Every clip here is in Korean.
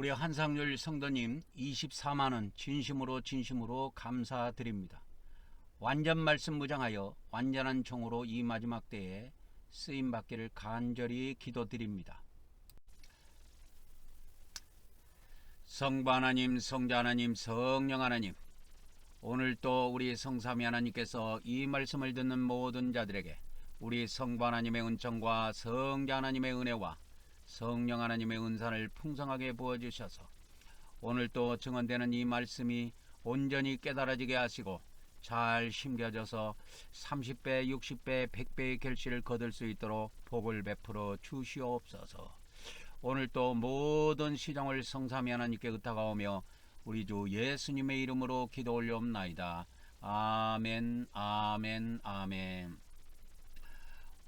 우리 한상률 성도님 24만원 진심으로 감사드립니다. 완전 말씀 무장하여 완전한 종으로 이 마지막 때에 쓰임받기를 간절히 기도드립니다. 성부 하나님, 성자 하나님, 성령 하나님, 오늘 또 우리 성삼위 하나님께서 이 말씀을 듣는 모든 자들에게 우리 성부 하나님의 은총과 성자 하나님의 은혜와 성령 하나님의 은사를 풍성하게 부어주셔서 오늘 또 증언되는 이 말씀이 온전히 깨달아지게 하시고 잘 심겨져서 30배, 60배, 100배의 결실을 거둘 수 있도록 복을 베풀어 주시옵소서. 오늘 또 모든 시정을 성삼위 하나님께 의탁하오며 우리 주 예수님의 이름으로 기도 올려옵나이다. 아멘, 아멘, 아멘.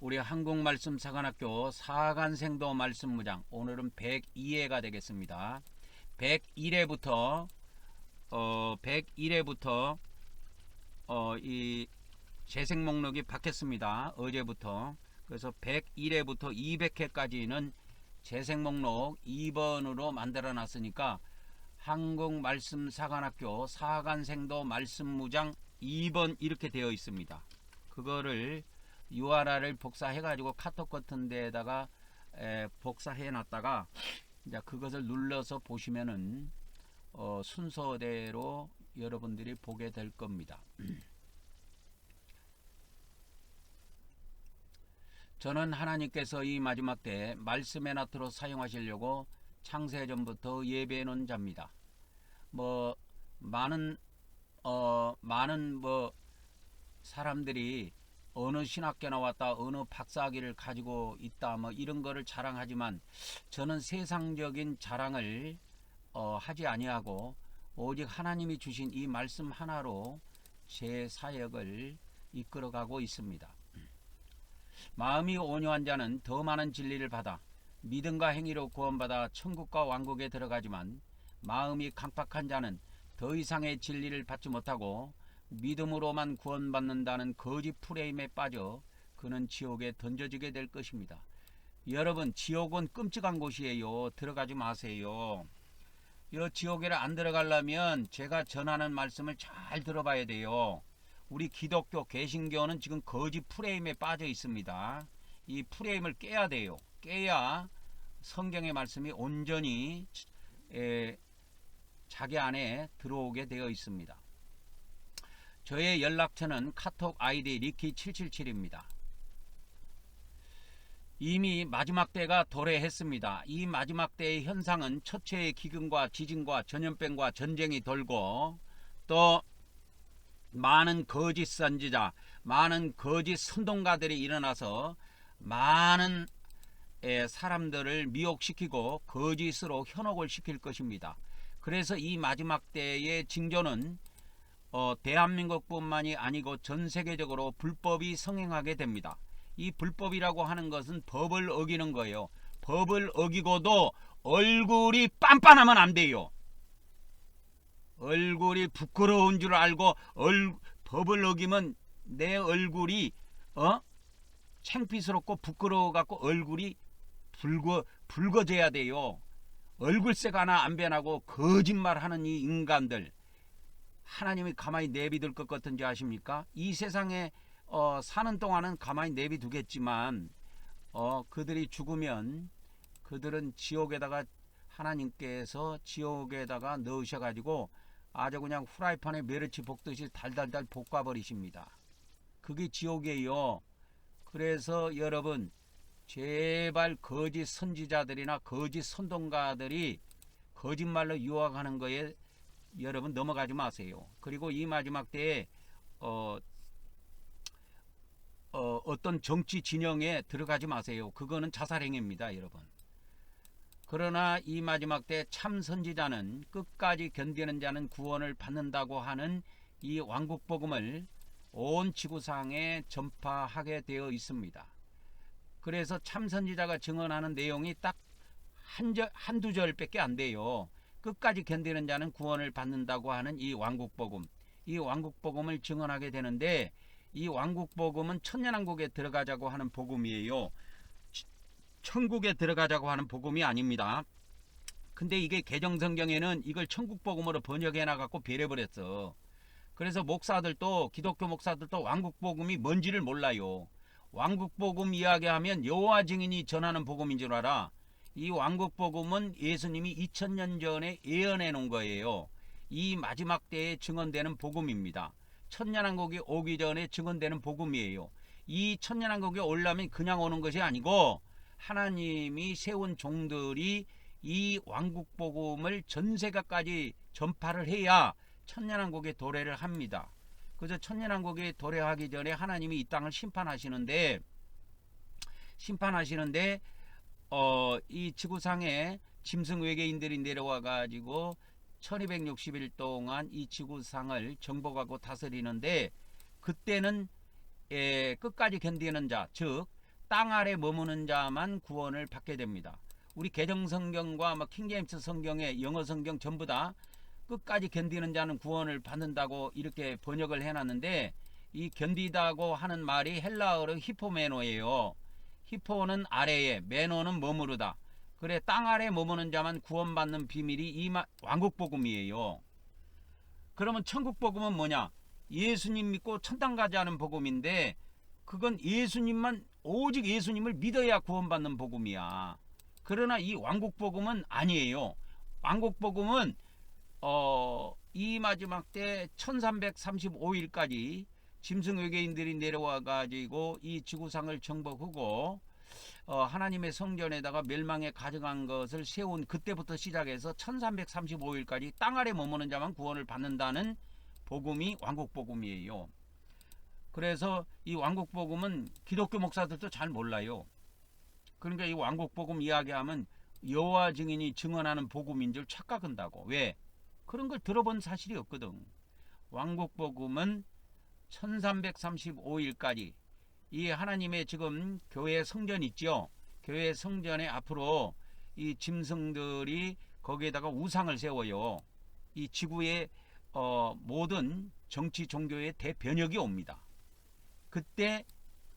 우리 한국말씀사관학교 사간생도 말씀무장 오늘은 102회가 되겠습니다. 101회부터 이 재생 목록이 바뀌었습니다. 어제부터. 그래서 101회부터 200회까지는 재생 목록 2번으로 만들어 놨으니까 한국말씀사관학교 사간생도 말씀무장 2번 이렇게 되어 있습니다. 그거를 URL을 복사해 가지고 카톡 같은 데다가 복사해 놨다가 이제 그것을 눌러서 보시면은 순서대로 여러분들이 보게 될 겁니다. 저는 하나님께서 이 마지막 때 말씀의 나트로 사용하시려고 창세전부터 예배해 놓은 자입니다. 많은 사람들이 어느 신학교 나왔다, 어느 박사학위를 가지고 있다, 이런 거를 자랑하지만 저는 세상적인 자랑을 하지 아니하고 오직 하나님이 주신 이 말씀 하나로 제 사역을 이끌어가고 있습니다. 마음이 온유한 자는 더 많은 진리를 받아 믿음과 행위로 구원받아 천국과 왕국에 들어가지만 마음이 강팍한 자는 더 이상의 진리를 받지 못하고 믿음으로만 구원받는다는 거짓 프레임에 빠져 그는 지옥에 던져지게 될 것입니다. 여러분, 지옥은 끔찍한 곳이에요. 들어가지 마세요. 이 지옥에를 안 들어가려면 제가 전하는 말씀을 잘 들어봐야 돼요. 우리 기독교 개신교는 지금 거짓 프레임에 빠져 있습니다. 이 프레임을 깨야 돼요. 깨야 성경의 말씀이 온전히 자기 안에 들어오게 되어 있습니다. 저의 연락처는 카톡 아이디 리키777입니다. 이미 마지막 때가 도래했습니다. 이 마지막 때의 현상은 첫째의 기근과 지진과 전염병과 전쟁이 돌고 또 많은 거짓 선지자, 많은 거짓 선동가들이 일어나서 많은 사람들을 미혹시키고 거짓으로 현혹을 시킬 것입니다. 그래서 이 마지막 때의 징조는 대한민국뿐만이 아니고 전 세계적으로 불법이 성행하게 됩니다. 이 불법이라고 하는 것은 법을 어기는 거예요. 법을 어기고도 얼굴이 빤빤하면 안 돼요. 얼굴이 부끄러운 줄 알고 법을 어기면 내 얼굴이 창피스럽고 부끄러워 갖고 얼굴이 붉어져야 돼요. 얼굴색 하나 안 변하고 거짓말하는 이 인간들 하나님이 가만히 내비둘 것 같은지 아십니까? 이 세상에 사는 동안은 가만히 내비두겠지만 그들이 죽으면 그들은 지옥에다가 하나님께서 지옥에다가 넣으셔가지고 아주 그냥 후라이팬에 메르치 볶듯이 달달달 볶아버리십니다. 그게 지옥이에요. 그래서 여러분 제발 거짓 선지자들이나 거짓 선동가들이 거짓말로 유혹하는 거에 여러분 넘어가지 마세요. 그리고 이 마지막 때에 어떤 정치 진영에 들어가지 마세요. 그거는 자살행위입니다, 여러분. 그러나 이 마지막 때 참 선지자는 끝까지 견디는 자는 구원을 받는다고 하는 이 왕국 복음을 온 지구상에 전파하게 되어 있습니다. 그래서 참 선지자가 증언하는 내용이 딱 한두 절밖에 안 돼요. 끝까지 견디는 자는 구원을 받는다고 하는 이 왕국복음, 이 왕국복음을 증언하게 되는데 이 왕국복음은 천년왕국에 들어가자고 하는 복음이에요. 천국에 들어가자고 하는 복음이 아닙니다. 근데 이게 개정성경에는 이걸 천국복음으로 번역해놔갖고 배려버렸어. 그래서 목사들도, 기독교 목사들도 왕국복음이 뭔지를 몰라요. 왕국복음 이야기하면 여호와 증인이 전하는 복음인 줄 알아. 이 왕국복음은 예수님이 2000년 전에 예언해 놓은 거예요. 이 마지막 때에 증언되는 복음입니다. 천년왕국이 오기 전에 증언되는 복음이에요. 이 천년왕국이 오려면 그냥 오는 것이 아니고 하나님이 세운 종들이 이 왕국복음을 전 세계까지 전파를 해야 천년왕국에 도래를 합니다. 그래서 천년왕국에 도래하기 전에 하나님이 이 땅을 심판하시는데 이 지구상에 짐승 외계인들이 내려와 가지고 1260일 동안 이 지구상을 정복하고 다스리는데, 그때는 끝까지 견디는 자, 즉 땅 아래 머무는 자만 구원을 받게 됩니다. 우리 개정성경과 킹제임스 성경의 영어 성경 전부 다 끝까지 견디는 자는 구원을 받는다고 이렇게 번역을 해놨는데, 이 견디다고 하는 말이 헬라어로 히포메노예요. 히포는 아래에, 메노는 머무르다. 그래, 땅 아래 머무는 자만 구원받는 비밀이 이 왕국복음이에요. 그러면 천국복음은 뭐냐? 예수님 믿고 천당 가지 않은 복음인데, 그건 예수님만, 오직 예수님을 믿어야 구원받는 복음이야. 그러나 이 왕국복음은 아니에요. 왕국복음은 이 마지막 때 1335일까지 짐승 외계인들이 내려와 가지고 이 지구상을 정복하고 하나님의 성전에다가 멸망에 가져간 것을 세운 그때부터 시작해서 1335일까지 땅 아래 머무는 자만 구원을 받는다는 복음이 왕국복음이에요. 그래서 이 왕국복음은 기독교 목사들도 잘 몰라요. 그러니까 이 왕국복음 이야기하면 여호와 증인이 증언하는 복음인 줄 착각한다고. 왜? 그런 걸 들어본 사실이 없거든. 왕국복음은 1335일까지 이 하나님의 지금 교회 성전 있죠. 교회 성전에 앞으로 이 짐승들이 거기에다가 우상을 세워요. 이 지구의 모든 정치 종교의 대변혁이 옵니다. 그때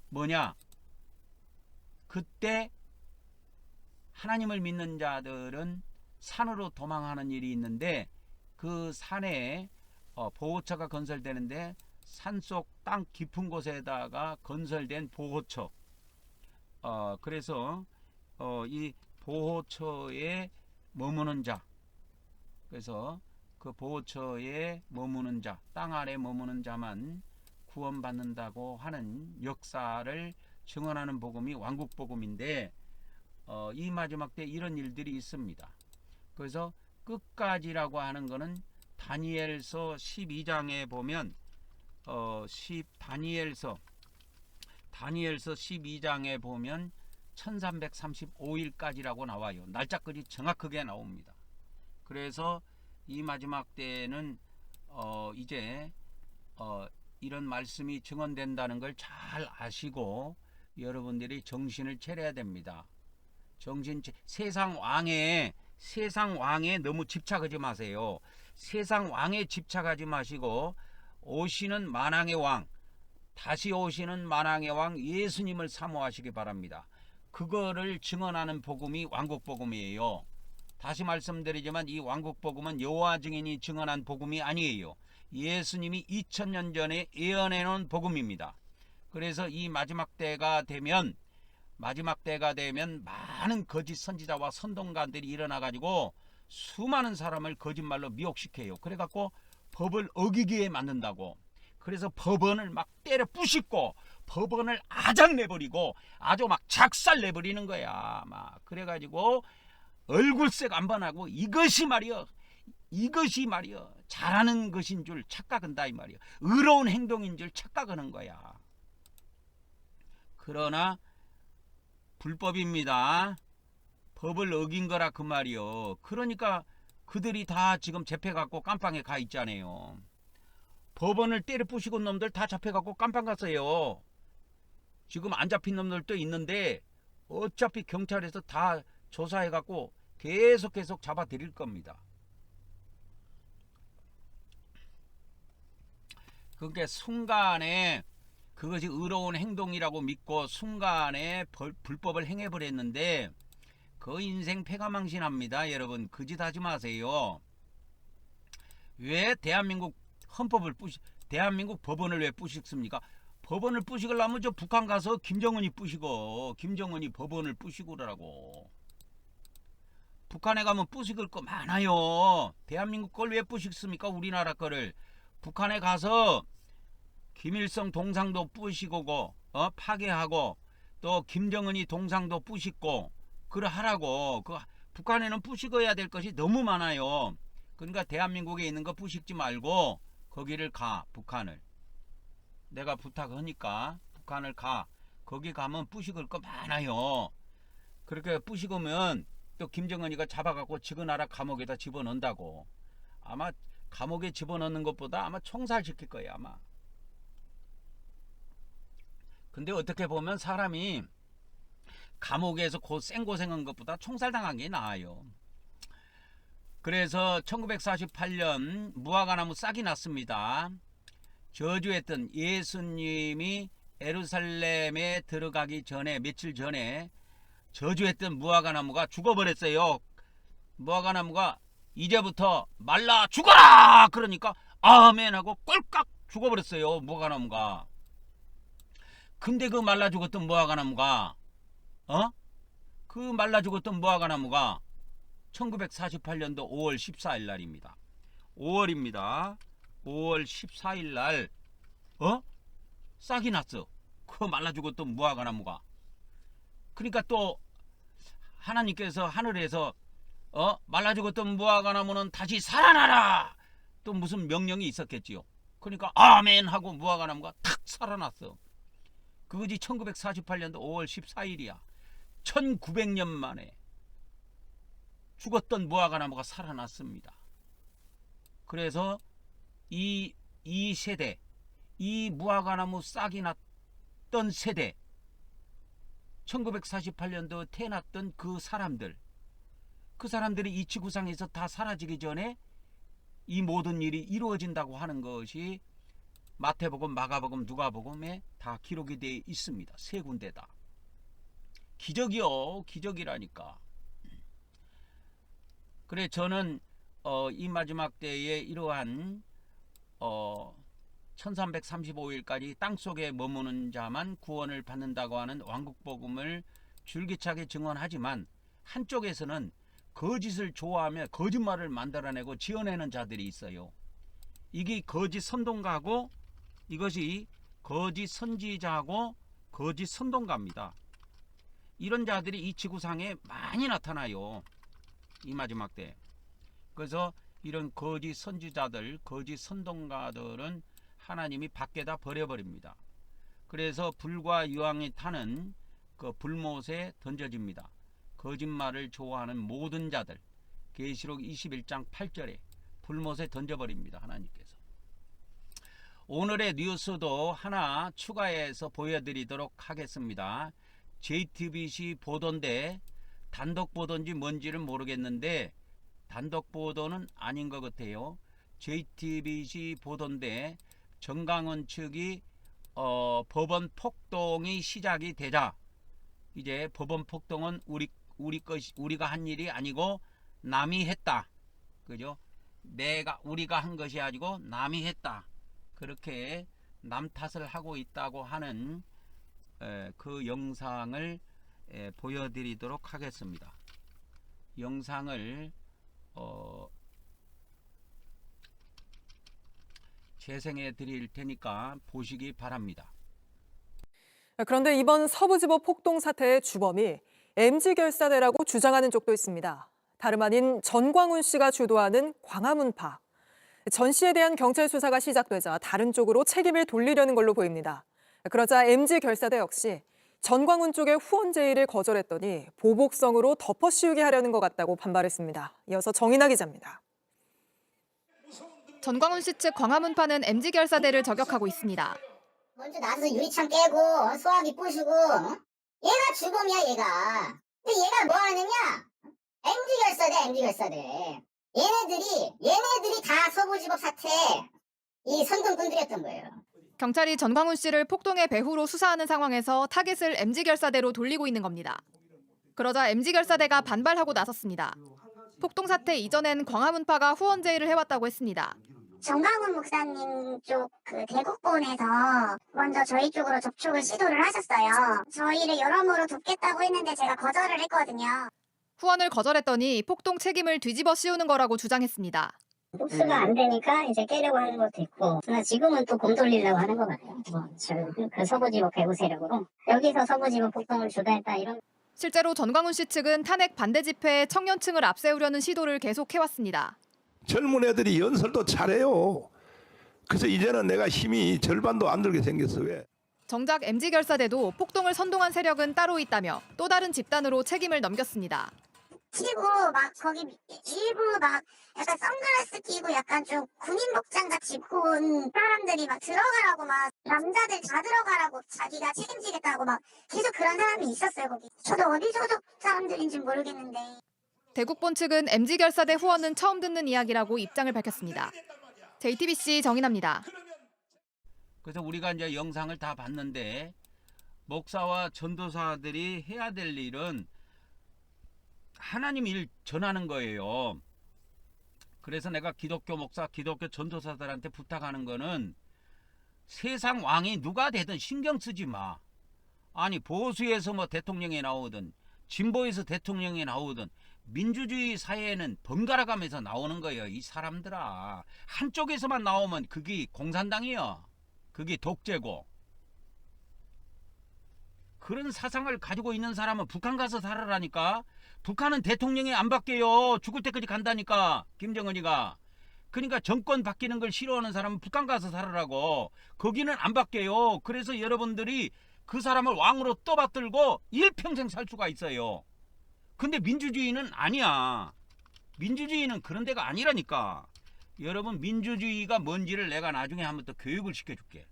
뭐냐? 그때 하나님을 믿는 자들은 산으로 도망하는 일이 있는데, 그 산에 보호처가 건설되는데 산속 땅 깊은 곳에다가 건설된 보호처, 그래서 이 보호처에 머무는 자, 그래서 그 보호처에 머무는 자, 땅 아래 머무는 자만 구원받는다고 하는 역사를 증언하는 복음이 왕국복음인데, 이 마지막 때 이런 일들이 있습니다. 그래서 끝까지라고 하는 것은 다니엘서 12장에 보면 다니엘서 12장에 보면 1335일까지라고 나와요. 날짜까지 정확하게 나옵니다. 그래서 이 마지막 때는 이제 이런 말씀이 증언된다는 걸 잘 아시고 여러분들이 정신을 차려야 됩니다. 세상 왕에 너무 집착하지 마세요. 세상 왕에 집착하지 마시고 오시는 만왕의 왕, 다시 오시는 만왕의 왕 예수님을 사모하시기 바랍니다. 그거를 증언하는 복음이 왕국복음이에요. 다시 말씀드리지만 이 왕국복음은 여호와 증인이 증언한 복음이 아니에요. 예수님이 2000년 전에 예언해 놓은 복음입니다. 그래서 이 마지막 때가 되면 많은 거짓 선지자와 선동가들이 일어나 가지고 수많은 사람을 거짓말로 미혹시켜요. 그래 갖고 법을 어기게 만든다고. 그래서 법원을 막 때려 부시고 법원을 아작내버리고 아주 막 작살내버리는 거야. 막 그래 가지고 얼굴색 안 번하고 이것이 말이여 잘하는 것인 줄 착각한다 이 말이야. 의로운 행동인 줄 착각하는 거야. 그러나 불법입니다. 법을 어긴 거라 그 말이요. 그러니까 그들이 다 지금 잡혀갖고 깜빵에 가 있잖아요. 법원을 때려 부시고 놈들 다 잡혀갖고 깜빵 갔어요. 지금 안 잡힌 놈들도 있는데 어차피 경찰에서 다 조사해갖고 계속 잡아드릴 겁니다. 그러니까 순간에 그것이 의로운 행동이라고 믿고 순간에 불법을 행해버렸는데, 그 인생 패가망신합니다. 여러분 그 짓 하지 마세요. 왜 대한민국 대한민국 법원을 왜 부식습니까? 법원을 부식으려면 저 북한 가서 김정은이 부시고, 김정은이 법원을 부시고 그러라고. 북한에 가면 부식을 거 많아요. 대한민국 걸 왜 부식습니까? 우리나라 거를. 북한에 가서 김일성 동상도 부시고 파괴하고, 또 김정은이 동상도 부시고 그러하라고. 그 북한에는 부식어야 될 것이 너무 많아요. 그러니까 대한민국에 있는 거 부식지 말고 거기를 가. 북한을 내가 부탁하니까 북한을 가. 거기 가면 부식을 거 많아요. 그렇게 부식으면 또 김정은이가 잡아갖고 지그 나라 감옥에다 집어넣는다고. 아마 감옥에 집어넣는 것보다 아마 총살시킬 거예요 아마. 근데 어떻게 보면 사람이 감옥에서 생고생한 것보다 총살당한 게 나아요. 그래서 1948년 무화과나무 싹이 났습니다. 저주했던 예수님이 예루살렘에 들어가기 전에, 며칠 전에 저주했던 무화과나무가 죽어버렸어요. 무화과나무가 이제부터 말라 죽어라! 그러니까 아멘 하고 꼴깍 죽어버렸어요. 무화과나무가. 근데 그 말라 죽었던 무화과나무가 그 말라 죽었던 무화과나무가 1948년도 5월 14일 날입니다. 5월입니다. 5월 14일 날 싹이 났어. 그 말라 죽었던 무화과나무가. 그러니까 또 하나님께서 하늘에서 말라 죽었던 무화과나무는 다시 살아나라! 또 무슨 명령이 있었겠지요. 그러니까 아멘 하고 무화과나무가 탁 살아났어. 그것이 1948년도 5월 14일이야. 1900년 만에 죽었던 무화과나무가 살아났습니다. 그래서 이 세대, 이 무화과나무 싹이 났던 세대, 1948년도 태어났던 그 사람들이 이 지구상에서 다 사라지기 전에 이 모든 일이 이루어진다고 하는 것이 마태복음, 마가복음, 누가복음에 다 기록이 되어 있습니다. 세 군데다. 기적이요. 기적이라니까. 그래 저는 이 마지막 때에 이러한 1335일까지 땅속에 머무는 자만 구원을 받는다고 하는 왕국복음을 줄기차게 증언하지만, 한쪽에서는 거짓을 좋아하며 거짓말을 만들어내고 지어내는 자들이 있어요. 이게 거짓 선동가고, 이것이 거짓 선지자고 거짓 선동가입니다. 이런 자들이 이 지구상에 많이 나타나요. 이 마지막 때. 그래서 이런 거짓 선지자들, 거짓 선동가들은 하나님이 밖에다 버려버립니다. 그래서 불과 유황이 타는 그 불못에 던져집니다. 거짓말을 좋아하는 모든 자들, 계시록 21장 8절에 불못에 던져버립니다. 하나님께서. 오늘의 뉴스도 하나 추가해서 보여드리도록 하겠습니다. JTBC 보도인데 단독 보도인지 뭔지는 모르겠는데 단독 보도는 아닌 것 같아요. JTBC 보도인데 정강훈 측이 법원 폭동이 시작이 되자, 이제 법원 폭동은 우리가 한 일이 아니고 남이 했다. 그죠? 우리가 한 것이 아니고 남이 했다. 그렇게 남 탓을 하고 있다고 하는 그 영상을 보여드리도록 하겠습니다. 영상을 재생해 드릴 테니까 보시기 바랍니다. 그런데 이번 서부지법 폭동 사태의 주범이 MZ결사대라고 주장하는 쪽도 있습니다. 다름 아닌 전광훈 씨가 주도하는 광화문파. 전 씨에 대한 경찰 수사가 시작되자 다른 쪽으로 책임을 돌리려는 걸로 보입니다. 그러자 MZ결사대 역시 전광훈 쪽의 후원 제의를 거절했더니 보복성으로 덮어씌우게 하려는 것 같다고 반발했습니다. 이어서 정인아 기자입니다. 전광훈 씨 측 광화문파는 MZ결사대를 저격하고 있습니다. 먼저 나서서 유리창 깨고 소화기 부수고, 얘가 주범이야 얘가. 근데 얘가 뭐 하느냐? MZ결사대. 얘네들이 다 서부지법 사태 이 선동꾼들이었던 거예요. 경찰이 전광훈 씨를 폭동의 배후로 수사하는 상황에서 타겟을 MZ결사대로 돌리고 있는 겁니다. 그러자 MZ결사대가 반발하고 나섰습니다. 폭동 사태 이전엔 광화문파가 후원 제의를 해왔다고 했습니다. 정강훈 목사님 쪽 그 대국본에서 먼저 저희 쪽으로 접촉을 시도를 하셨어요. 저희를 여러모로 돕겠다고 했는데 제가 거절을 했거든요. 후원을 거절했더니 폭동 책임을 뒤집어 씌우는 거라고 주장했습니다. 복수가 안 되니까 이제 깨려고 하는 것도 있고, 지금은 또 곰 돌리려고 하는 것 같아요. 그 서부지법 배후 세력으로 여기서 서부지법 폭동을 주도했다 이런. 실제로 전광훈 씨 측은 탄핵 반대 집회에 청년층을 앞세우려는 시도를 계속해왔습니다. 젊은 애들이 연설도 잘해요. 그래서 이제는 내가 힘이 절반도 안 들게 생겼어. 왜? 정작 MZ결사대도 폭동을 선동한 세력은 따로 있다며 또 다른 집단으로 책임을 넘겼습니다. 그리고 막 거기 일부 막 약간 선글라스 끼고 약간 좀 군인 복장 같이 입고 온 사람들이 막 들어가라고 막 남자들 다 들어가라고 자기가 책임지겠다고 막 계속 그런 사람이 있었어요 거기. 저도 어디 소속 사람들인지 모르겠는데. 대국본 측은 MZ결사대 후원은 처음 듣는 이야기라고 입장을 밝혔습니다. JTBC 정인아입니다. 그래서 우리가 이제 영상을 다 봤는데 목사와 전도사들이 해야 될 일은 하나님 일 전하는 거예요. 그래서 내가 기독교 목사, 기독교 전도사들한테 부탁하는 거는 세상 왕이 누가 되든 신경 쓰지 마. 아니 보수에서 뭐 대통령이 나오든 진보에서 대통령이 나오든 민주주의 사회에는 번갈아 가면서 나오는 거예요. 이 사람들아. 한쪽에서만 나오면 그게 공산당이요. 그게 독재고. 그런 사상을 가지고 있는 사람은 북한 가서 살아라니까. 북한은 대통령이 안 바뀌어요. 죽을 때까지 간다니까. 김정은이가. 그러니까 정권 바뀌는 걸 싫어하는 사람은 북한 가서 살아라고. 거기는 안 바뀌어요. 그래서 여러분들이 그 사람을 왕으로 떠받들고 일평생 살 수가 있어요. 근데 민주주의는 아니야. 민주주의는 그런 데가 아니라니까. 여러분 민주주의가 뭔지를 내가 나중에 한번 또 교육을 시켜줄게.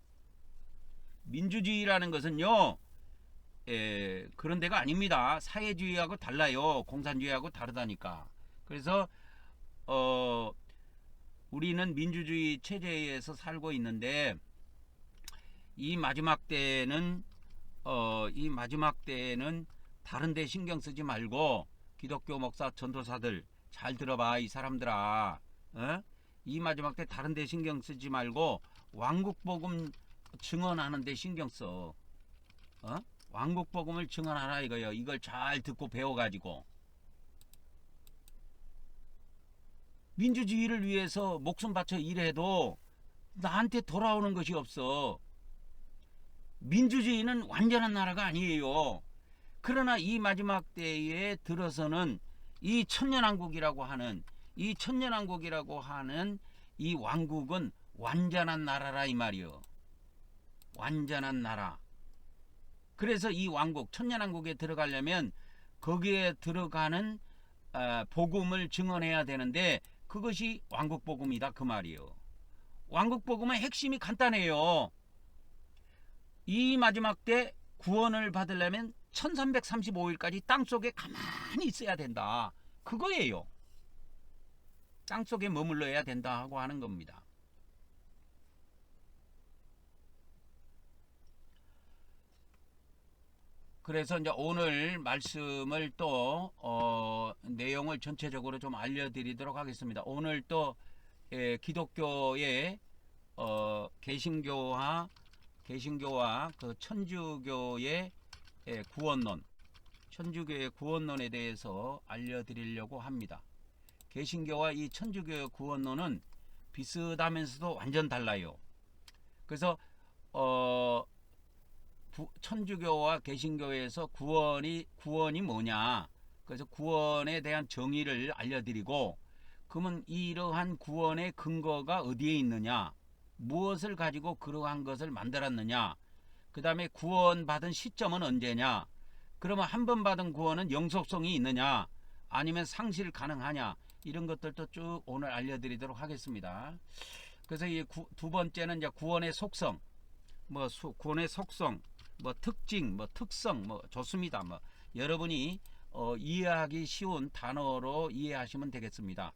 민주주의라는 것은요. 그런 데가 아닙니다. 사회주의하고 달라요. 공산주의하고 다르다니까. 그래서 우리는 민주주의 체제에서 살고 있는데 이 마지막 때는 다른 데 신경 쓰지 말고 기독교 목사 전도사들 잘 들어봐. 이 사람들아. 이 마지막 때 다른 데 신경 쓰지 말고 왕국복음 증언하는 데 신경 써. 왕국복음을 증언하라 이거예요. 이걸 잘 듣고 배워가지고 민주주의를 위해서 목숨 바쳐 일해도 나한테 돌아오는 것이 없어. 민주주의는 완전한 나라가 아니에요. 그러나 이 마지막 때에 들어서는 이 천년왕국이라고 하는 이 왕국은 완전한 나라라 이 말이요. 완전한 나라. 그래서 이 왕국 천년왕국에 들어가려면 거기에 들어가는 복음을 증언해야 되는데 그것이 왕국복음이다 그 말이요. 왕국복음의 핵심이 간단해요. 이 마지막 때 구원을 받으려면 1335일까지 땅속에 가만히 있어야 된다. 그거예요. 땅속에 머물러야 된다 하고 하는 겁니다. 그래서 이제 오늘 말씀을 또 내용을 전체적으로 좀 알려드리도록 하겠습니다. 오늘 또 기독교의 개신교와 그 천주교의 구원론, 천주교의 구원론에 대해서 알려드리려고 합니다. 개신교와 이 천주교의 구원론은 비슷하면서도 완전 달라요. 그래서 천주교와 개신교에서 구원이 뭐냐, 그래서 구원에 대한 정의를 알려드리고, 그러면 이러한 구원의 근거가 어디에 있느냐, 무엇을 가지고 그러한 것을 만들었느냐, 그 다음에 구원받은 시점은 언제냐, 그러면 한 번 받은 구원은 영속성이 있느냐 아니면 상실 가능하냐, 이런 것들도 쭉 오늘 알려드리도록 하겠습니다. 그래서 이 두 번째는 이제 구원의 속성, 구원의 속성, 특징, 특성, 좋습니다. 여러분이 이해하기 쉬운 단어로 이해하시면 되겠습니다.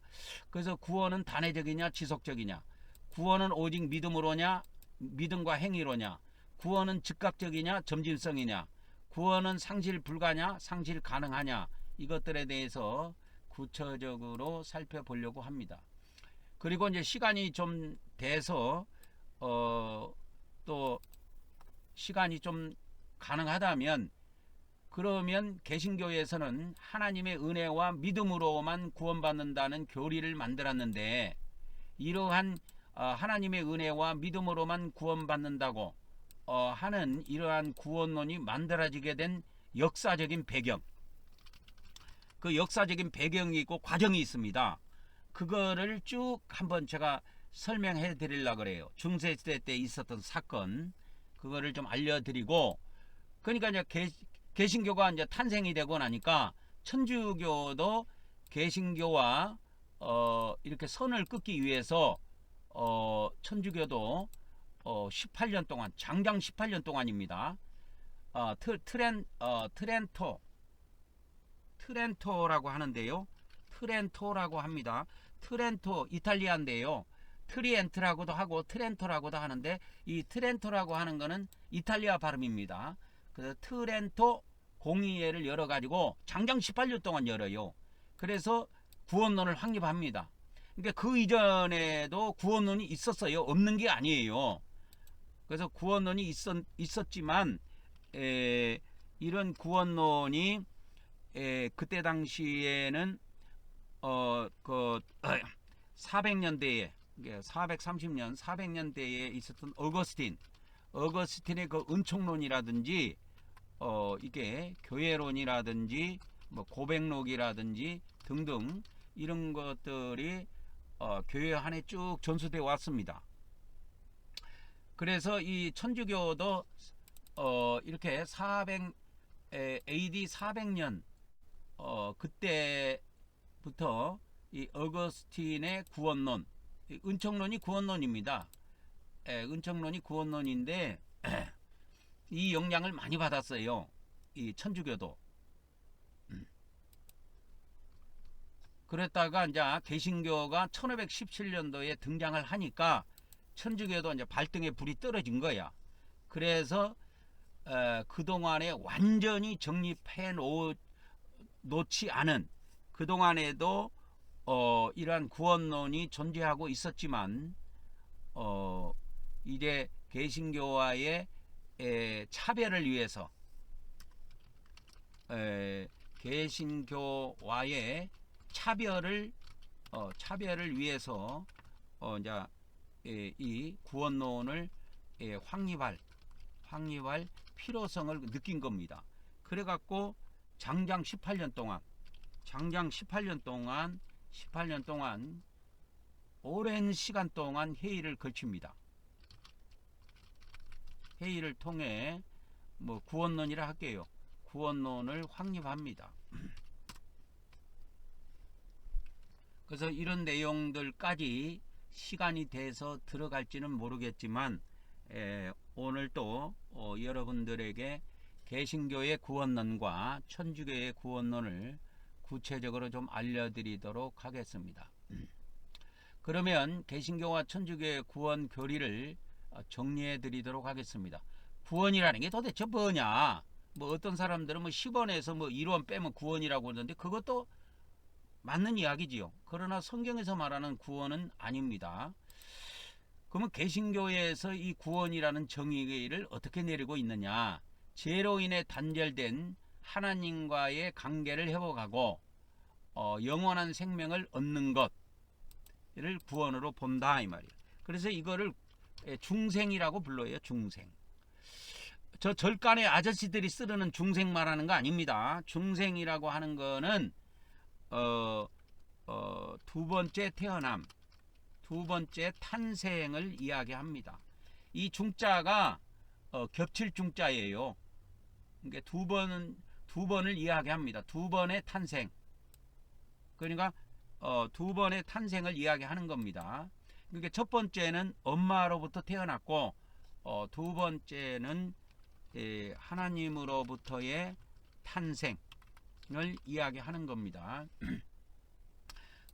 그래서 구원은 단회적이냐 지속적이냐, 구원은 오직 믿음으로냐 믿음과 행위로냐, 구원은 즉각적이냐 점진성이냐, 구원은 상실 불가냐, 상실 가능하냐, 이것들에 대해서 구체적으로 살펴보려고 합니다. 그리고 이제 시간이 좀 돼서 또 시간이 좀 가능하다면, 그러면 개신교에서는 하나님의 은혜와 믿음으로만 구원받는다는 교리를 만들었는데, 이러한 하나님의 은혜와 믿음으로만 구원받는다고 하는 이러한 구원론이 만들어지게 된 역사적인 배경, 그 역사적인 배경이 있고 과정이 있습니다. 그거를 쭉 한번 제가 설명해 드리려고 그래요. 중세시대 때 있었던 사건, 그거를 좀 알려드리고, 그러니까 이제 개신교가 이제 탄생이 되고 나니까 천주교도 개신교와 이렇게 선을 끊기 위해서 천주교도 18년 동안, 장장 18년 동안입니다. 트렌토라고 하는데요. 트렌토라고 합니다. 트렌토 이탈리아인데요. 트리엔트라고도 하고 트렌토라고도 하는데, 이 트렌토라고 하는 거는 이탈리아 발음입니다. 그래서 트렌토 공의회를 열어가지고 장장 18년 동안 열어요. 그래서 구원론을 확립합니다. 그러니까 그 이전에도 구원론이 있었어요. 없는 게 아니에요. 그래서 구원론이 있었지만 이런 구원론이 그때 당시에는 400년대에 430년 400년대에 있었던 어거스틴의 그 은총론이라든지 이게 교회론이라든지 뭐 고백록이라든지 등등 이런 것들이 교회 안에 쭉 전수되어 왔습니다. 그래서 이 천주교도 이렇게 AD 400년 그때부터 이 어거스틴의 구원론, 은총론이 구원론입니다. 은총론이 구원론인데 이 영향을 많이 받았어요. 이 천주교도. 그랬다가 이제 개신교가 1517년도에 등장을 하니까 천주교도 이제 발등에 불이 떨어진 거야. 그래서 그동안에 완전히 정립해 놓지 않은, 그동안에도 이러한 구원론이 존재하고 있었지만 이제 개신교와의 차별을 위해서, 개신교와의 차별을 위해서 이제 이 구원론을 확립할 필요성을 느낀 겁니다. 그래갖고 장장 18년 동안 오랜 시간 동안 회의를 걸칩니다. 회의를 통해 뭐 구원론이라 할게요. 구원론을 확립합니다. 그래서 이런 내용들까지 시간이 돼서 들어갈지는 모르겠지만 오늘 또 여러분들에게 개신교의 구원론과 천주교의 구원론을 구체적으로 좀 알려드리도록 하겠습니다. 그러면 개신교와 천주교의 구원 교리를 정리해 드리도록 하겠습니다. 구원이라는 게 도대체 뭐냐? 뭐 어떤 사람들은 뭐 10원에서 뭐 1원 빼면 구원이라고 그러는데 그것도 맞는 이야기지요. 그러나 성경에서 말하는 구원은 아닙니다. 그러면 개신교에서 이 구원이라는 정의를 어떻게 내리고 있느냐? 죄로 인해 단절된 하나님과의 관계를 회복하고 영원한 생명을 얻는 것을 구원으로 본다 이 말이에요. 그래서 이거를 중생이라고 불러요. 중생. 저 절간의 아저씨들이 쓰는 중생 말하는 거 아닙니다. 중생이라고 하는 거는 두 번째 태어남, 두 번째 탄생을 이야기합니다. 이 중자가 겹칠 중자예요. 그러니까 두 번을 이야기합니다. 두 번의 탄생. 그러니까 두 번의 탄생을 이야기하는 겁니다. 그러니까 첫 번째는 엄마로부터 태어났고 두 번째는 하나님으로부터의 탄생을 이야기하는 겁니다.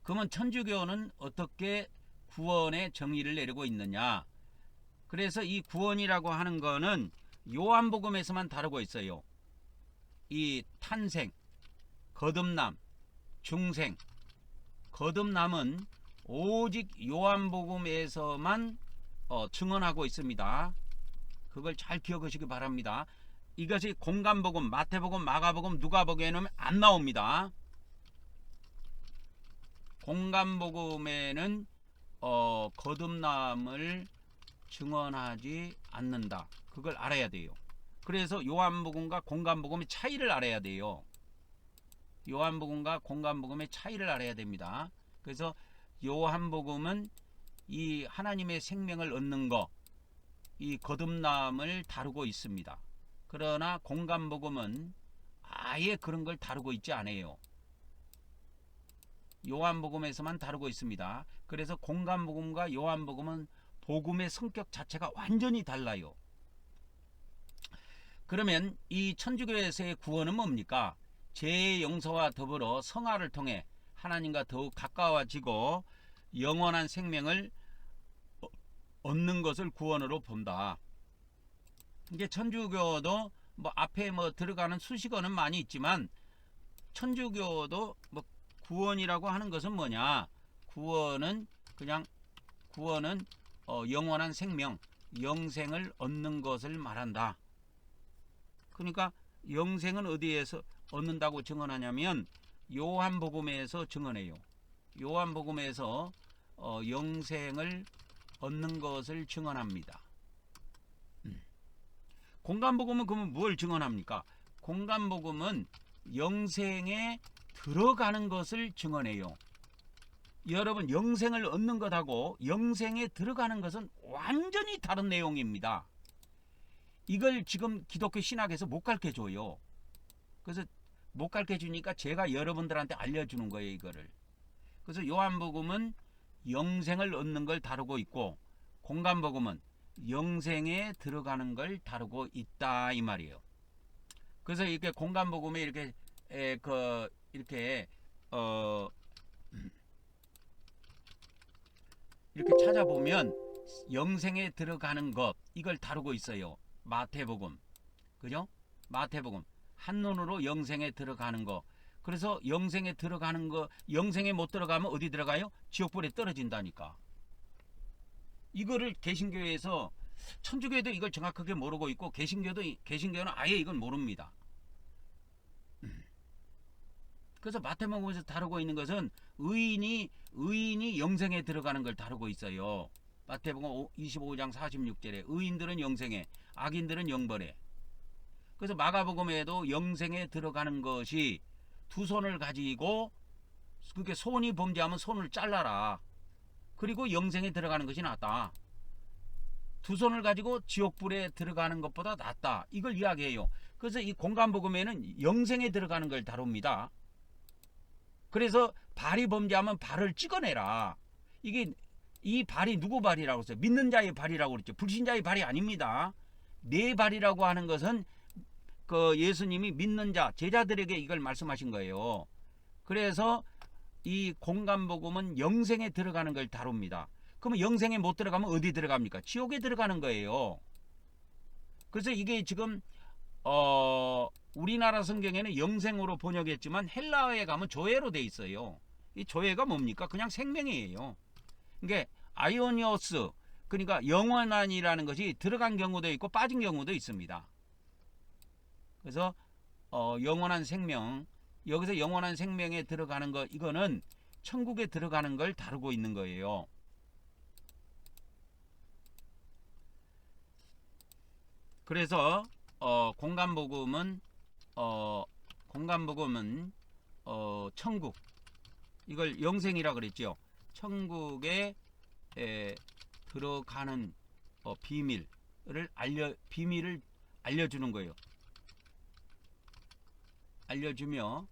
그러면 천주교는 어떻게 구원의 정의를 내리고 있느냐? 그래서 이 구원이라고 하는 거는 요한복음에서만 다루고 있어요. 이 탄생, 거듭남, 중생, 거듭남은 오직 요한복음에서만 증언하고 있습니다. 그걸 잘 기억하시기 바랍니다. 이것이 공간복음, 마태복음, 마가복음, 누가복음에는 안 나옵니다. 공간복음에는 거듭남을 증언하지 않는다. 그걸 알아야 돼요. 그래서 요한복음과 공간복음의 차이를 알아야 돼요. 요한복음과 공간복음의 차이를 알아야 됩니다. 그래서 요한복음은 이 하나님의 생명을 얻는 것, 이 거듭남을 다루고 있습니다. 그러나 공간복음은 아예 그런 걸 다루고 있지 않아요. 요한복음에서만 다루고 있습니다. 그래서 공간복음과 요한복음은 복음의 성격 자체가 완전히 달라요. 그러면 이 천주교에서의 구원은 뭡니까? 죄의 용서와 더불어 성화를 통해 하나님과 더욱 가까워지고 영원한 생명을 얻는 것을 구원으로 본다. 이게 천주교도 뭐 앞에 뭐 들어가는 수식어는 많이 있지만 천주교도 뭐 구원이라고 하는 것은 뭐냐? 구원은 영원한 생명, 영생을 얻는 것을 말한다. 그러니까 영생은 어디에서 얻는다고 증언하냐면 요한복음에서 증언해요. 요한복음에서 영생을 얻는 것을 증언합니다. 공간복음은 그러면 뭘 증언합니까? 공간복음은 영생에 들어가는 것을 증언해요. 여러분, 영생을 얻는 것하고 영생에 들어가는 것은 완전히 다른 내용입니다. 이걸 지금 기독교 신학에서 못 가르쳐줘요. 그래서 못 가르쳐주니까 제가 여러분들한테 알려주는 거예요, 이거를. 그래서 요한복음은 영생을 얻는 걸 다루고 있고 공간복음은 영생에 들어가는 걸 다루고 있다, 이 말이에요. 그래서 이렇게 공간복음에 이렇게 이렇게 찾아보면 영생에 들어가는 것, 이걸 다루고 있어요. 마태복음, 그죠? 마태복음 한눈으로 영생에 들어가는 거. 그래서 영생에 들어가는 거, 영생에 못 들어가면 어디 들어가요? 지옥불에 떨어진다니까. 이거를 개신교에서, 천주교도 이걸 정확하게 모르고 있고 개신교는 아예 이걸 모릅니다. 그래서 마태복음에서 다루고 있는 것은 의인이 영생에 들어가는 걸 다루고 있어요. 마태복음 25장 46절에 의인들은 영생에, 악인들은 영벌에. 그래서 마가복음에도 영생에 들어가는 것이 두 손을 가지고, 그게 손이 범죄하면 손을 잘라라. 그리고 영생에 들어가는 것이 낫다. 두 손을 가지고 지옥불에 들어가는 것보다 낫다. 이걸 이야기해요. 그래서 이 공간복음에는 영생에 들어가는 걸 다룹니다. 그래서 발이 범죄하면 발을 찍어내라. 이게 이 발이 누구 발이라고 했어요? 믿는 자의 발이라고 그랬죠. 불신자의 발이 아닙니다. 내 발이라고 하는 것은 그 예수님이 믿는 자, 제자들에게 이걸 말씀하신 거예요. 그래서 이 공간복음은 영생에 들어가는 걸 다룹니다. 그러면 영생에 못 들어가면 어디 들어갑니까? 지옥에 들어가는 거예요. 그래서 이게 지금 우리나라 성경에는 영생으로 번역했지만 헬라어에 가면 조회로 돼 있어요. 이 조회가 뭡니까? 그냥 생명이에요. 그러니까 아이오니오스, 그러니까 영원한이라는 것이 들어간 경우도 있고 빠진 경우도 있습니다. 그래서 영원한 생명, 여기서 영원한 생명에 들어가는 것, 이거는 천국에 들어가는 걸 다루고 있는 거예요. 그래서 공간복음은 천국, 이걸 영생이라 그랬죠. 천국에 들어가는 비밀을 알려주는 거예요. 알려주며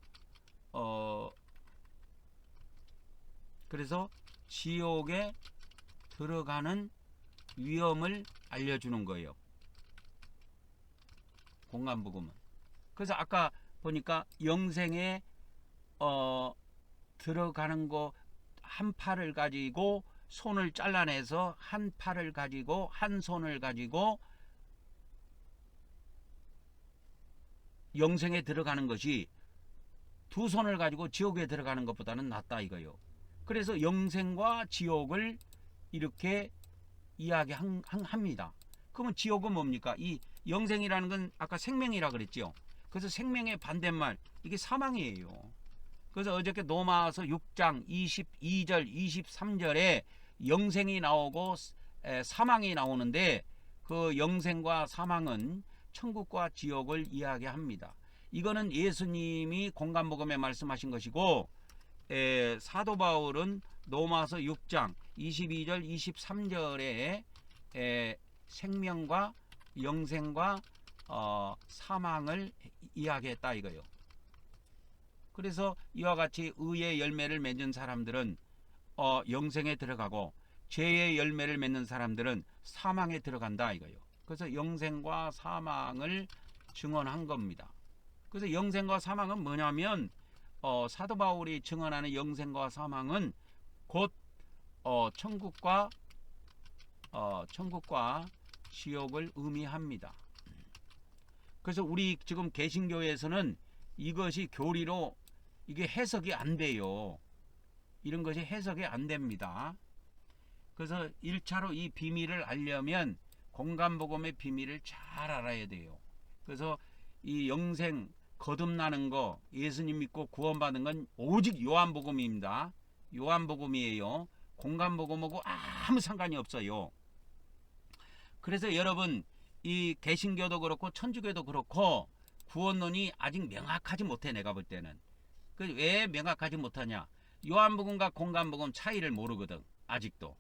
그래서 지옥에 들어가는 위험을 알려주는 거예요. 공간복음은. 그래서 아까 보니까 영생에 들어가는 거, 한 팔을 가지고 손을 잘라내서 한 팔을 가지고 한 손을 가지고 영생에 들어가는 것이 두 손을 가지고 지옥에 들어가는 것보다는 낫다 이거요. 그래서 영생과 지옥을 이렇게 이야기합니다. 그러면 지옥은 뭡니까? 이 영생이라는 건 아까 생명이라 그랬죠. 그래서 생명의 반대말 이게 사망이에요. 그래서 어저께 로마서 6장 22절 23절에 영생이 나오고 사망이 나오는데 그 영생과 사망은 천국과 지옥을 이야기합니다. 이거는 예수님이 공간복음에 말씀하신 것이고 사도 바울은 로마서 6장 22절 23절에 생명과 영생과 사망을 이야기했다 이거요. 그래서 이와 같이 의의 열매를 맺는 사람들은 영생에 들어가고 죄의 열매를 맺는 사람들은 사망에 들어간다 이거요. 그래서 영생과 사망을 증언한 겁니다. 그래서 영생과 사망은 뭐냐면 사도 바울이 증언하는 영생과 사망은 곧 천국과 지옥을 의미합니다. 그래서 우리 지금 개신교에서는 이것이 교리로 이게 해석이 안 돼요. 이런 것이 해석이 안 됩니다. 그래서 1차로 이 비밀을 알려면 공간복음의 비밀을 잘 알아야 돼요. 그래서 이 영생 거듭나는 거 예수님 믿고 구원받은 건 오직 요한복음입니다. 요한복음이에요. 공간복음하고 아무 상관이 없어요. 그래서 여러분 이 개신교도 그렇고 천주교도 그렇고 구원론이 아직 명확하지 못해. 내가 볼 때는 왜 명확하지 못하냐, 요한복음과 공간복음 차이를 모르거든. 아직도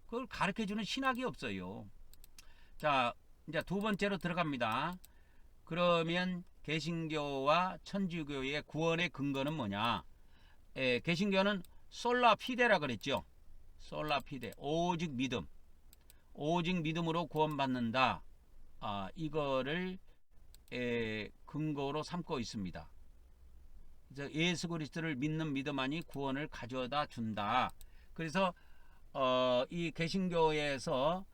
그걸 가르쳐주는 신학이 없어요. 자, 이제 두 번째로 들어갑니다. 그러면 개신교와 천주교의 구원의 근거는 뭐냐? 개신교는 솔라 피데라 그랬죠. 솔라 피데, 오직 믿음, 오직 믿음으로 구원받는다. 이거를 근거로 삼고 있습니다. 그래서 예수 그리스도를 믿는 믿음만이 구원을 가져다 준다. 그래서 이 개신교에서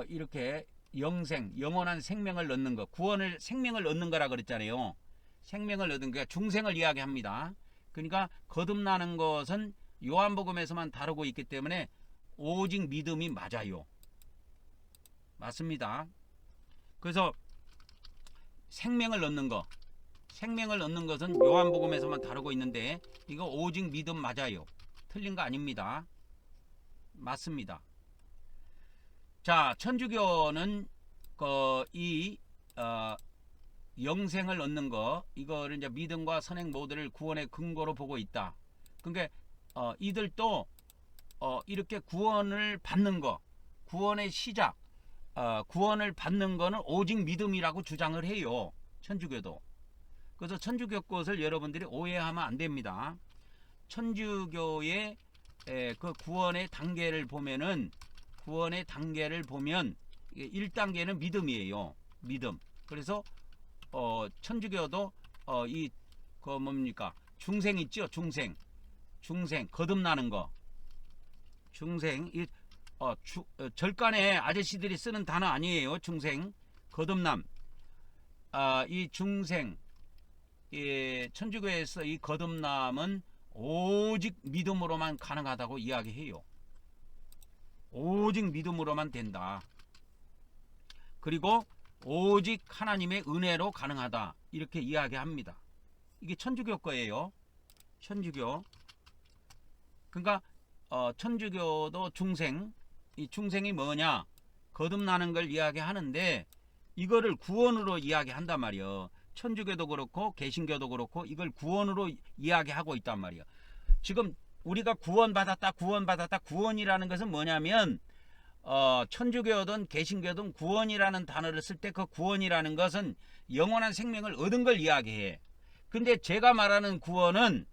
이렇게 영생, 영원한 생명을 얻는 것, 구원을 생명을 얻는 거라 그랬잖아요. 생명을 얻는 게 중생을 이야기합니다. 그러니까 거듭나는 것은 요한복음에서만 다루고 있기 때문에 오직 믿음이 맞아요. 맞습니다. 그래서 생명을 얻는 것, 생명을 얻는 것은 요한복음에서만 다루고 있는데 이거 오직 믿음 맞아요. 틀린 거 아닙니다. 맞습니다. 자, 천주교는 영생을 얻는 거, 이거를 이제 믿음과 선행 모두를 구원의 근거로 보고 있다. 그러니까 이들도 이렇게 구원을 받는 거, 구원의 시작, 구원을 받는 거는 오직 믿음이라고 주장을 해요. 천주교도. 그래서 천주교 것을 여러분들이 오해하면 안 됩니다. 천주교의 그 구원의 단계를 보면 1단계는 믿음이에요. 믿음. 그래서 천주교도 뭡니까? 중생 있죠? 중생 거듭나는 거. 중생 절간에 아저씨들이 쓰는 단어 아니에요. 중생, 거듭남. 이 중생, 천주교에서 이 거듭남은 오직 믿음으로만 가능하다고 이야기해요. 오직 믿음으로만 된다. 그리고 오직 하나님의 은혜로 가능하다. 이렇게 이야기합니다. 이게 천주교 거예요. 천주교. 그러니까 천주교도 중생, 이 중생이 뭐냐? 거듭나는 걸 이야기하는데 이거를 구원으로 이야기한단 말이에요. 천주교도 그렇고 개신교도 그렇고 이걸 구원으로 이야기하고 있단 말이에요. 지금 우리가 구원받았다, 구원이라는 것은 뭐냐면 천주교든 개신교든 구원이라는 단어를 쓸 때 그 구원이라는 것은 영원한 생명을 얻은 걸 이야기해. 근데 제가 말하는 구원은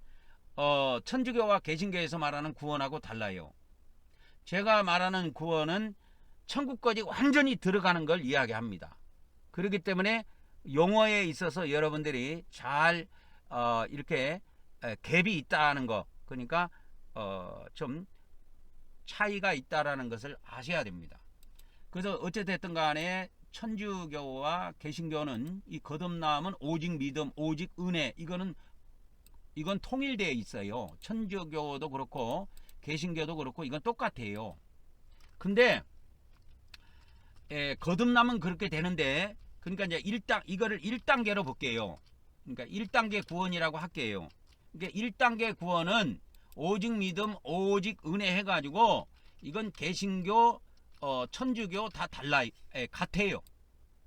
천주교와 개신교에서 말하는 구원하고 달라요. 제가 말하는 구원은 천국까지 완전히 들어가는 걸 이야기합니다. 그렇기 때문에 용어에 있어서 여러분들이 잘 이렇게 갭이 있다는 거, 그러니까 좀 차이가 있다라는 것을 아셔야 됩니다. 그래서 어찌됐든 간에 천주교와 개신교는 이 거듭남은 오직 믿음, 오직 은혜, 이건 통일되어 있어요. 천주교도 그렇고 개신교도 그렇고 이건 똑같아요. 근데 거듭남은 그렇게 되는데, 그러니까 이제 이거를 1단계로 볼게요. 그러니까 1단계 구원이라고 할게요. 그러니까 1단계 구원은 오직 믿음, 오직 은혜 해가지고 이건 개신교, 천주교 다 달라요. 같아요.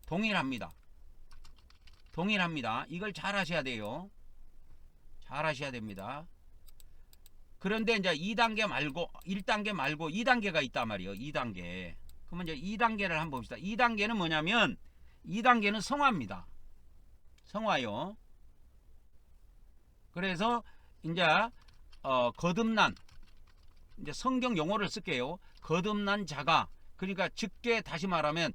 동일합니다. 동일합니다. 이걸 잘 하셔야 돼요. 잘 하셔야 됩니다. 그런데 이제 2단계 말고 1단계 말고 2단계가 있단 말이에요. 2단계. 그러면 이제 2단계를 한번 봅시다. 2단계는 뭐냐면 2단계는 성화입니다. 성화요. 그래서 이제 거듭난, 이제 성경 용어를 쓸게요. 거듭난 자가, 그러니까 즉게 다시 말하면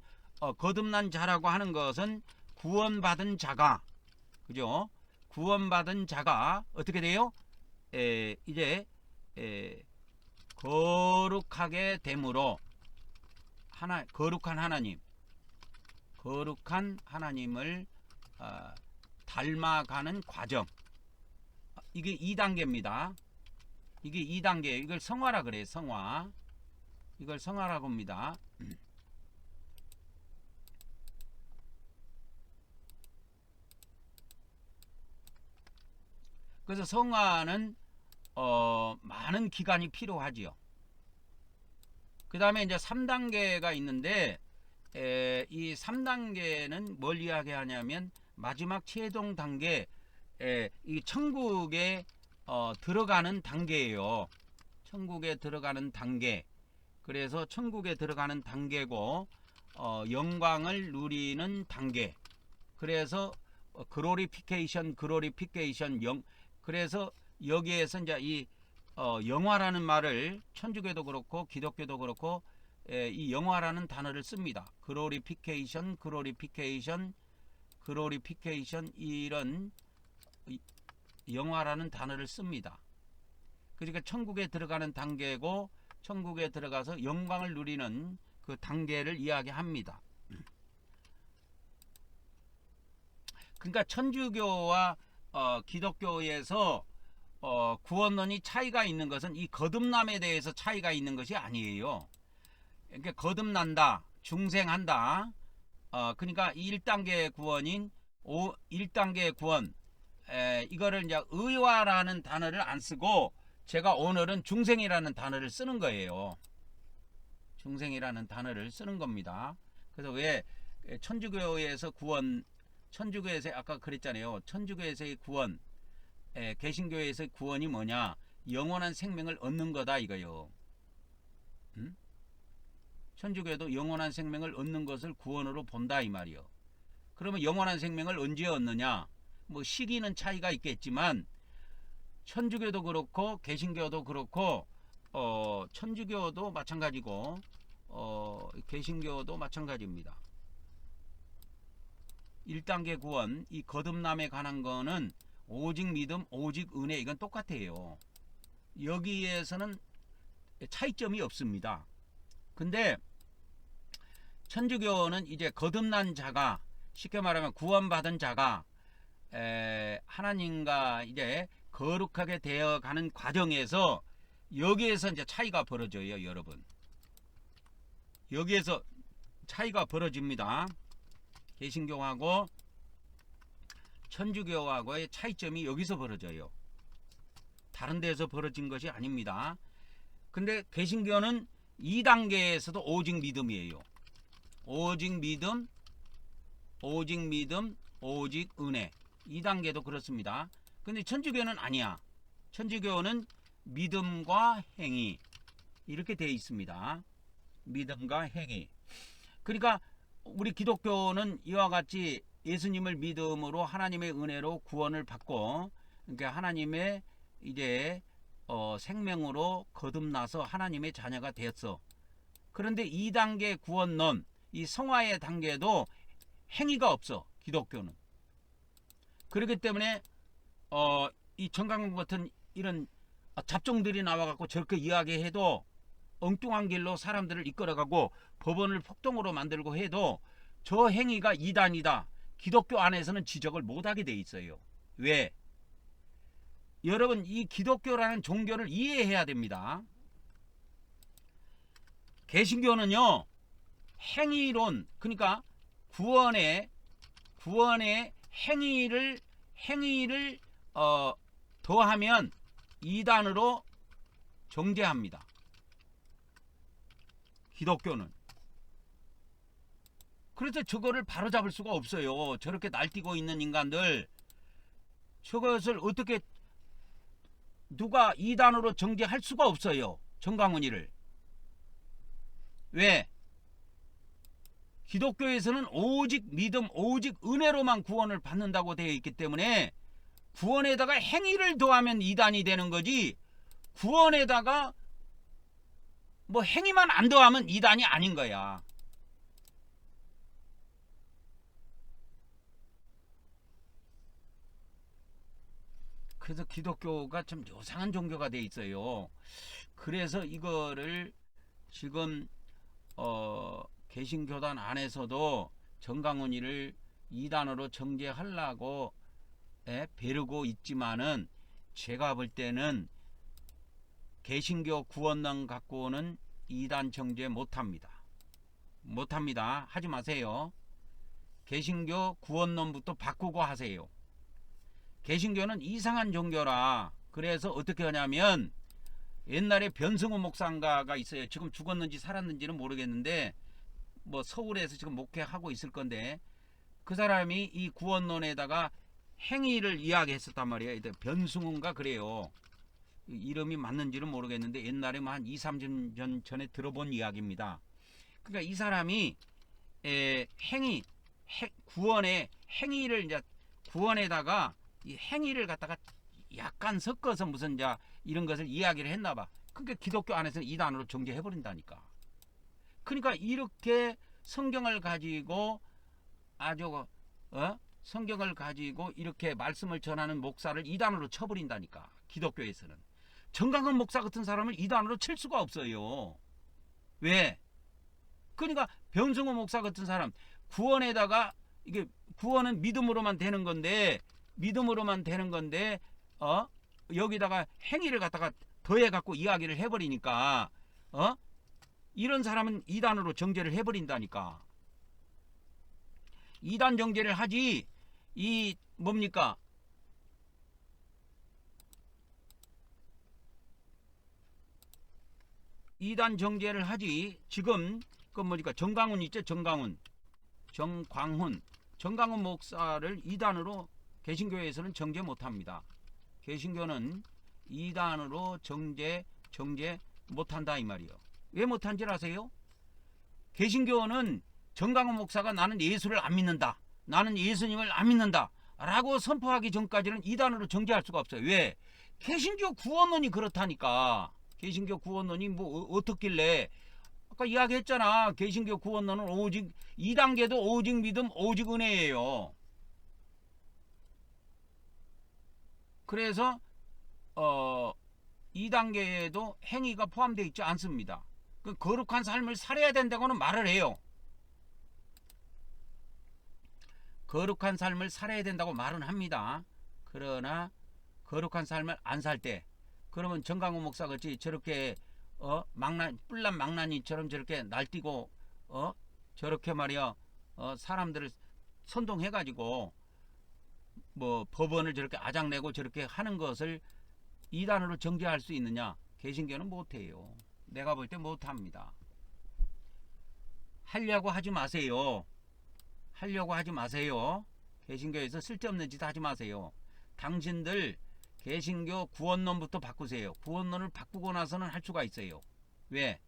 거듭난 자라고 하는 것은 구원받은 자가, 그죠? 구원받은 자가 어떻게 돼요? 이제 거룩하게 됨으로 거룩한 하나님을 닮아가는 과정. 이게 2단계입니다. 이게 2단계. 이걸 성화라 그래요. 성화. 이걸 성화라고 합니다. 그래서 성화는 많은 기간이 필요하지요. 그 다음에 이제 3단계가 있는데, 이 3단계는 뭘 이야기하냐면 마지막 최종 단계, 이 천국에 들어가는 단계예요. 천국에 들어가는 단계. 그래서 천국에 들어가는 단계고, 영광을 누리는 단계. 그래서 글로리피케이션, 그래서 여기에서 이제 이 영화라는 말을 천주교도 그렇고 기독교도 그렇고 이 영화라는 단어를 씁니다. 글로리피케이션, 이런 영화라는 단어를 씁니다. 그러니까 천국에 들어가는 단계고, 천국에 들어가서 영광을 누리는 그 단계를 이야기합니다. 그러니까 천주교와 기독교에서 구원론이 차이가 있는 것은 이 거듭남에 대해서 차이가 있는 것이 아니에요. 그러니까 거듭난다, 중생한다. 그러니까 1단계 구원인 1단계 구원, 이거를 이제 의화라는 단어를 안 쓰고 제가 오늘은 중생이라는 단어를 쓰는 거예요. 중생이라는 단어를 쓰는 겁니다. 그래서 왜 천주교에서 구원, 천주교에서 아까 그랬잖아요. 천주교에서의 구원, 개신교에서의 구원이 뭐냐? 영원한 생명을 얻는 거다 이거요. 천주교도 영원한 생명을 얻는 것을 구원으로 본다 이 말이요. 그러면 영원한 생명을 언제 얻느냐? 뭐 시기는 차이가 있겠지만 천주교도 그렇고 개신교도 그렇고 천주교도 마찬가지고 개신교도 마찬가지입니다. 1단계 구원, 이 거듭남에 관한 거는 오직 믿음, 오직 은혜, 이건 똑같아요. 여기에서는 차이점이 없습니다. 근데 천주교는 이제 거듭난 자가, 쉽게 말하면 구원받은 자가 하나님과 이제 거룩하게 되어가는 과정에서 여기에서 이제 차이가 벌어져요, 여러분. 여기에서 차이가 벌어집니다. 개신교하고 천주교하고의 차이점이 여기서 벌어져요. 다른 데서 벌어진 것이 아닙니다. 근데 개신교는 2단계에서도 오직 믿음이에요. 오직 믿음, 오직 은혜. 2단계도 그렇습니다. 근데 천주교는 아니야. 천주교는 믿음과 행위, 이렇게 되어 있습니다. 믿음과 행위. 그러니까 우리 기독교는 이와 같이 예수님을 믿음으로 하나님의 은혜로 구원을 받고, 그러니까 하나님의 이제 생명으로 거듭나서 하나님의 자녀가 되었어. 그런데 2단계 구원론, 이 성화의 단계도 행위가 없어, 기독교는. 그렇기 때문에 이 정강훈 같은 이런 잡종들이 나와갖고 저렇게 이야기해도, 엉뚱한 길로 사람들을 이끌어가고 법원을 폭동으로 만들고 해도 저 행위가 이단이다. 기독교 안에서는 지적을 못하게 돼 있어요. 왜? 여러분 이 기독교라는 종교를 이해해야 됩니다. 개신교는요 행위론, 그러니까 구원의 행위를 더하면 이단으로 정죄합니다. 기독교는. 그래서 저거를 바로잡을 수가 없어요. 저렇게 날뛰고 있는 인간들, 저것을 어떻게 누가 이단으로 정죄할 수가 없어요. 정강훈이를. 왜? 기독교에서는 오직 믿음, 오직 은혜로만 구원을 받는다고 되어 있기 때문에 구원에다가 행위를 더하면 이단이 되는 거지, 구원에다가 뭐 행위만 안 더하면 이단이 아닌 거야. 그래서 기독교가 참 요상한 종교가 돼 있어요. 그래서 이거를 지금 개신교단 안에서도 정강훈이를 이단으로 정죄하려고 벼르고 있지만은, 제가 볼 때는 개신교 구원론 갖고는 이단 정죄 못합니다. 하지 마세요. 개신교 구원론부터 바꾸고 하세요. 개신교는 이상한 종교라. 그래서 어떻게 하냐면, 옛날에 변승우 목사인가가 있어요. 지금 죽었는지 살았는지는 모르겠는데 뭐 서울에서 지금 목회하고 있을 건데, 그 사람이 이 구원론에다가 행위를 이야기했었단 말이에요. 변승우인가 그래요. 이름이 맞는지는 모르겠는데 옛날에 한 2, 3년 전에 들어본 이야기입니다. 그러니까 이 사람이 구원의 행위를 이제 구원에다가 이 행위를 갖다가 약간 섞어서 무슨 이런 것을 이야기를 했나 봐. 그러니까 기독교 안에서 이단으로 정죄해 버린다니까. 그러니까 이렇게 성경을 가지고 성경을 가지고 이렇게 말씀을 전하는 목사를 이단으로 쳐버린다니까. 기독교에서는 정강훈 목사 같은 사람을 이단으로 칠 수가 없어요. 왜? 그러니까 변승호 목사 같은 사람, 구원에다가, 이게 구원은 믿음으로만 되는 건데 여기다가 행위를 갖다가 더해 갖고 이야기를 해버리니까 이런 사람은 이단으로 정죄를 해버린다니까. 이단 정죄를 하지, 이 뭡니까, 이단 정죄를 하지. 지금 그 뭐니까 정강훈 있죠. 정강훈 목사를 이단으로 개신교에서는 정죄 못합니다. 개신교는 이단으로 정죄 못한다 이 말이요. 왜 못한지 아세요? 개신교는 정강훈 목사가 나는 예수를 안 믿는다, 나는 예수님을 안 믿는다 라고 선포하기 전까지는 이단으로 정죄할 수가 없어요. 왜? 개신교 구원론이 그렇다니까. 개신교 구원론이 뭐 어떻길래, 아까 이야기했잖아. 개신교 구원론은 오직 2단계도 오직 믿음 오직 은혜예요. 그래서 2단계에도 행위가 포함되어 있지 않습니다. 그 거룩한 삶을 살아야 된다고는 말을 해요. 거룩한 삶을 살아야 된다고 말은 합니다. 그러나 거룩한 삶을 안 살 때, 그러면 정강훈 목사 같이 저렇게 뿔난 망나니처럼 저렇게 날뛰고 저렇게 말이야 사람들을 선동해 가지고 뭐 법원을 저렇게 아작내고 저렇게 하는 것을 이단으로 정죄할 수 있느냐? 개신교는 못해요. 내가 볼 때 못합니다. 하려고 하지 마세요. 개신교에서 쓸데없는 짓 하지 마세요. 당신들 개신교 구원론부터 바꾸세요. 구원론을 바꾸고 나서는 할 수가 있어요. 왜?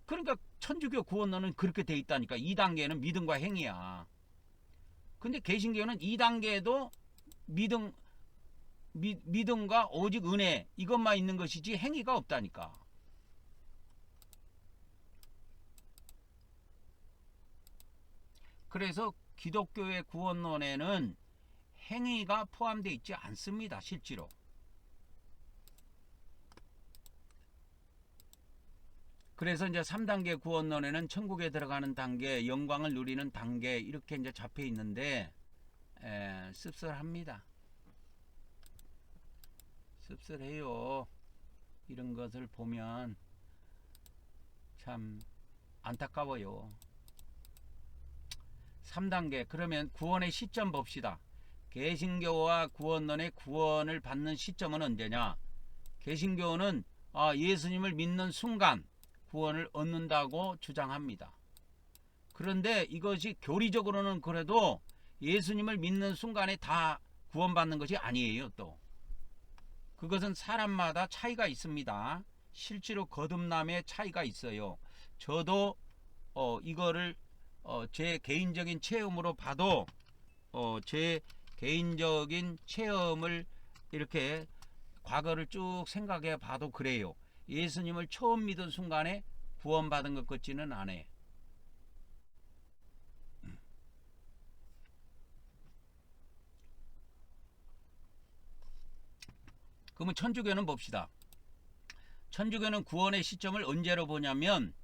그러니까 천주교 구원론은 그렇게 돼 있다니까. 2단계는 믿음과 행위야. 근데 개신교는 2단계도 믿음과 오직 은혜 이것만 있는 것이지 행위가 없다니까. 그래서 기독교의 구원론에는 행위가 포함되어 있지 않습니다. 실제로. 그래서 이제 3단계 구원론에는 천국에 들어가는 단계, 영광을 누리는 단계 이렇게 이제 잡혀 있는데 씁쓸합니다. 씁쓸해요. 이런 것을 보면 참 안타까워요. 3단계 그러면 구원의 시점 봅시다. 개신교와 구원론의 구원을 받는 시점은 언제냐? 개신교는 예수님을 믿는 순간 구원을 얻는다고 주장합니다. 그런데 이것이 교리적으로는 그래도 예수님을 믿는 순간에 다 구원받는 것이 아니에요. 또 그것은 사람마다 차이가 있습니다. 실제로 거듭남의 차이가 있어요. 저도 이거를 제 개인적인 체험으로 봐도 제 개인적인 체험을 이렇게 과거를 쭉 생각해 봐도 그래요. 예수님을 처음 믿은 순간에 구원받은 것 같지는 않아요. 그러면 천주교는 봅시다. 천주교는 구원의 시점을 언제로 보냐면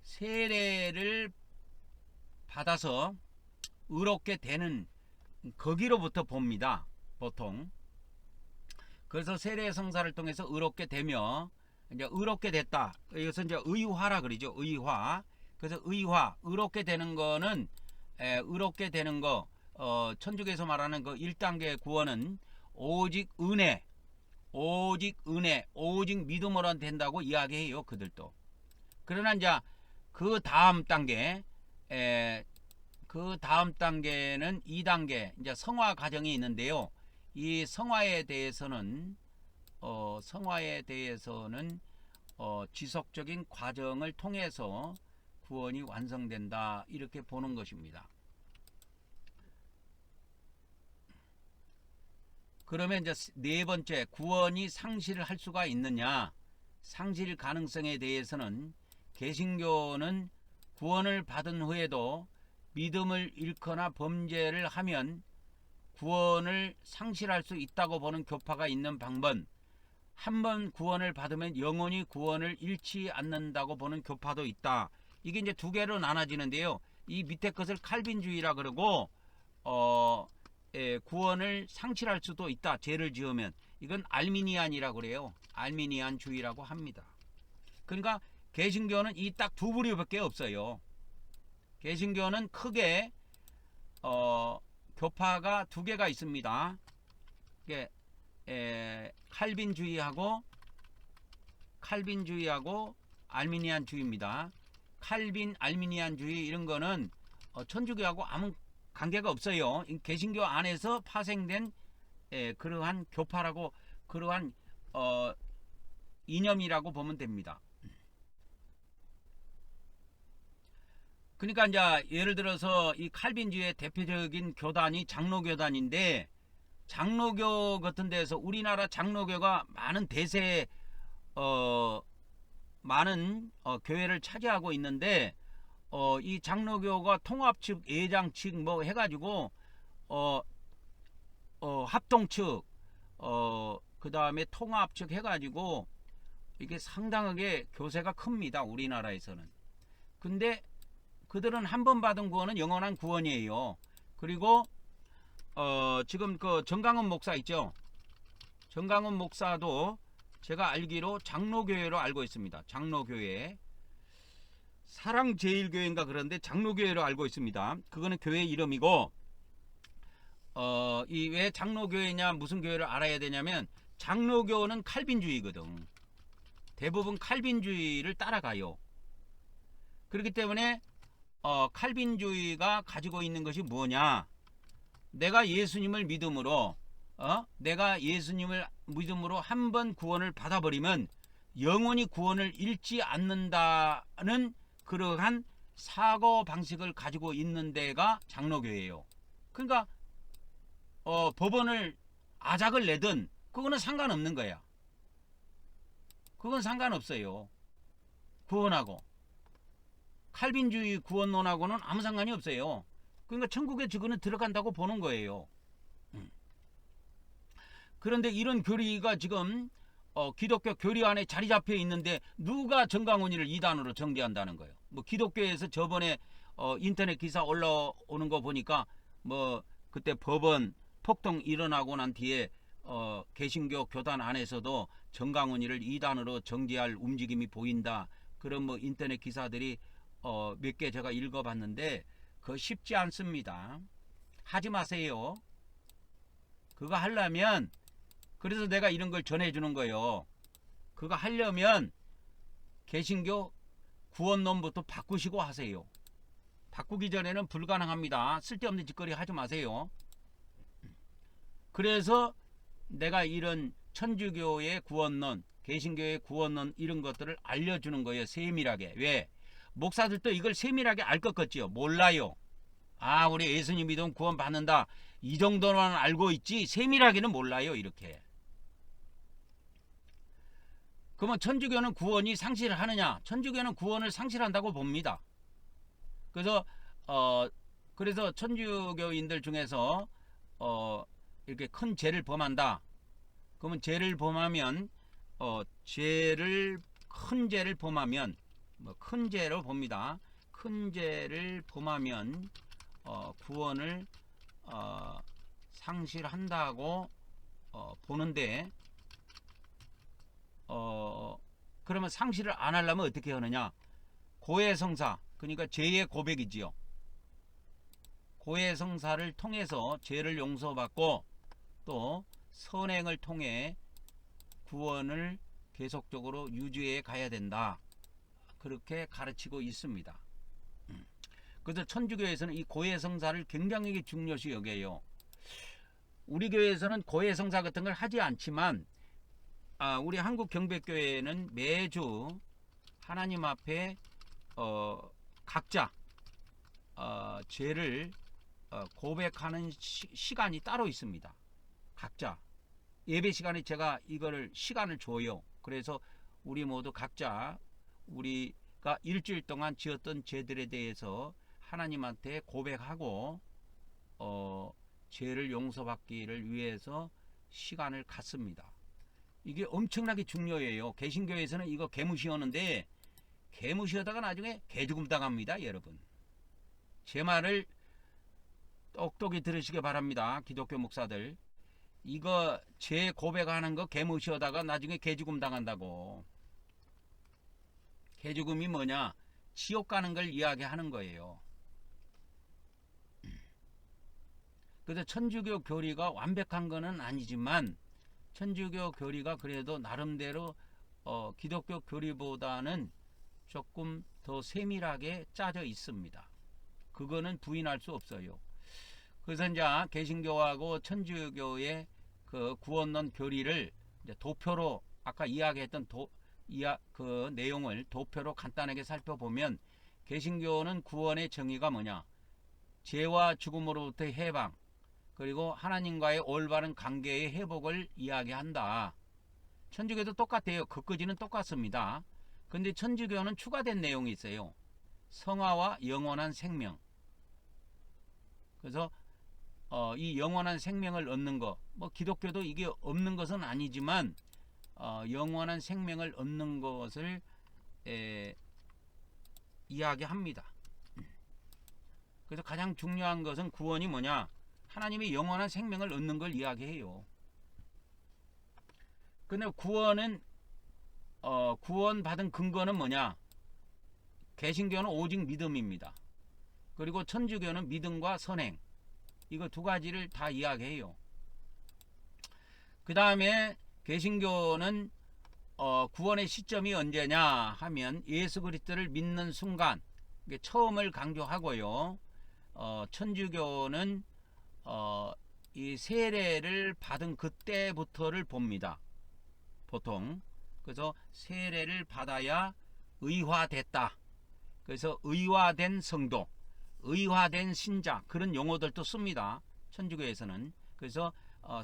세례를 받아서 의롭게 되는 거기로부터 봅니다. 보통. 그래서 세례 성사를 통해서 의롭게 되며 이제 의롭게 됐다. 이것은 이제 의화라 그러죠. 의화. 그래서 의롭게 되는 거는 의롭게 되는 거 천주교에서 말하는 그 1단계 구원은 오직 은혜, 오직 믿음으로 된다고 이야기해요. 그들도. 그러나 이제 그 다음 단계는 2단계 이제 성화 과정이 있는데요. 이 성화에 대해서는 지속적인 과정을 통해서 구원이 완성된다 이렇게 보는 것입니다. 그러면 이제 네 번째 구원이 상실을 할 수가 있느냐? 상실 가능성에 대해서는 개신교는 구원을 받은 후에도 믿음을 잃거나 범죄를 하면 구원을 상실할 수 있다고 보는 교파가 있는 방법, 한번 구원을 받으면 영원히 구원을 잃지 않는다고 보는 교파도 있다. 이게 이제 두 개로 나눠지는데요. 이 밑에 것을 칼빈주의라 그러고 구원을 상실할 수도 있다. 죄를 지으면. 이건 알미니안이라고 그래요. 알미니안주의라고 합니다. 그러니까 개신교는 이 딱 두 부류밖에 없어요. 개신교는 크게 교파가 두 개가 있습니다. 이게 칼빈주의하고 알미니안주의입니다. 칼빈, 알미니안주의 이런 거는 천주교하고 아무 관계가 없어요. 개신교 안에서 파생된 그러한 교파라고 그러한 이념이라고 보면 됩니다. 그러니까 이제 예를 들어서 이 칼빈주의의 대표적인 교단이 장로교단인데, 장로교 같은 데서 우리나라 장로교가 많은 대세 많은 교회를 차지하고 있는데 이 장로교가 통합 측, 예장 측 뭐 해가지고 합동 측 그 다음에 통합 측 해가지고 이게 상당하게 교세가 큽니다. 우리나라에서는. 근데 그들은 한 번 받은 구원은 영원한 구원이에요. 그리고 지금 그 정강훈 목사 있죠. 정강훈 목사도 제가 알기로 장로교회로 알고 있습니다. 장로교회. 사랑제일교회인가 그런데 장로교회로 알고 있습니다. 그거는 교회 이름이고 이 왜 장로교회냐 무슨 교회를 알아야 되냐면 장로교는 칼빈주의거든. 대부분 칼빈주의를 따라가요. 그렇기 때문에 칼빈주의가 가지고 있는 것이 뭐냐? 내가 예수님을 믿음으로 한 번 구원을 받아버리면 영원히 구원을 잃지 않는다는 그러한 사고 방식을 가지고 있는 데가 장로교회예요. 그러니까 법원을 아작을 내든 그거는 상관없는 거야. 그건 상관없어요. 구원하고. 칼빈주의 구원론하고는 아무 상관이 없어요. 그러니까 천국에 저거는 들어간다고 보는 거예요. 그런데 이런 교리가 지금 기독교 교리 안에 자리 잡혀 있는데 누가 정강훈이를 이단으로 정죄한다는 거예요. 뭐 기독교에서 저번에 인터넷 기사 올라오는 거 보니까 뭐 그때 법원 폭동 일어나고 난 뒤에 개신교 교단 안에서도 정강훈이를 이단으로 정죄할 움직임이 보인다. 그런 뭐 인터넷 기사들이 몇 개 제가 읽어봤는데 그거 쉽지 않습니다. 하지 마세요. 그거 하려면, 그래서 내가 이런 걸 전해주는 거예요. 그거 하려면 개신교 구원론부터 바꾸시고 하세요. 바꾸기 전에는 불가능합니다. 쓸데없는 짓거리 하지 마세요. 그래서 내가 이런 천주교의 구원론, 개신교의 구원론 이런 것들을 알려주는 거예요. 세밀하게. 왜? 목사들도 이걸 세밀하게 알 것 같지요? 몰라요. 아, 우리 예수님 믿으면 구원 받는다. 이 정도만 알고 있지 세밀하게는 몰라요. 이렇게. 그러면 천주교는 구원이 상실을 하느냐? 천주교는 구원을 상실한다고 봅니다. 그래서 천주교인들 중에서 이렇게 큰 죄를 범한다. 그러면 죄를 범하면 큰 죄를 범하면 큰 죄로 봅니다. 큰 죄를 범하면 구원을 상실한다고 보는데 그러면 상실을 안 하려면 어떻게 하느냐? 고해성사, 그러니까 죄의 고백이지요. 고해성사를 통해서 죄를 용서받고 또 선행을 통해 구원을 계속적으로 유지해 가야 된다. 그렇게 가르치고 있습니다. 그래서 천주교에서는 이 고해성사를 굉장히 중요시 여겨요. 우리 교회에서는 고해성사 같은 걸 하지 않지만 우리 한국경배교회는 매주 하나님 앞에 각자 죄를 고백하는 시간이 따로 있습니다. 각자 예배 시간에 제가 이거를 시간을 줘요. 그래서 우리 모두 각자 우리가 일주일 동안 지었던 죄들에 대해서 하나님한테 고백하고 죄를 용서받기를 위해서 시간을 갖습니다. 이게 엄청나게 중요해요. 개신교에서는 이거 개무시하는데 개무시하다가 나중에 개죽음 당합니다. 여러분, 제 말을 똑똑히 들으시기 바랍니다. 기독교 목사들, 이거 죄 고백하는 거 개무시하다가 나중에 개죽음 당한다고. 개죽음이 뭐냐? 지옥 가는 걸 이야기하는 거예요. 그래서 천주교 교리가 완벽한 거는 아니지만 천주교 교리가 그래도 나름대로 기독교 교리보다는 조금 더 세밀하게 짜져 있습니다. 그거는 부인할 수 없어요. 그래서 이제 개신교하고 천주교의 그 구원론 교리를 이제 도표로 아까 이야기했던 그 내용을 도표로 간단하게 살펴보면, 개신교는 구원의 정의가 뭐냐? 죄와 죽음으로부터의 해방, 그리고 하나님과의 올바른 관계의 회복을 이야기한다. 천주교도 똑같아요. 끝까지는 똑같습니다. 근데 천주교는 추가된 내용이 있어요. 성화와 영원한 생명. 그래서 이 영원한 생명을 얻는 것, 뭐 기독교도 이게 없는 것은 아니지만 영원한 생명을 얻는 것을 이야기합니다. 그래서 가장 중요한 것은 구원이 뭐냐? 하나님이 영원한 생명을 얻는 걸 이야기해요. 근데 구원은 구원받은 근거는 뭐냐? 개신교는 오직 믿음입니다. 그리고 천주교는 믿음과 선행, 이거 두 가지를 다 이야기해요. 그 다음에 개신교는 구원의 시점이 언제냐 하면 예수 그리스도를 믿는 순간, 이게 처음을 강조하고요. 천주교는 이 세례를 받은 그때부터를 봅니다. 보통. 그래서 세례를 받아야 의화됐다. 그래서 의화된 성도, 의화된 신자, 그런 용어들도 씁니다. 천주교에서는. 그래서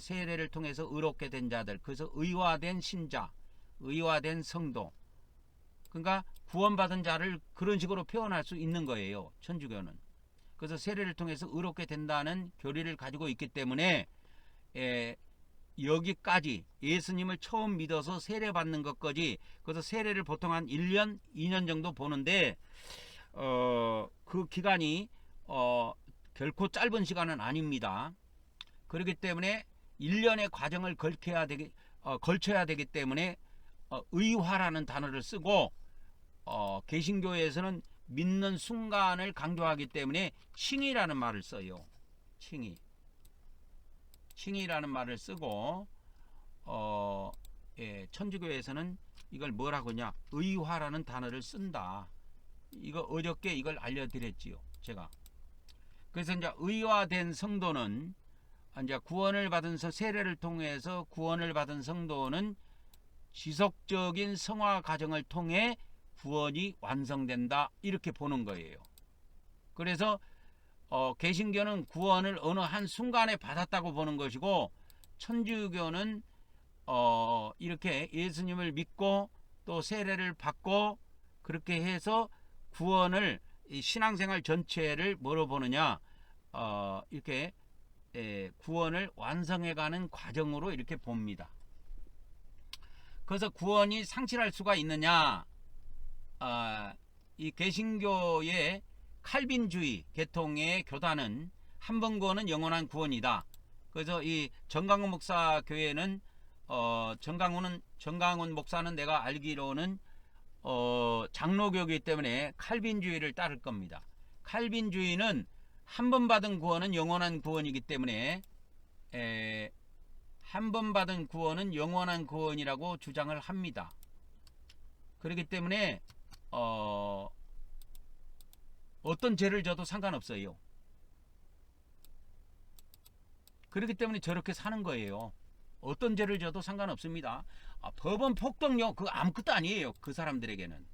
세례를 통해서 의롭게 된 자들, 그래서 의화된 신자, 의화된 성도, 그러니까 구원받은 자를 그런 식으로 표현할 수 있는 거예요. 천주교는. 그래서 세례를 통해서 의롭게 된다는 교리를 가지고 있기 때문에 여기까지 예수님을 처음 믿어서 세례 받는 것까지, 그래서 세례를 보통 한 1년, 2년 정도 보는데 그 기간이 결코 짧은 시간은 아닙니다. 그렇기 때문에 1년의 과정을 걸쳐야 되기 때문에 의화라는 단어를 쓰고 개신교에서는 믿는 순간을 강조하기 때문에 칭의라는 말을 써요. 칭의라는 말을 쓰고 천주교에서는 이걸 뭐라고 하냐, 의화라는 단어를 쓴다. 이거 어저께 이걸 알려드렸지요, 제가. 그래서 이제 의화된 성도는, 이제 구원을 받은 세례를 통해서 구원을 받은 성도는 지속적인 성화 과정을 통해 구원이 완성된다, 이렇게 보는 거예요. 그래서 개신교는 구원을 어느 한 순간에 받았다고 보는 것이고, 천주교는 이렇게 예수님을 믿고 또 세례를 받고 그렇게 해서 구원을, 이 신앙생활 전체를 뭐로 보느냐, 이렇게 구원을 완성해가는 과정으로 이렇게 봅니다. 그래서 구원이 상실할 수가 있느냐, 이 개신교의 칼빈주의 계통의 교단은 한 번 구원은 영원한 구원이다. 그래서 이 정강훈 목사 교회는 정강훈 목사는 내가 알기로는 장로교이기 때문에 칼빈주의를 따를 겁니다. 칼빈주의는 한 번 받은 구원은 영원한 구원이기 때문에 한 번 받은 구원은 영원한 구원이라고 주장을 합니다. 그렇기 때문에 어떤 죄를 져도 상관없어요. 그렇기 때문에 저렇게 사는 거예요. 어떤 죄를 져도 상관없습니다. 법원 폭동요, 그거 아무것도 아니에요, 그 사람들에게는.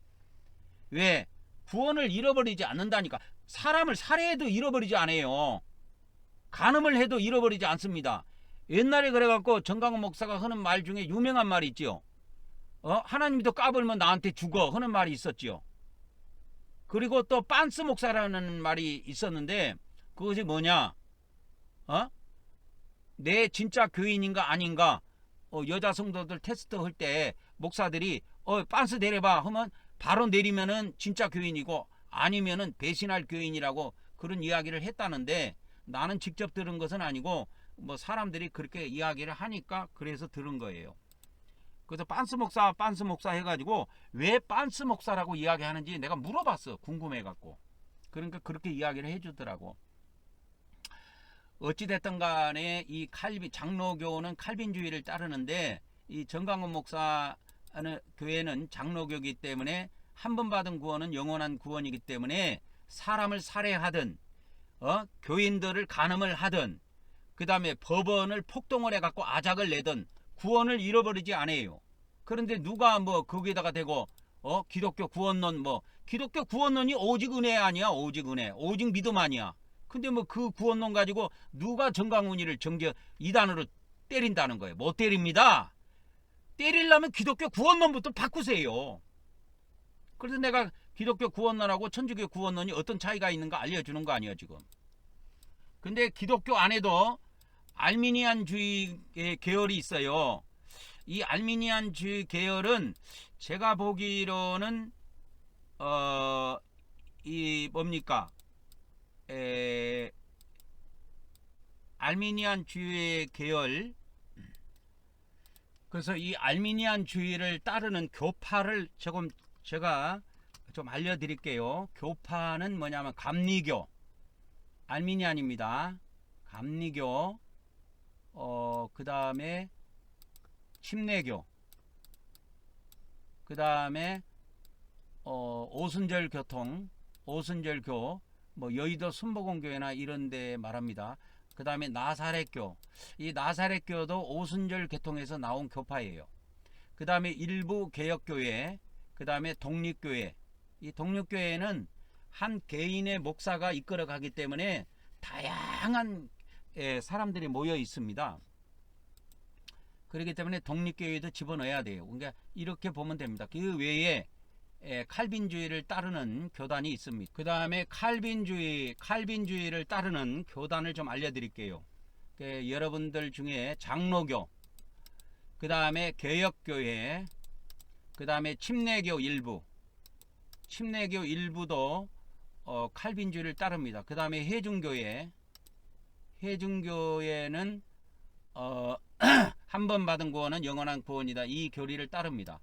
왜? 구원을 잃어버리지 않는다니까. 사람을 살해해도 잃어버리지 않아요. 간음을 해도 잃어버리지 않습니다. 옛날에 그래갖고 정강훈 목사가 하는 말 중에 유명한 말이 있죠. 하나님도 까불면 나한테 죽어 하는 말이 있었지요. 그리고 또 빤스 목사라는 말이 있었는데, 그것이 뭐냐, 내 진짜 교인인가 아닌가 여자 성도들 테스트 할 때 목사들이 빤스 내려봐 하면 바로 내리면은 진짜 교인이고, 아니면은 배신할 교인이라고 그런 이야기를 했다는데, 나는 직접 들은 것은 아니고 뭐 사람들이 그렇게 이야기를 하니까 그래서 들은 거예요. 그래서 빤스 목사 해가지고 왜 빤스 목사라고 이야기하는지 내가 물어봤어, 궁금해갖고. 그러니까 그렇게 이야기를 해주더라고. 어찌됐든 간에 이 장로교는 칼빈주의를 따르는데, 이 정강훈 목사 교회는 장로교이기 때문에 한 번 받은 구원은 영원한 구원이기 때문에 사람을 살해하든 교인들을 간음을 하든 그 다음에 법원을 폭동을 해갖고 아작을 내든 구원을 잃어버리지 않아요. 그런데 누가 뭐 거기에다가 대고 기독교 구원론, 기독교 구원론이 오직 은혜 아니야, 오직 은혜, 오직 믿음 아니야. 근데 뭐 그 구원론 가지고 누가 정강훈이를 이단으로 때린다는 거예요? 못 때립니다. 때리려면 기독교 구원론부터 바꾸세요. 그래서 내가 기독교 구원론하고 천주교 구원론이 어떤 차이가 있는가 알려주는 거 아니에요, 지금. 근데 기독교 안에도 알미니안주의 계열이 있어요. 이 알미니안주의 계열은 제가 보기로는 이 뭡니까? 알미니안주의 계열. 그래서 이 알미니안주의를 따르는 교파를 제가 좀 알려드릴게요. 교파는 뭐냐면 감리교, 알미니안입니다. 감리교, 그 다음에 침례교, 그 다음에 오순절교, 뭐 여의도 순복음교회나 이런데 말합니다. 그 다음에 나사렛교, 이 나사렛교도 오순절 계통에서 나온 교파예요. 그 다음에 일부 개혁교회, 그 다음에 독립교회. 이 독립교회는 한 개인의 목사가 이끌어가기 때문에 다양한 사람들이 모여 있습니다. 그렇기 때문에 독립교회도 집어넣어야 돼요. 그러니까 이렇게 보면 됩니다. 그 외에 칼빈주의를 따르는 교단이 있습니다. 그 다음에 칼빈주의를 따르는 교단을 좀 알려드릴게요. 여러분들 중에 장로교, 그 다음에 개혁교회, 그 다음에 침례교 일부도 칼빈주의를 따릅니다. 그 다음에 해중교회는 한 번 받은 구원은 영원한 구원이다. 이 교리를 따릅니다.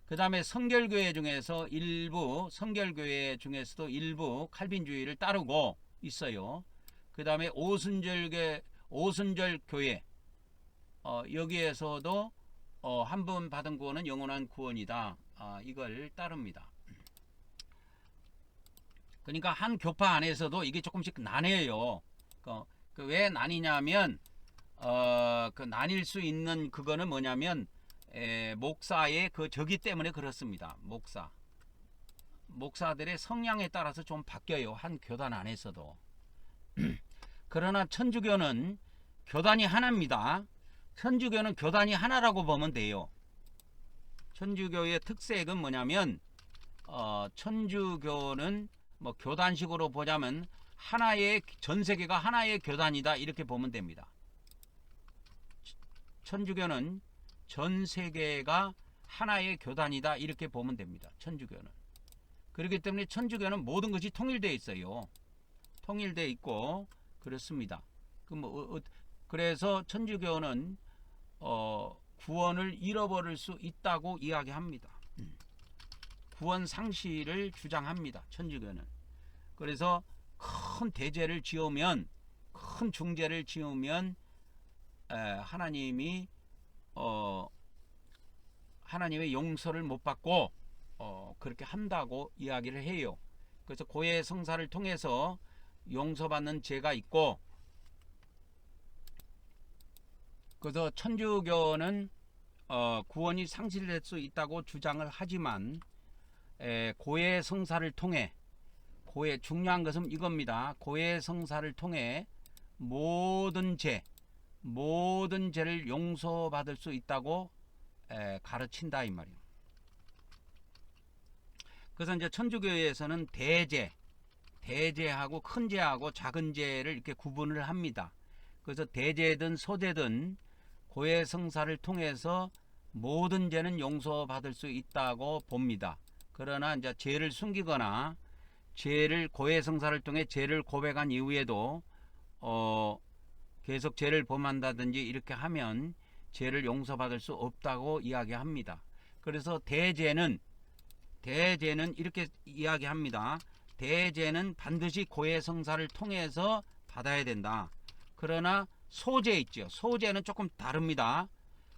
그 다음에 성결교회 중에서도 일부 칼빈주의를 따르고 있어요. 그 다음에 오순절교회, 여기에서도 한 번 받은 구원은 영원한 구원이다. 이걸 따릅니다. 그러니까 한 교파 안에서도 이게 조금씩 나뉘어요. 왜 나뉘냐면 그 나뉠 수 있는 그거는 뭐냐면 목사의 그 저기 때문에 그렇습니다. 목사들의 성향에 따라서 좀 바뀌어요. 한 교단 안에서도. 그러나 천주교는 교단이 하나입니다. 천주교는 교단이 하나라고 보면 돼요. 천주교의 특색은 뭐냐면 천주교는 뭐 교단식으로 보자면 전 세계가 하나의 교단이다 이렇게 보면 됩니다. 천주교는 전 세계가 하나의 교단이다 이렇게 보면 됩니다. 천주교는. 그렇기 때문에 천주교는 모든 것이 통일되어 있어요. 통일되어 있고 그렇습니다. 그래서 천주교는 구원을 잃어버릴 수 있다고 이야기합니다. 구원 상실을 주장합니다. 천주교는. 그래서 큰 대죄를 지으면, 큰 중죄를 지으면 하나님의 용서를 못 받고 그렇게 한다고 이야기를 해요. 그래서 고해 성사를 통해서 용서받는 죄가 있고, 그래서 천주교는 구원이 상실될 수 있다고 주장을 하지만 고해 성사를 통해, 중요한 것은 이겁니다. 고해 성사를 통해 모든 죄를 용서받을 수 있다고 가르친다 이 말이에요. 그래서 이제 천주교에서는 대죄하고 큰 죄하고 작은 죄를 이렇게 구분을 합니다. 그래서 대죄든 소죄든 고해 성사를 통해서 모든 죄는 용서받을 수 있다고 봅니다. 그러나 이제 죄를 숨기거나 고해 성사를 통해 죄를 고백한 이후에도 계속 죄를 범한다든지 이렇게 하면 죄를 용서받을 수 없다고 이야기합니다. 그래서 대죄는 이렇게 이야기합니다. 대죄는 반드시 고해 성사를 통해서 받아야 된다. 그러나 소죄 있죠. 소죄는 조금 다릅니다.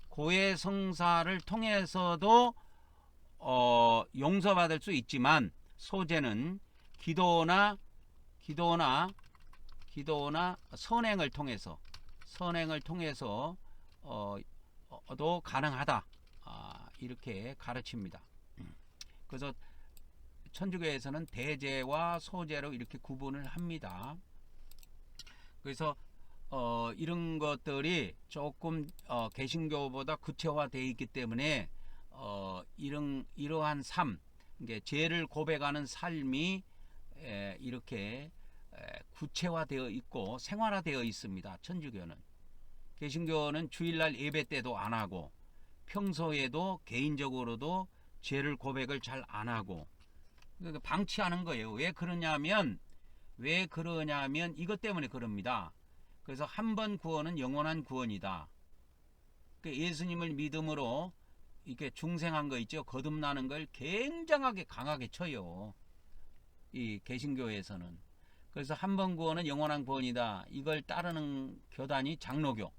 고해 성사를 통해서도 용서받을 수 있지만 소죄는 기도나 선행을 통해서 도 가능하다. 이렇게 가르칩니다. 그래서 천주교에서는 대죄와 소죄로 이렇게 구분을 합니다. 그래서 이런 것들이 조금 개신교보다 구체화되어 있기 때문에 이러한 삶, 죄를 고백하는 삶이 이렇게 구체화되어 있고 생활화되어 있습니다. 천주교는. 개신교는 주일날 예배 때도 안 하고 평소에도 개인적으로도 죄를 고백을 잘 안 하고 방치하는 거예요. 왜 그러냐면 이것 때문에 그럽니다. 그래서 한 번 구원은 영원한 구원이다. 예수님을 믿음으로 이렇게 중생한 거 있죠. 거듭나는 걸 굉장하게 강하게 쳐요. 이 개신교에서는. 그래서 한 번 구원은 영원한 구원이다. 이걸 따르는 교단이 장로교.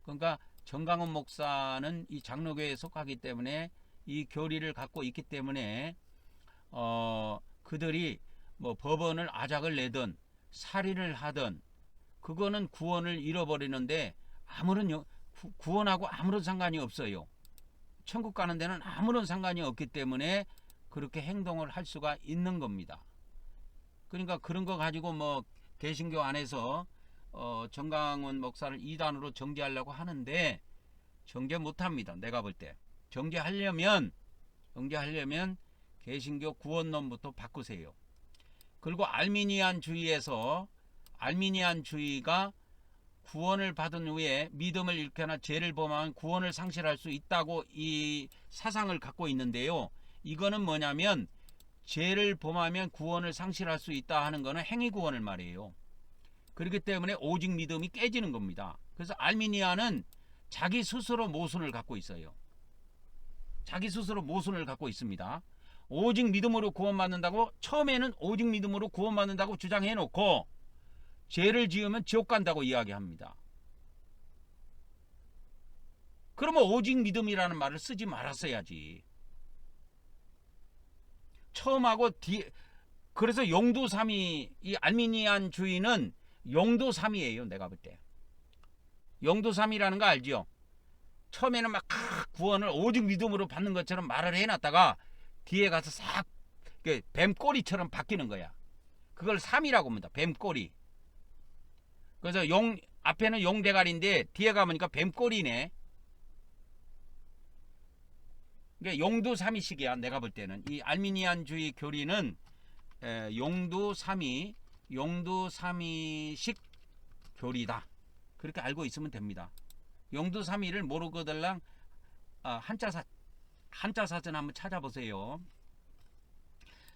그러니까 정강훈 목사는 이 장로교에 속하기 때문에 이 교리를 갖고 있기 때문에 그들이 뭐 법원을 아작을 내든 살인을 하든 그거는 구원을 잃어버리는데 구원하고 아무런 상관이 없어요. 천국 가는 데는 아무런 상관이 없기 때문에 그렇게 행동을 할 수가 있는 겁니다. 그러니까 그런 거 가지고 뭐 개신교 안에서 정강훈 목사를 이단으로 정죄하려고 하는데 정죄 못합니다. 내가 볼 때. 정죄하려면 개신교 구원론부터 바꾸세요. 그리고 알미니안주의가 구원을 받은 후에 믿음을 잃거나 죄를 범하면 구원을 상실할 수 있다고 이 사상을 갖고 있는데요. 이거는 뭐냐면 죄를 범하면 구원을 상실할 수 있다 하는 거는 행위 구원을 말이에요. 그렇기 때문에 오직 믿음이 깨지는 겁니다. 그래서 알미니아는 자기 스스로 모순을 갖고 있어요. 자기 스스로 모순을 갖고 있습니다. 오직 믿음으로 구원받는다고, 처음에는 오직 믿음으로 구원받는다고 주장해 놓고 죄를 지으면 지옥 간다고 이야기합니다. 그러면 오직 믿음이라는 말을 쓰지 말았어야지. 처음하고 그래서 용도삼위, 이 알미니안주의는 용도삼위예요. 내가 볼 때 용도삼위라는 거 알죠? 처음에는 막 구원을 오직 믿음으로 받는 것처럼 말을 해놨다가 뒤에 가서 싹 뱀꼬리처럼 바뀌는 거야. 그걸 삼이라고 합니다. 뱀꼬리. 그래서 앞에는 용대가리인데 뒤에 가보니까 뱀꼬리네. 그러니까 용도삼위식이야. 내가 볼 때는 이 알미니안주의 교리는 용도삼위식 교리다. 그렇게 알고 있으면 됩니다. 용도삼위를 모르거들랑 한자 사전 한번 찾아보세요.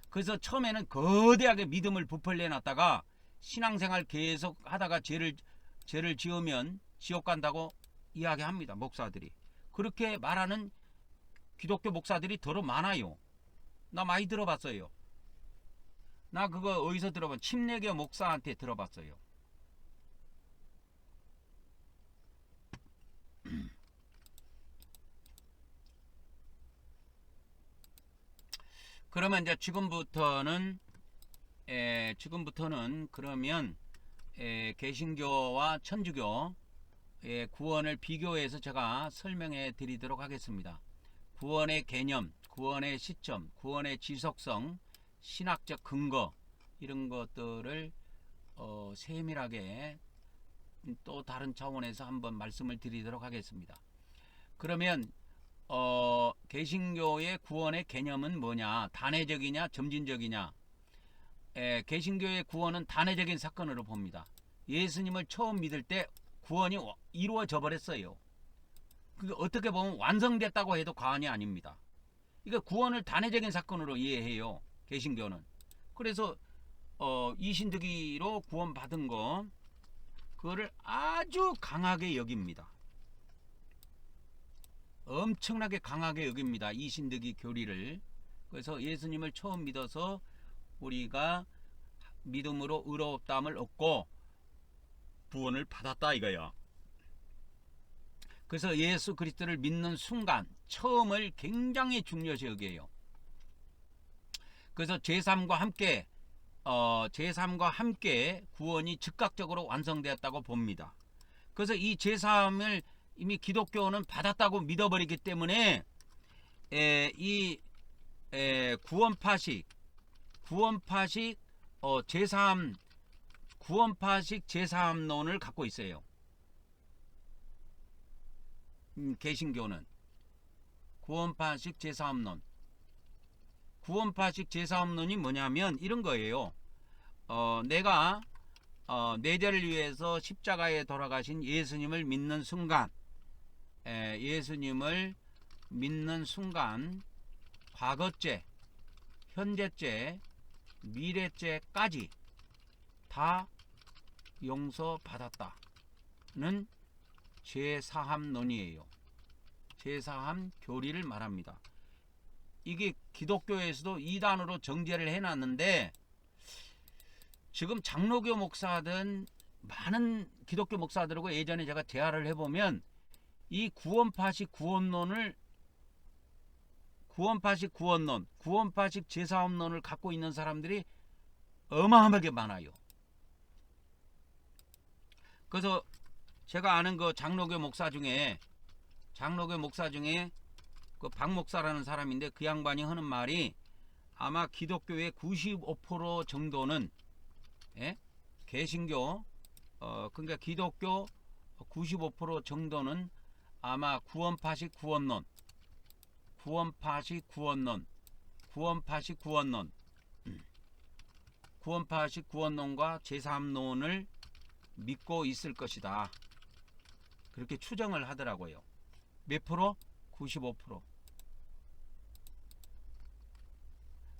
그래서 처음에는 거대하게 믿음을 부풀려 놨다가 신앙생활 계속 하다가 죄를 지으면 지옥 간다고 이야기합니다. 목사들이. 그렇게 말하는 기독교 목사들이 더러 많아요. 나 많이 들어봤어요. 나 그거 어디서 들어본, 침례교 목사한테 들어봤어요. 그러면 이제 지금부터는 그러면 개신교와 천주교 구원을 비교해서 제가 설명해 드리도록 하겠습니다. 구원의 개념, 구원의 시점, 구원의 지속성, 신학적 근거, 이런 것들을 세밀하게 또 다른 차원에서 한번 말씀을 드리도록 하겠습니다. 그러면 개신교의 구원의 개념은 뭐냐? 단회적이냐 점진적이냐? 개신교의 구원은 단회적인 사건으로 봅니다. 예수님을 처음 믿을 때 구원이 이루어져 버렸어요. 그게 어떻게 보면 완성됐다고 해도 과언이 아닙니다. 이거 구원을 단회적인 사건으로 이해해요. 개신교는. 그래서 이신득이로 구원받은 거, 그거를 아주 강하게 여깁니다. 엄청나게 강하게 여깁니다. 이신득이 교리를. 그래서 예수님을 처음 믿어서 우리가 믿음으로 의롭다함을 얻고 구원을 받았다 이거야. 그래서 예수 그리스도를 믿는 순간 처음을 굉장히 중요시 여겨요. 그래서 제3과 함께 구원이 즉각적으로 완성되었다고 봅니다. 그래서 이 제3을 이미 기독교는 받았다고 믿어버리기 때문에 이 구원파식 제3논을 갖고 있어요. 개신교는 구원파식 제3논. 구원파식 제3논이 뭐냐면 이런 거예요. 내가 내 죄를 위해서 십자가에 돌아가신 예수님을 믿는 순간, 과거죄, 현재죄, 미래죄까지 다 용서받았다는 제4함론이에요. 제4함 교리를 말합니다. 이게 기독교에서도 이단으로 정제를 해놨는데, 지금 장로교 목사든 많은 기독교 목사들하고 예전에 제가 대화를 해보면 이 구원파식 구원론, 구원파식 제4함론을 갖고 있는 사람들이 어마어마하게 많아요. 그래서 제가 아는 그 장로교 목사 중에 그 박 목사라는 사람인데, 그 양반이 하는 말이 아마 기독교의 95% 정도는 개신교, 그러니까 기독교 95% 정도는 아마 구원파식 구원론과 제3논을 믿고 있을 것이다. 그렇게 추정을 하더라고요. 몇 프로? 95%.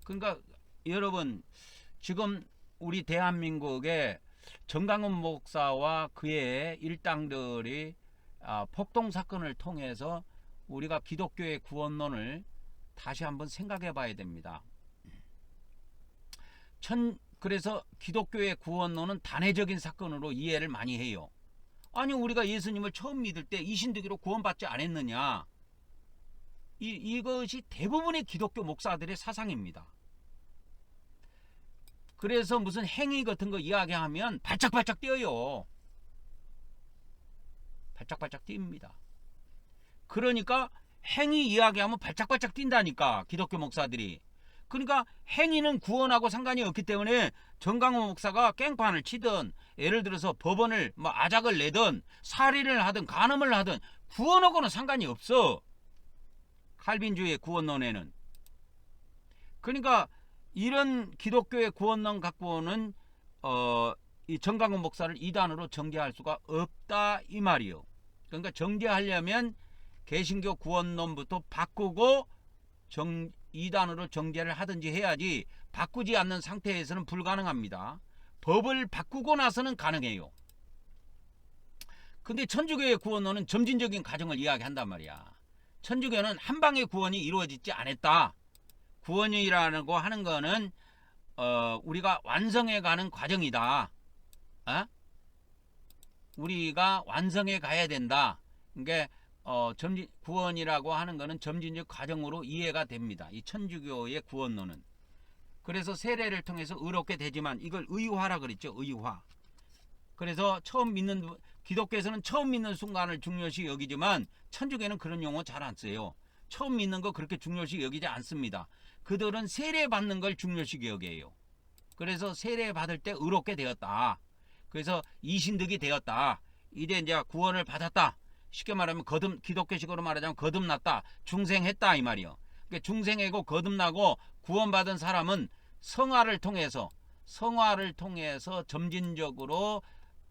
그러니까 여러분 지금 우리 대한민국의 정강훈 목사와 그의 일당들이 폭동 사건을 통해서 우리가 기독교의 구원론을 다시 한번 생각해 봐야 됩니다. 그래서 기독교의 구원론은 단회적인 사건으로 이해를 많이 해요. 아니 우리가 예수님을 처음 믿을 때 이신득이로 구원받지 않았느냐. 이것이 대부분의 기독교 목사들의 사상입니다. 그래서 무슨 행위 같은 거 이야기하면 발짝발짝 뛰어요. 발짝발짝 뜁니다. 그러니까 행위 이야기하면 발짝발짝 뛴다니까 기독교 목사들이. 그러니까 행위는 구원하고 상관이 없기 때문에 정강훈 목사가 깽판을 치든 예를 들어서 법원을 뭐 아작을 내든 살인을 하든 간음을 하든 구원하고는 상관이 없어. 칼빈주의 구원론에는. 그러니까 이런 기독교의 구원론 갖고는 이 정강훈 목사를 이단으로 정죄할 수가 없다 이 말이요. 그러니까 정죄하려면 개신교 구원론부터 바꾸고 이단으로 정죄를 하든지 해야지 바꾸지 않는 상태에서는 불가능합니다. 법을 바꾸고 나서는 가능해요. 근데 천주교의 구원론은 점진적인 과정을 이야기한단 말이야. 천주교는 한 방에 구원이 이루어지지 않았다. 구원이라는 거 하는 거는 우리가 완성해 가는 과정이다. 우리가 완성해 가야 된다. 그러니까 구원이라고 하는 거는 점진적 과정으로 이해가 됩니다. 이 천주교의 구원론은. 그래서 세례를 통해서 의롭게 되지만 이걸 의화라 그랬죠. 의화. 그래서 기독교에서는 처음 믿는 순간을 중요시 여기지만 천주교는 그런 용어 잘 안 써요. 처음 믿는 거 그렇게 중요시 여기지 않습니다. 그들은 세례 받는 걸 중요시 여겨요. 그래서 세례 받을 때 의롭게 되었다. 그래서 이신득이 되었다. 이제 구원을 받았다. 쉽게 말하면 기독교식으로 말하자면 거듭났다. 중생했다 이 말이요. 그러니까 중생이고 거듭나고 구원받은 사람은 성화를 통해서 점진적으로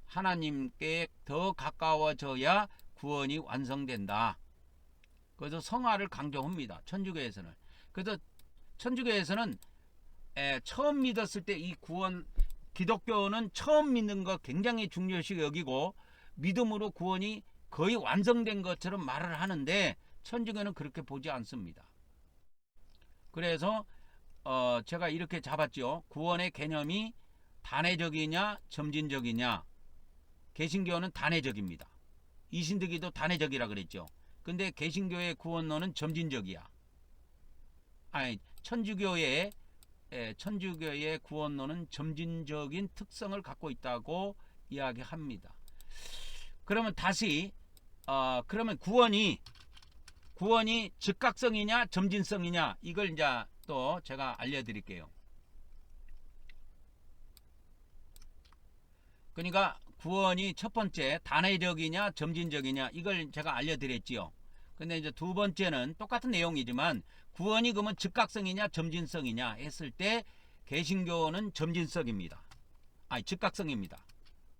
하나님께 더 가까워져야 구원이 완성된다. 그래서 성화를 강조합니다. 천주교에서는. 그래서 천주교에서는 처음 믿었을 때 이 구원, 기독교는 처음 믿는 거 굉장히 중요시 여기고 믿음으로 구원이 거의 완성된 것처럼 말을 하는데 천주교는 그렇게 보지 않습니다. 그래서 제가 이렇게 잡았죠. 구원의 개념이 단회적이냐 점진적이냐. 개신교는 단회적입니다. 이신득이도 단회적이라 그랬죠. 근데 개신교의 구원론은 점진적이야. 천주교의 구원론은 점진적인 특성을 갖고 있다고 이야기합니다. 그러면 다시 그러면 구원이 즉각성이냐 점진성이냐 이걸 이제 또 제가 알려드릴게요. 그러니까 구원이 첫 번째 단회적이냐 점진적이냐 이걸 제가 알려드렸지요. 근데 이제 두 번째는 똑같은 내용이지만 구원이 그러면 즉각성이냐 점진성이냐 했을 때 개신교는 점진성입니다. 즉각성입니다.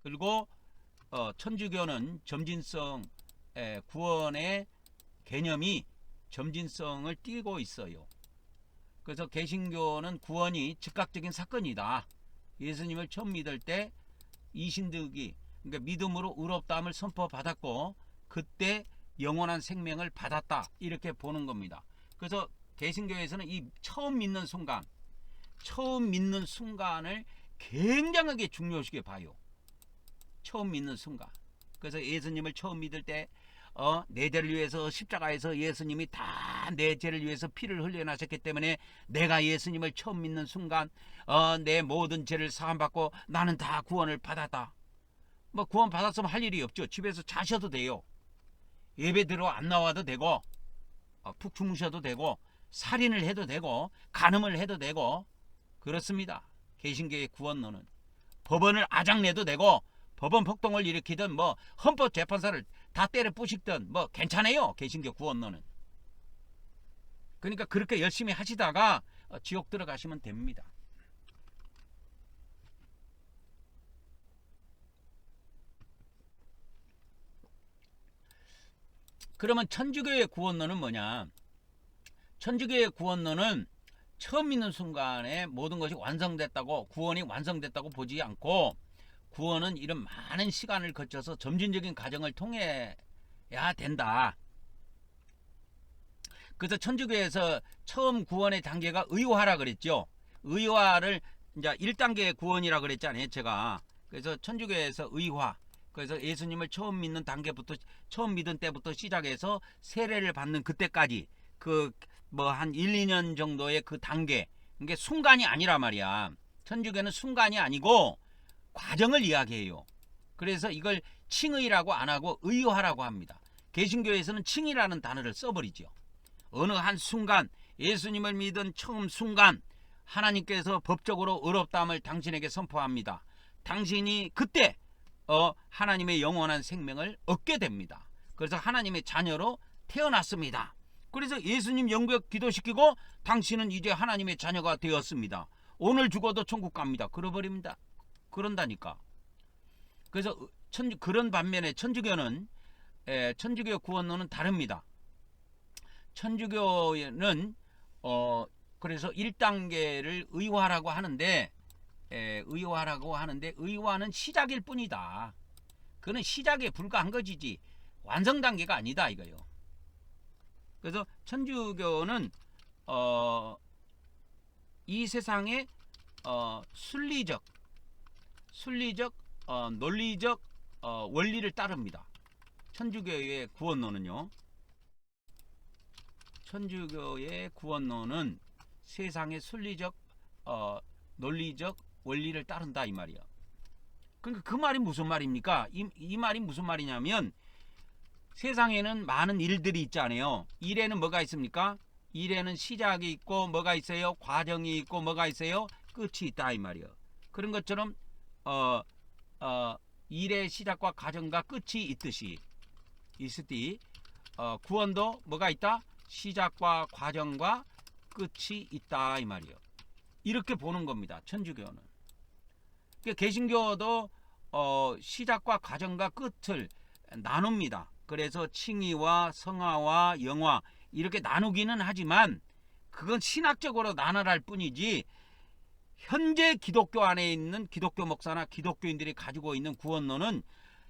그리고 천주교는 점진성 구원의 개념이 점진성을 띠고 있어요. 그래서 개신교는 구원이 즉각적인 사건이다. 예수님을 처음 믿을 때 이신득이 그러니까 믿음으로 의롭다함을 선포받았고 그때 영원한 생명을 받았다 이렇게 보는 겁니다. 그래서 개신교에서는 이 처음 믿는 순간을 굉장하게 중요시게 봐요. 처음 믿는 순간. 그래서 예수님을 처음 믿을 때 내 죄를 위해서 십자가에서 예수님이 다 내 죄를 위해서 피를 흘려나셨기 때문에 내가 예수님을 처음 믿는 순간 내 모든 죄를 사함받고 나는 다 구원을 받았다. 뭐 구원 받았으면 할 일이 없죠. 집에서 자셔도 돼요. 예배 들어 안 나와도 되고 푹 주무셔도 되고 살인을 해도 되고 간음을 해도 되고 그렇습니다. 개신교의 구원론은 법원을 아작내도 되고 법원 폭동을 일으키든 뭐 헌법재판사를 다 때려 부식든 뭐 괜찮아요. 개신교 구원론은. 그러니까 그렇게 열심히 하시다가 지옥 들어가시면 됩니다. 그러면 천주교의 구원론은 뭐냐? 천주교의 구원론은 처음 믿는 순간에 모든 것이 완성됐다고, 구원이 완성됐다고 보지 않고, 구원은 이런 많은 시간을 거쳐서 점진적인 과정을 통해야 된다. 그래서 천주교에서 처음 구원의 단계가 의화라 그랬죠. 의화를 이제 1단계 구원이라 그랬잖아요, 제가. 그래서 천주교에서 의화. 그래서 예수님을 처음 믿는 단계부터, 처음 믿은 때부터 시작해서 세례를 받는 그때까지 그 뭐 한 1, 2년 정도의 그 단계. 이게 순간이 아니라 말이야. 천주교는 순간이 아니고 과정을 이야기해요. 그래서 이걸 칭의라고 안 하고 의화라고 합니다. 개신교에서는 칭의라는 단어를 써버리죠. 어느 한 순간, 예수님을 믿은 처음 순간 하나님께서 법적으로 의롭다함을 당신에게 선포합니다. 당신이 그때 하나님의 영원한 생명을 얻게 됩니다. 그래서 하나님의 자녀로 태어났습니다. 그래서 예수님 영벽 기도시키고 당신은 이제 하나님의 자녀가 되었습니다. 오늘 죽어도 천국 갑니다. 그러버립니다. 그런다니까. 그래서 그런 반면에 천주교는 천주교 구원론은 다릅니다. 천주교는 그래서 1단계를 의화라고 하는데 의화는 시작일 뿐이다. 그는 시작에 불과한 것이지 완성 단계가 아니다 이거요. 그래서 천주교는 이 세상의 순리적, 논리적 원리를 따릅니다. 천주교의 구원론은요. 천주교의 구원론은 세상의 순리적, 논리적 원리를 따른다 이 말이야. 그러니까 그 말이 무슨 말입니까? 이 말이 무슨 말이냐면 세상에는 많은 일들이 있잖아요. 일에는 뭐가 있습니까? 일에는 시작이 있고 뭐가 있어요? 과정이 있고 뭐가 있어요? 끝이 있다 이 말이야. 그런 것처럼 일의 시작과 과정과 끝이 있듯이 구원도 뭐가 있다? 시작과 과정과 끝이 있다 이 말이에요. 이렇게 보는 겁니다. 천주교는. 그러니까 개신교도 시작과 과정과 끝을 나눕니다. 그래서 칭의와 성화와 영화 이렇게 나누기는 하지만 그건 신학적으로 나눠할 뿐이지 현재 기독교 안에 있는 기독교 목사나 기독교인들이 가지고 있는 구원론은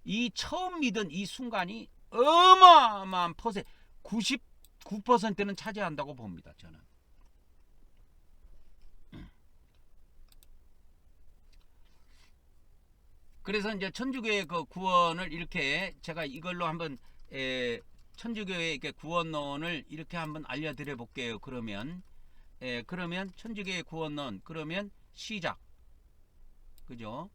이 처음 믿은 이 순간이 어마어마한 99%는 차지한다고 봅니다. 저는. 그래서 이제 천주교의 그 구원을 이렇게 제가 이걸로 한번 천주교의 이렇게 구원론을 이렇게 한번 알려드려 볼게요. 그러면 천주교의 구원론 그러면 시작, 그죠?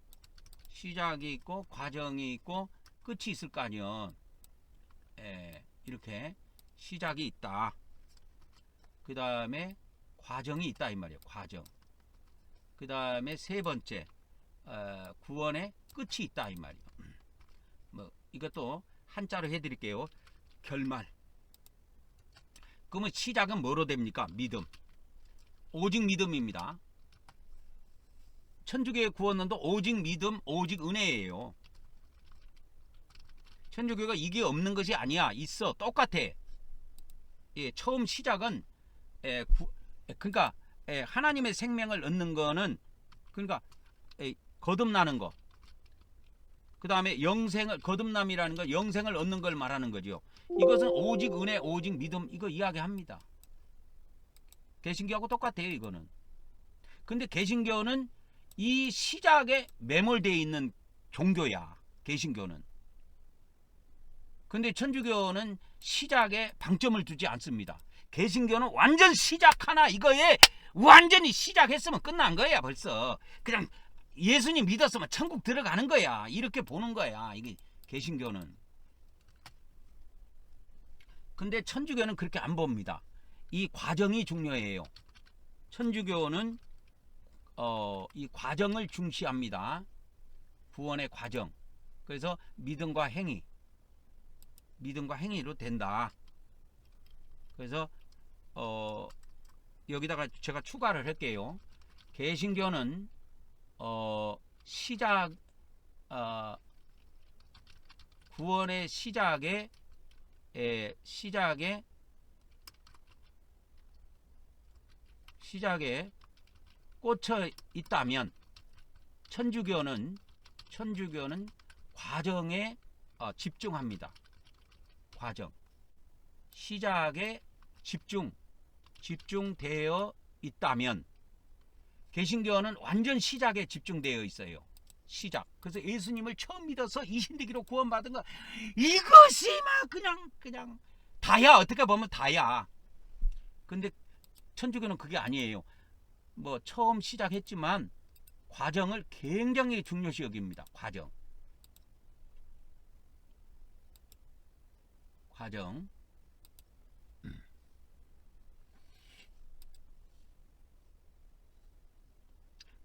시작이 있고 과정이 있고 끝이 있을 거 아니요. 이렇게 시작이 있다. 그 다음에 과정이 있다 이 말이에요. 과정. 그 다음에 세 번째 구원의 끝이 있다 이 말이에요. 뭐 이것도 한자로 해드릴게요. 결말. 그러면 시작은 뭐로 됩니까? 믿음. 오직 믿음입니다. 천주교의 구원론도 오직 믿음, 오직 은혜예요. 천주교가 이게 없는 것이 아니야. 있어. 똑같아. 처음 시작은 그러니까 하나님의 생명을 얻는 거는 그러니까 거듭나는 거. 그 다음에 영생을 거듭남이라는 거 영생을 얻는 걸 말하는 거죠. 이것은 오직 은혜, 오직 믿음 이거 이야기합니다. 개신교하고 똑같아요. 이거는. 근데 개신교는 이 시작에 매몰되어 있는 종교야. 개신교는. 근데 천주교는 시작에 방점을 두지 않습니다. 개신교는 완전 시작 하나 이거에 완전히 시작했으면 끝난 거야 벌써. 그냥 예수님 믿었으면 천국 들어가는 거야. 이렇게 보는 거야. 이게 개신교는. 근데 천주교는 그렇게 안 봅니다. 이 과정이 중요해요. 천주교는 이 과정을 중시합니다. 구원의 과정. 그래서 믿음과 행위로 된다. 그래서 여기다가 제가 추가를 할게요. 개신교는 구원의 시작에 시작에 꽂혀 있다면 천주교는 과정에 집중합니다. 과정. 시작에 집중되어 있다면 개신교는 완전 시작에 집중되어 있어요. 시작. 그래서 예수님을 처음 믿어서 이신되기로 구원받은 거 이것이 막 그냥 다야. 어떻게 보면 다야. 근데 천주교는 그게 아니에요. 뭐 처음 시작했지만 과정을 굉장히 중요시 여깁니다. 과정.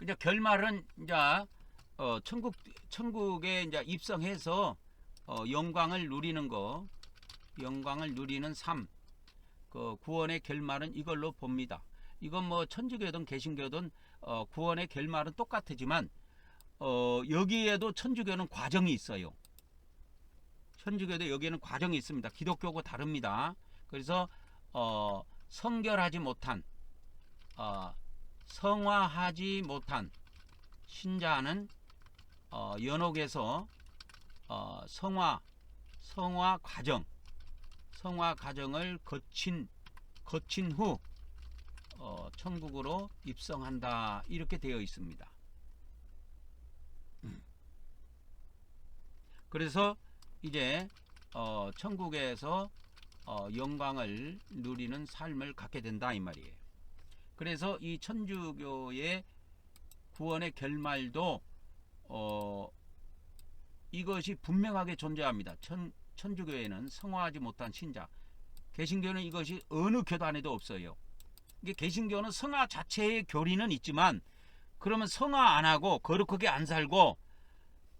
이제 결말은 이제 천국에 이제 입성해서 영광을 누리는 삶, 그 구원의 결말은 이걸로 봅니다. 이건 뭐 천주교든 개신교든 구원의 결말은 똑같지만 여기에도 천주교는 과정이 있어요. 천주교도 여기에는 과정이 있습니다. 기독교하고 다릅니다. 그래서 성결하지 못한 성화하지 못한 신자는 연옥에서 성화 과정을 거친 후 천국으로 입성한다 이렇게 되어 있습니다. 그래서 이제 천국에서 영광을 누리는 삶을 갖게 된다 이 말이에요. 그래서 이 천주교의 구원의 결말도 이것이 분명하게 존재합니다. 천주교에는 성화하지 못한 신자, 개신교는 이것이 어느 교단에도 없어요. 이게 개신교는 성화 자체의 교리는 있지만 그러면 성화 안 하고 거룩하게 안 살고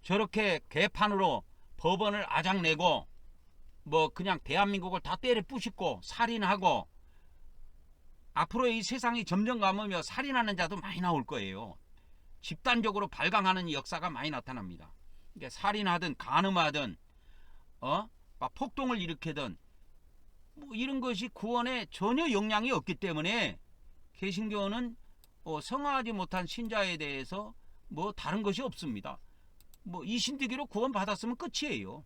저렇게 개판으로 법원을 아작내고 뭐 그냥 대한민국을 다 때려 부시고 살인하고 앞으로 이 세상이 점점 가면 살인하는 자도 많이 나올 거예요. 집단적으로 발광하는 역사가 많이 나타납니다. 이게 살인하든 간음하든 막 폭동을 일으키든 뭐 이런 것이 구원에 전혀 영향이 없기 때문에 개신교는 성화하지 못한 신자에 대해서 뭐 다른 것이 없습니다. 뭐 이신되기로 구원 받았으면 끝이에요.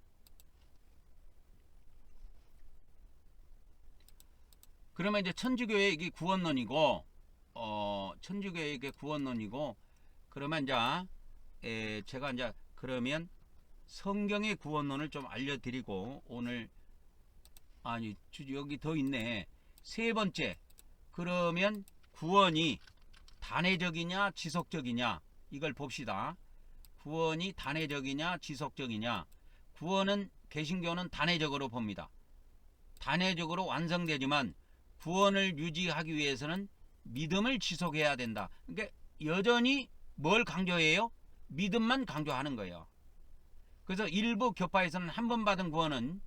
그러면 이제 천주교의 이게 구원론이고 천주교의 이게 구원론이고 그러면 이제 제가 이제 그러면 성경의 구원론을 좀 알려드리고 오늘 여기 더 있네. 세 번째, 그러면 구원이 단회적이냐 지속적이냐 이걸 봅시다. 구원이 단회적이냐 지속적이냐. 구원은 개신교는 단회적으로 봅니다. 단회적으로 완성되지만 구원을 유지하기 위해서는 믿음을 지속해야 된다. 그러니까 여전히 뭘 강조해요? 믿음만 강조하는 거예요. 그래서 일부 교파에서는 한 번 받은 구원은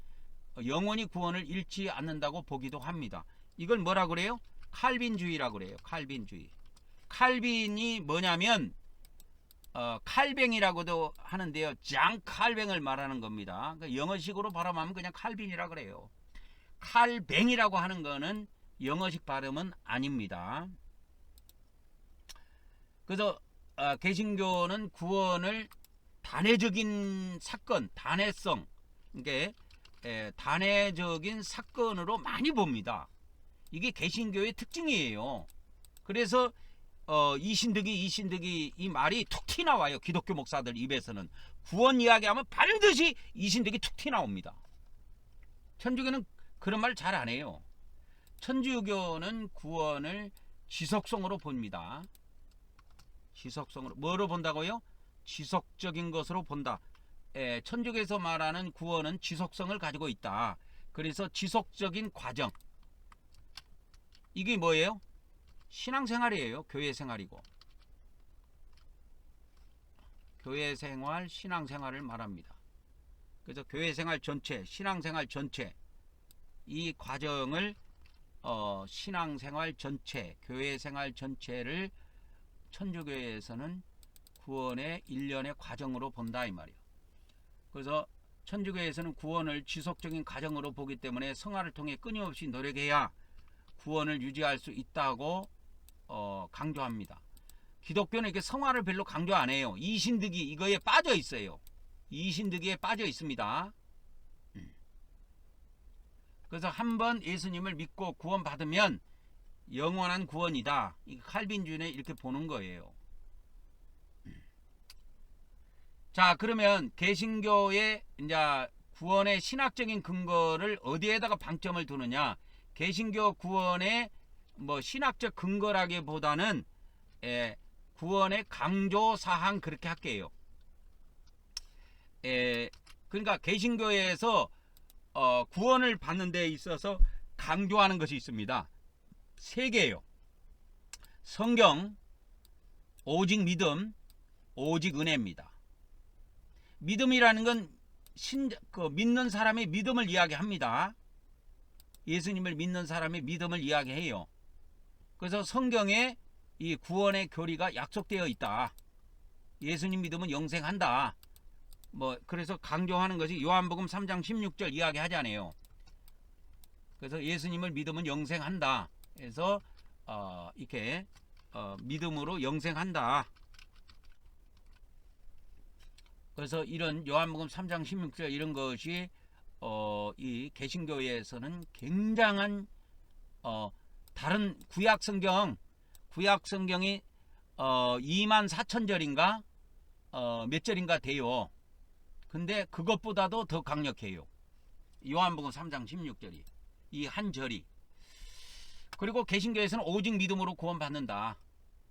영원히 구원을 잃지 않는다고 보기도 합니다. 이걸 뭐라 그래요? 칼빈주의라고 그래요. 칼빈주의. 칼빈이 뭐냐면 칼뱅이라고도 하는데요. 장 칼뱅을 말하는 겁니다. 그러니까 영어식으로 발음하면 그냥 칼빈이라 그래요. 칼뱅이라고 하는 거는 영어식 발음은 아닙니다. 그래서 개신교는 구원을 단회적인 사건, 단회성, 그러니까 단회적인 사건으로 많이 봅니다. 이게 개신교의 특징이에요. 그래서 이신득이 이 말이 툭 튀나와요. 기독교 목사들 입에서는 구원 이야기하면 반드시 이신득이 툭 튀나옵니다. 천주교는 그런 말 잘 안 해요. 천주교는 구원을 지속성으로 봅니다. 지속성으로 뭐로 본다고요? 지속적인 것으로 본다. 천주교에서 말하는 구원은 지속성을 가지고 있다. 그래서 지속적인 과정. 이게 뭐예요? 신앙생활이에요. 교회생활이고. 교회생활, 신앙생활을 말합니다. 그래서 교회생활 전체, 신앙생활 전체 이 과정을 신앙생활 전체, 교회생활 전체를 천주교에서는 구원의 일련의 과정으로 본다 이 말이에요. 그래서 천주교에서는 구원을 지속적인 과정으로 보기 때문에 성화를 통해 끊임없이 노력해야 구원을 유지할 수 있다고 강조합니다. 기독교는 이렇게 성화를 별로 강조 안 해요. 이신득이 이거에 빠져 있어요. 이신득이에 빠져 있습니다. 그래서 한번 예수님을 믿고 구원받으면 영원한 구원이다. 이 칼빈주의는 이렇게 보는 거예요. 자, 그러면 개신교의 이제 구원의 신학적인 근거를 어디에다가 방점을 두느냐? 개신교 구원의 뭐 신학적 근거라기보다는 구원의 강조 사항 그렇게 할게요. 그러니까 개신교에서 구원을 받는 데 있어서 강조하는 것이 있습니다. 3개예요. 성경, 오직 믿음, 오직 은혜입니다. 믿음이라는 건 믿는 사람의 믿음을 이야기합니다. 예수님을 믿는 사람의 믿음을 이야기해요. 그래서 성경에 이 구원의 교리가 약속되어 있다. 예수님 믿으면 영생한다. 뭐 그래서 강조하는 것이 요한복음 3장 16절 이야기하잖아요. 그래서 예수님을 믿으면 영생한다. 그래서 이렇게 믿음으로 영생한다. 그래서 이런 요한복음 3장 16절 이런 것이 이 개신교에서는 굉장한 다른 구약 성경이 24,000절인가 몇 절인가 돼요. 근데 그것보다도 더 강력해요. 요한복음 3장 16절이 이 한 절이. 그리고 개신교에서는 오직 믿음으로 구원받는다.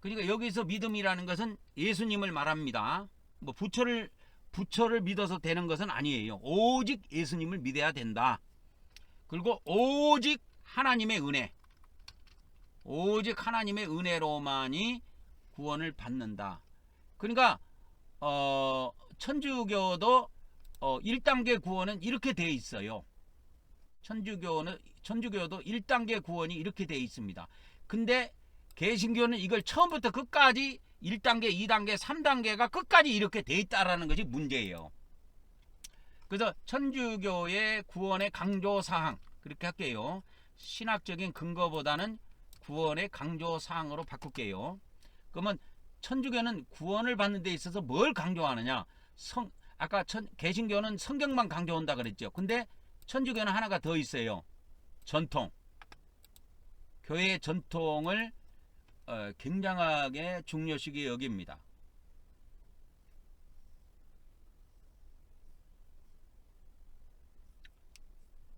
그러니까 여기서 믿음이라는 것은 예수님을 말합니다. 뭐 부처를 믿어서 되는 것은 아니에요. 오직 예수님을 믿어야 된다. 그리고 오직 하나님의 은혜, 오직 하나님의 은혜로만이 구원을 받는다. 그러니까 천주교도 1단계 구원은 이렇게 돼 있어요. 천주교도 1단계 구원이 이렇게 돼 있습니다. 근데 개신교는 이걸 처음부터 끝까지 1단계, 2단계, 3단계가 끝까지 이렇게 돼 있다라는 것이 문제예요. 그래서 천주교의 구원의 강조사항 그렇게 할게요. 신학적인 근거보다는 구원의 강조사항으로 바꿀게요. 그러면 천주교는 구원을 받는 데 있어서 뭘 강조하느냐? 아까 개신교는 성경만 강조한다 그랬죠. 근데 천주교는 하나가 더 있어요. 전통. 교회의 전통을 굉장하게 중요시하게 여깁니다.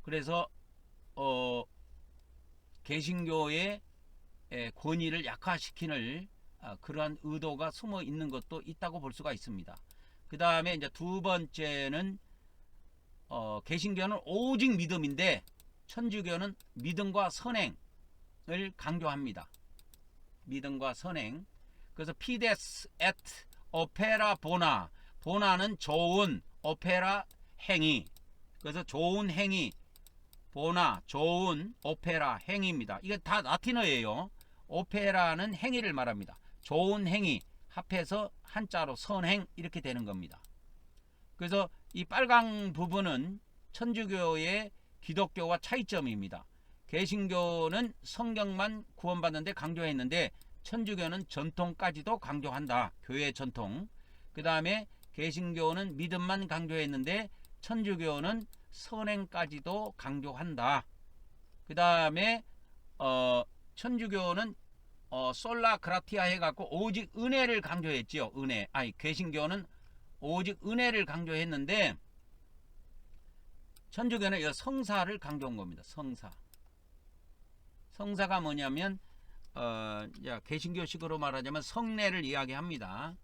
그래서 개신교의 권위를 약화시키는 그러한 의도가 숨어 있는 것도 있다고 볼 수가 있습니다. 그 다음에 이제 두 번째는 개신교는 오직 믿음인데 천주교는 믿음과 선행을 강조합니다. 믿음과 선행. 그래서 피데스 에트 오페라 보나. 보나는 좋은, 오페라 행위. 그래서 좋은 행위, 보나 좋은, 오페라 행위입니다. 이게 다 라틴어예요. 오페라는 행위를 말합니다. 좋은 행위 합해서 한자로 선행 이렇게 되는 겁니다. 그래서 이 빨강 부분은 천주교의 기독교와 차이점입니다. 개신교는 성경만 구원받는 데 강조했는데 천주교는 전통까지도 강조한다. 교회의 전통. 그 다음에 개신교는 믿음만 강조했는데 천주교는 선행까지도 강조한다. 그 다음에 천주교는 솔라 그라티아 해갖고 오직 은혜를 강조했지요. 은혜. 개신교는 오직 은혜를 강조했는데 천주교는 이 성사를 강조한 겁니다. 성사가 뭐냐면 개신교식으로 말하자면 성례를 이야기합니다.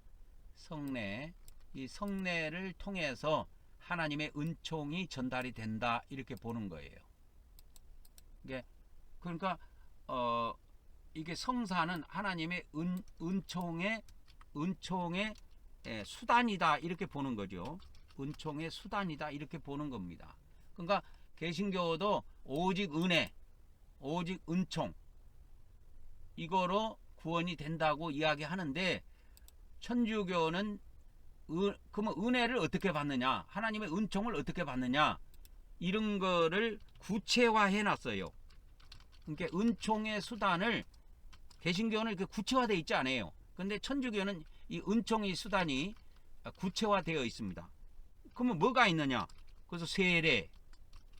성례. 이 성례를 통해서 하나님의 은총이 전달이 된다 이렇게 보는 거예요. 그러니까 이게 성사는 하나님의 은총의 수단이다 이렇게 보는 거죠. 은총의 수단이다 이렇게 보는 겁니다. 그러니까 개신교도 오직 은혜, 오직 은총 이거로 구원이 된다고 이야기하는데 천주교는 그러면 은혜를 어떻게 받느냐, 하나님의 은총을 어떻게 받느냐, 이런 거를 구체화해 놨어요. 그러니까 은총의 수단을, 개신교는 이렇게 구체화되어 있지 않아요. 근데 천주교는 이 은총의 수단이 구체화되어 있습니다. 그러면 뭐가 있느냐? 그래서 세례,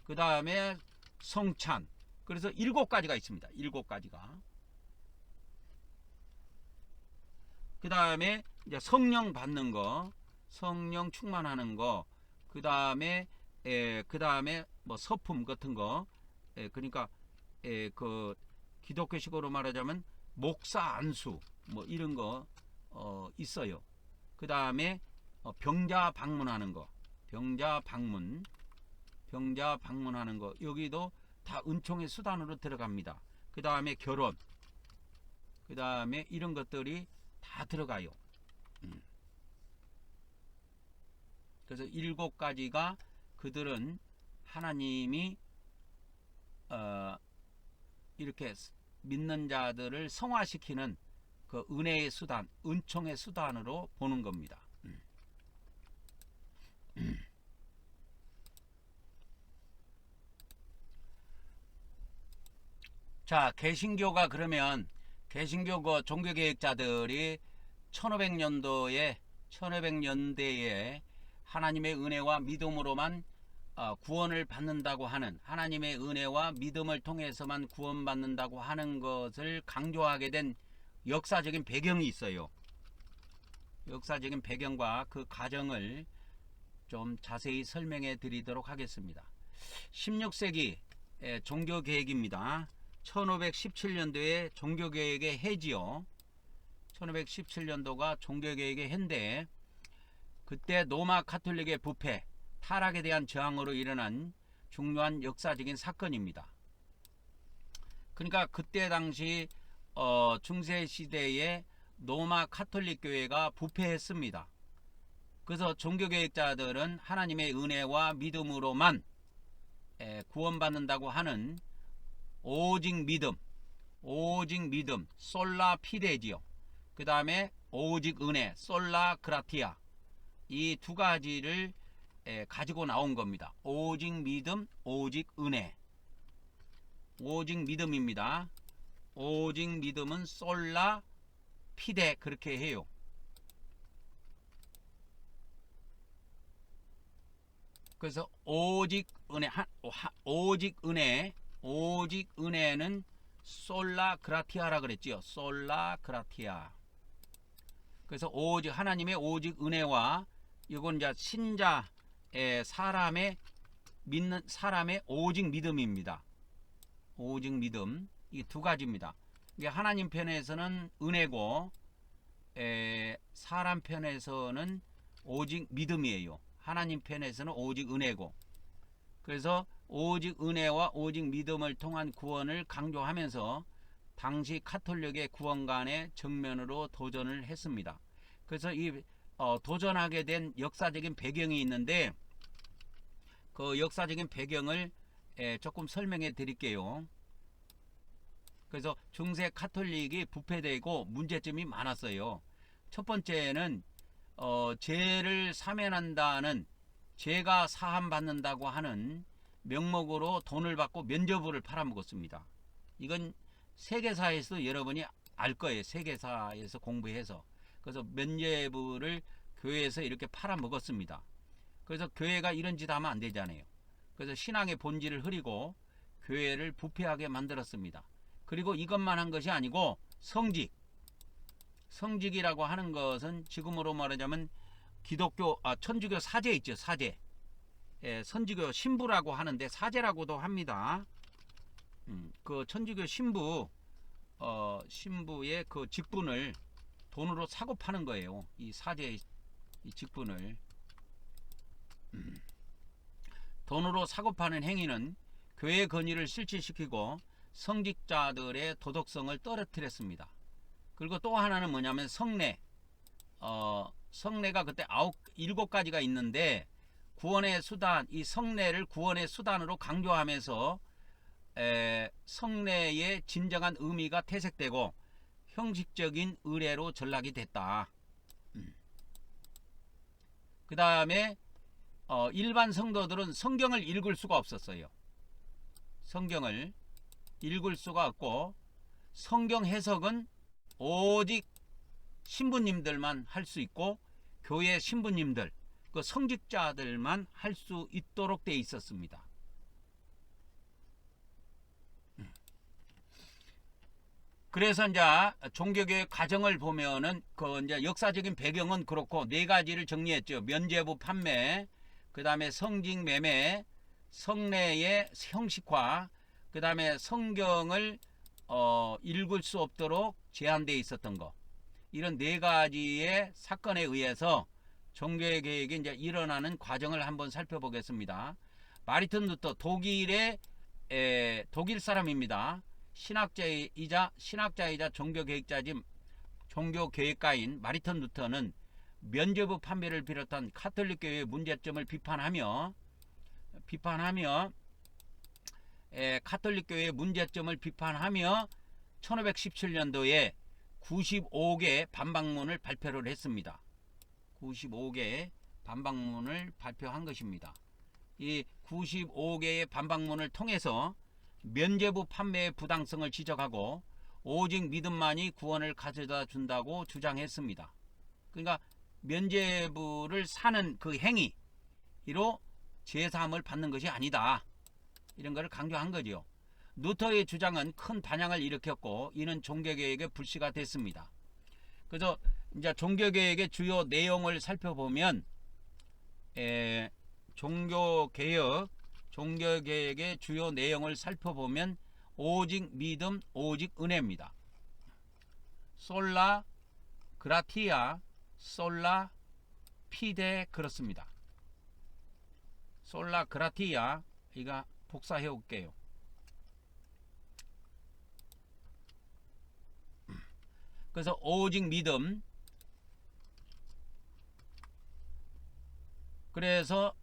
그 다음에 성찬, 그래서 7가지가 있습니다. 7가지가. 그 다음에 이제 성령 받는 거, 성령 충만하는 거, 그 다음에 뭐 서품 같은 거, 그러니까 그 기독교식으로 말하자면 목사 안수 뭐 이런 거 있어요. 그 다음에 병자 방문하는 거, 병자 방문하는 거, 여기도 다 은총의 수단으로 들어갑니다. 그 다음에 결혼, 그 다음에 이런 것들이 다 들어가요. 그래서 7가지가 그들은 하나님이 이렇게 믿는 자들을 성화시키는 그 은혜의 수단, 은총의 수단으로 보는 겁니다. 자, 개신교가 그러면 개신교 그 종교개혁자들이 1500년대에 하나님의 은혜와 믿음으로만 구원을 받는다고 하는, 하나님의 은혜와 믿음을 통해서만 구원받는다고 하는 것을 강조하게 된 역사적인 배경이 있어요. 역사적인 배경과 그 과정을 좀 자세히 설명해 드리도록 하겠습니다. 16세기 종교개혁입니다. 1517년도에 종교개혁의 해지요. 1517년도가 종교개혁의 해인데, 그때 로마 가톨릭의 부패, 타락에 대한 저항으로 일어난 중요한 역사적인 사건입니다. 그러니까 그때 당시 중세시대에 로마 가톨릭 교회가 부패했습니다. 그래서 종교개혁자들은 하나님의 은혜와 믿음으로만 구원받는다고 하는 오직 믿음, 솔라 피데지요. 그 다음에 오직 은혜, 솔라 그라티아, 이 2가지를 가지고 나온 겁니다. 오직 믿음, 오직 은혜. 오직 믿음입니다. 오직 믿음은 솔라 피데, 그렇게 해요. 그래서 오직 은혜는 솔라 그라티아라 그랬지요. 솔라 그라티아. 그래서 오직 하나님의 오직 은혜와, 이건 이제 사람의 믿는 사람의 오직 믿음입니다. 오직 믿음, 이 2가지입니다. 이게 하나님 편에서는 은혜고, 사람 편에서는 오직 믿음이에요. 하나님 편에서는 오직 은혜고, 그래서 오직 은혜와 오직 믿음을 통한 구원을 강조하면서 당시 가톨릭의 구원관의 정면으로 도전을 했습니다. 그래서 이 도전하게 된 역사적인 배경이 있는데, 그 역사적인 배경을 조금 설명해 드릴게요. 그래서 중세 가톨릭이 부패되고 문제점이 많았어요. 첫 번째는 죄를 사면한다는, 죄가 사함받는다고 하는 명목으로 돈을 받고 면죄부를 팔아먹었습니다. 이건 세계사에서 여러분이 알 거예요. 세계사에서 공부해서. 그래서 면죄부를 교회에서 이렇게 팔아먹었습니다. 그래서 교회가 이런 짓 하면 안 되잖아요. 그래서 신앙의 본질을 흐리고 교회를 부패하게 만들었습니다. 그리고 이것만 한 것이 아니고 성직이라고 하는 것은 지금으로 말하자면 천주교 사제 있죠. 사제. 선지교 신부라고 하는데 사제라고도 합니다. 그 천주교 신부의 그 직분을 돈으로 사고 파는 거예요. 이 사제의 이 직분을 돈으로 사고 파는 행위는 교회 권위를 실추시키고 성직자들의 도덕성을 떨어뜨렸습니다. 그리고 또 하나는 뭐냐면 성례가 그때 7가지가 있는데, 구원의 수단, 이 성례를 구원의 수단으로 강조하면서 성례의 진정한 의미가 퇴색되고 형식적인 의례로 전락이 됐다. 그 다음에 일반 성도들은 성경을 읽을 수가 없었어요. 성경을 읽을 수가 없고 성경 해석은 오직 신부님들만 할 수 있고 교회 신부님들, 그 성직자들만 할 수 있도록 돼 있었습니다. 그래서 이제 종교교육 과정을 보면은 그 이제 역사적인 배경은 그렇고 네 가지를 정리했죠. 면죄부 판매, 그 다음에 성직 매매, 성례의 형식화, 그 다음에 성경을 읽을 수 없도록 제한되어 있었던 거. 이런 네 가지의 사건에 의해서 종교개혁이 이제 일어나는 과정을 한번 살펴보겠습니다. 마르틴 루터, 독일 사람입니다. 신학자이자 종교계획가인 마르틴 루터는 면죄부 판매를 비롯한 카톨릭 교회의 문제점을 비판하며 카톨릭 교회의 문제점을 비판하며 1517년도에 95개 반박문을 발표를 했습니다. 95개 반박문을 발표한 것입니다. 이 95개의 반박문을 통해서 면죄부 판매의 부당성을 지적하고 오직 믿음만이 구원을 가져다 준다고 주장했습니다. 그러니까 면죄부를 사는 그 행위로 제사함을 받는 것이 아니다. 이런 것을 강조한 거죠. 루터의 주장은 큰 반향을 일으켰고 이는 종교개혁의 불씨가 됐습니다. 그래서 이제 종교개혁의 주요 내용을 살펴보면 종교개혁의 주요 내용을 살펴보면 오직 믿음, 오직 은혜입니다. 솔라 그라티아, 솔라 피데 그렇습니다. 솔라 그라티아, 이거 복사해 올게요. 그래서 오직 믿음, 그래서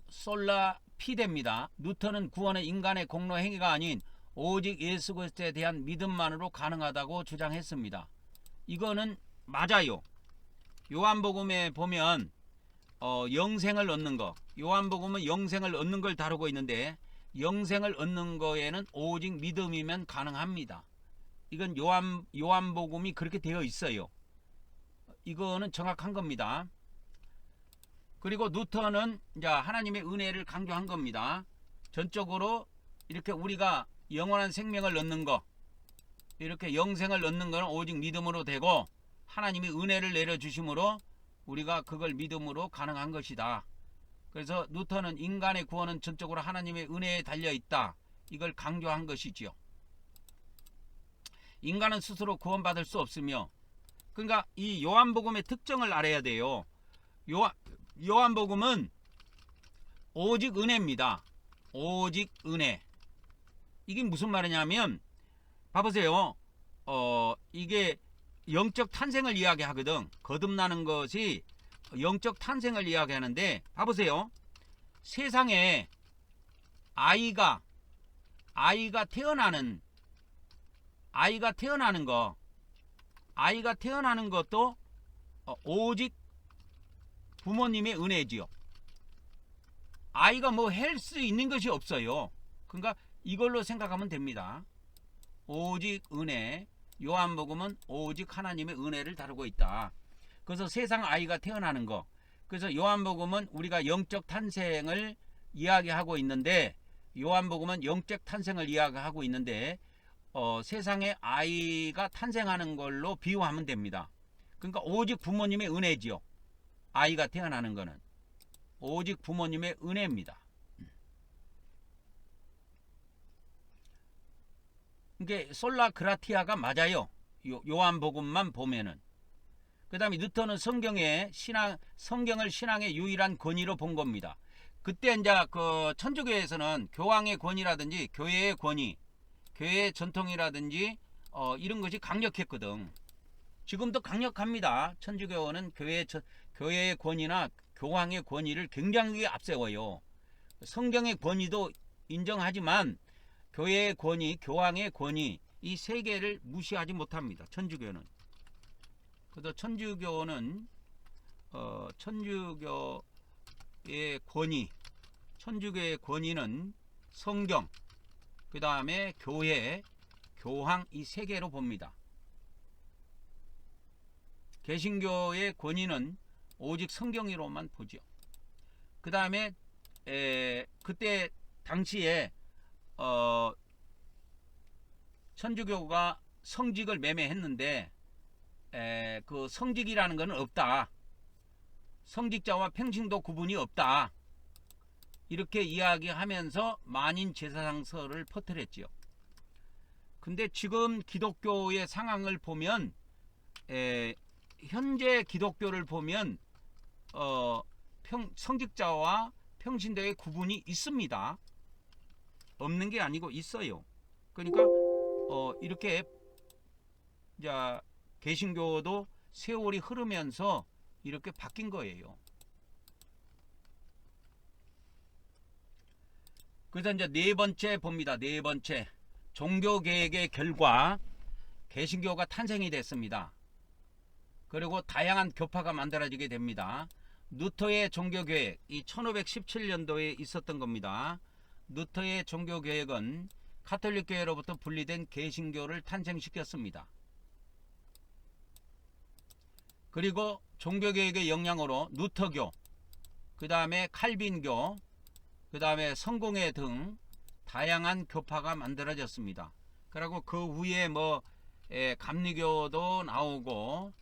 솔라 피데입니다. 루터는 구원은 인간의 공로 행위가 아닌 오직 예수 그리스도에 대한 믿음만으로 가능하다고 주장했습니다. 이거는 맞아요. 요한복음에 보면 영생을 얻는 거, 요한복음은 영생을 얻는 걸 다루고 있는데 영생을 얻는 거에는 오직 믿음이면 가능합니다. 이건 요한복음이 그렇게 되어 있어요. 이거는 정확한 겁니다. 그리고 루터는 이제 하나님의 은혜를 강조한 겁니다. 전적으로 이렇게 우리가 영원한 생명을 얻는 거, 이렇게 영생을 얻는 것은 오직 믿음으로 되고 하나님이 은혜를 내려주심으로 우리가 그걸 믿음으로 가능한 것이다. 그래서 루터는 인간의 구원은 전적으로 하나님의 은혜에 달려있다. 이걸 강조한 것이지요. 인간은 스스로 구원받을 수 없으며, 그러니까 이 요한복음의 특징을 알아야 돼요. 요한복음은 오직 은혜입니다. 오직 은혜. 이게 무슨 말이냐면 봐보세요. 이게 영적 탄생을 이야기하거든. 거듭나는 것이 영적 탄생을 이야기하는데 봐보세요. 세상에 아이가 태어나는 것도 오직 부모님의 은혜지요. 아이가 뭐 할 수 있는 것이 없어요. 그러니까 이걸로 생각하면 됩니다. 오직 은혜. 요한복음은 오직 하나님의 은혜를 다루고 있다. 그래서 세상 아이가 태어나는 거. 그래서 요한복음은 우리가 영적 탄생을 이야기하고 있는데, 요한복음은 영적 탄생을 이야기하고 있는데 세상에 아이가 탄생하는 걸로 비유하면 됩니다. 그러니까 오직 부모님의 은혜지요. 아이가 태어나는 거는 오직 부모님의 은혜입니다. 이게 솔라 그라티아가 맞아요. 요한복음만 보면은. 그 다음에 루터는 성경을 신앙의 유일한 권위로 본 겁니다. 그때 이제 그 천주교에서는 교황의 권위라든지 교회의 권위, 교회의 전통이라든지 이런 것이 강력했거든. 지금도 강력합니다. 천주교는 교회의 권위나 교황의 권위를 굉장히 앞세워요. 성경의 권위도 인정하지만 교회의 권위, 교황의 권위, 이 세 개를 무시하지 못합니다. 천주교는. 그래서 천주교는 천주교의 권위, 천주교의 권위는 성경, 그 다음에 교회, 교황 이 세 개로 봅니다. 개신교의 권위는 오직 성경으로만 보죠. 그 다음에 그때 당시에 천주교가 성직을 매매했는데 그 성직이라는 것은 없다. 성직자와 평신도 구분이 없다. 이렇게 이야기하면서 만인 제사상서를 퍼뜨렸지요. 근데 지금 기독교의 상황을 보면 현재 기독교를 보면 성직자와 평신도의 구분이 있습니다. 없는 게 아니고 있어요. 그러니까 이렇게 개신교도 세월이 흐르면서 이렇게 바뀐 거예요. 그래서 이제 네 번째 봅니다. 네 번째, 종교개혁의 결과 개신교가 탄생이 됐습니다. 그리고 다양한 교파가 만들어지게 됩니다. 루터의 종교개혁, 이 1517년도에 있었던 겁니다. 루터의 종교개혁은 가톨릭교회로부터 분리된 개신교를 탄생시켰습니다. 그리고 종교개혁의 영향으로 루터교, 그 다음에 칼빈교, 그 다음에 성공회 등 다양한 교파가 만들어졌습니다. 그리고 그 후에 감리교도 나오고,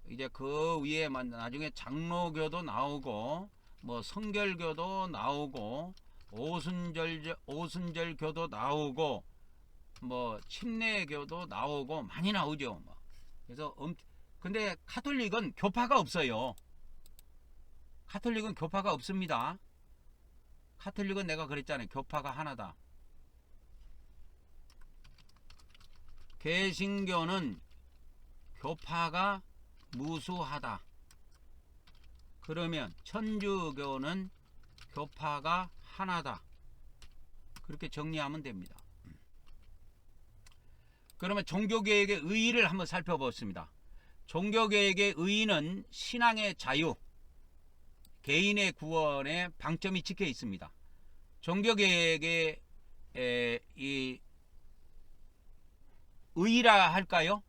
이제 그 위에 나중에 장로교도 나오고, 성결교도 나오고, 오순절교도 나오고, 침례교도 나오고 많이 나오죠. 그래서 근데 가톨릭은 교파가 없어요. 가톨릭은 교파가 없습니다. 가톨릭은 내가 그랬잖아요. 교파가 하나다. 개신교는 교파가 무수하다. 그러면 천주교는 교파가 하나다. 그렇게 정리하면 됩니다. 그러면 종교개혁의 의의를 한번 살펴보겠습니다. 종교개혁의 의의는 신앙의 자유, 개인의 구원에 방점이 찍혀 있습니다. 종교개혁의 이 의의라 할까요?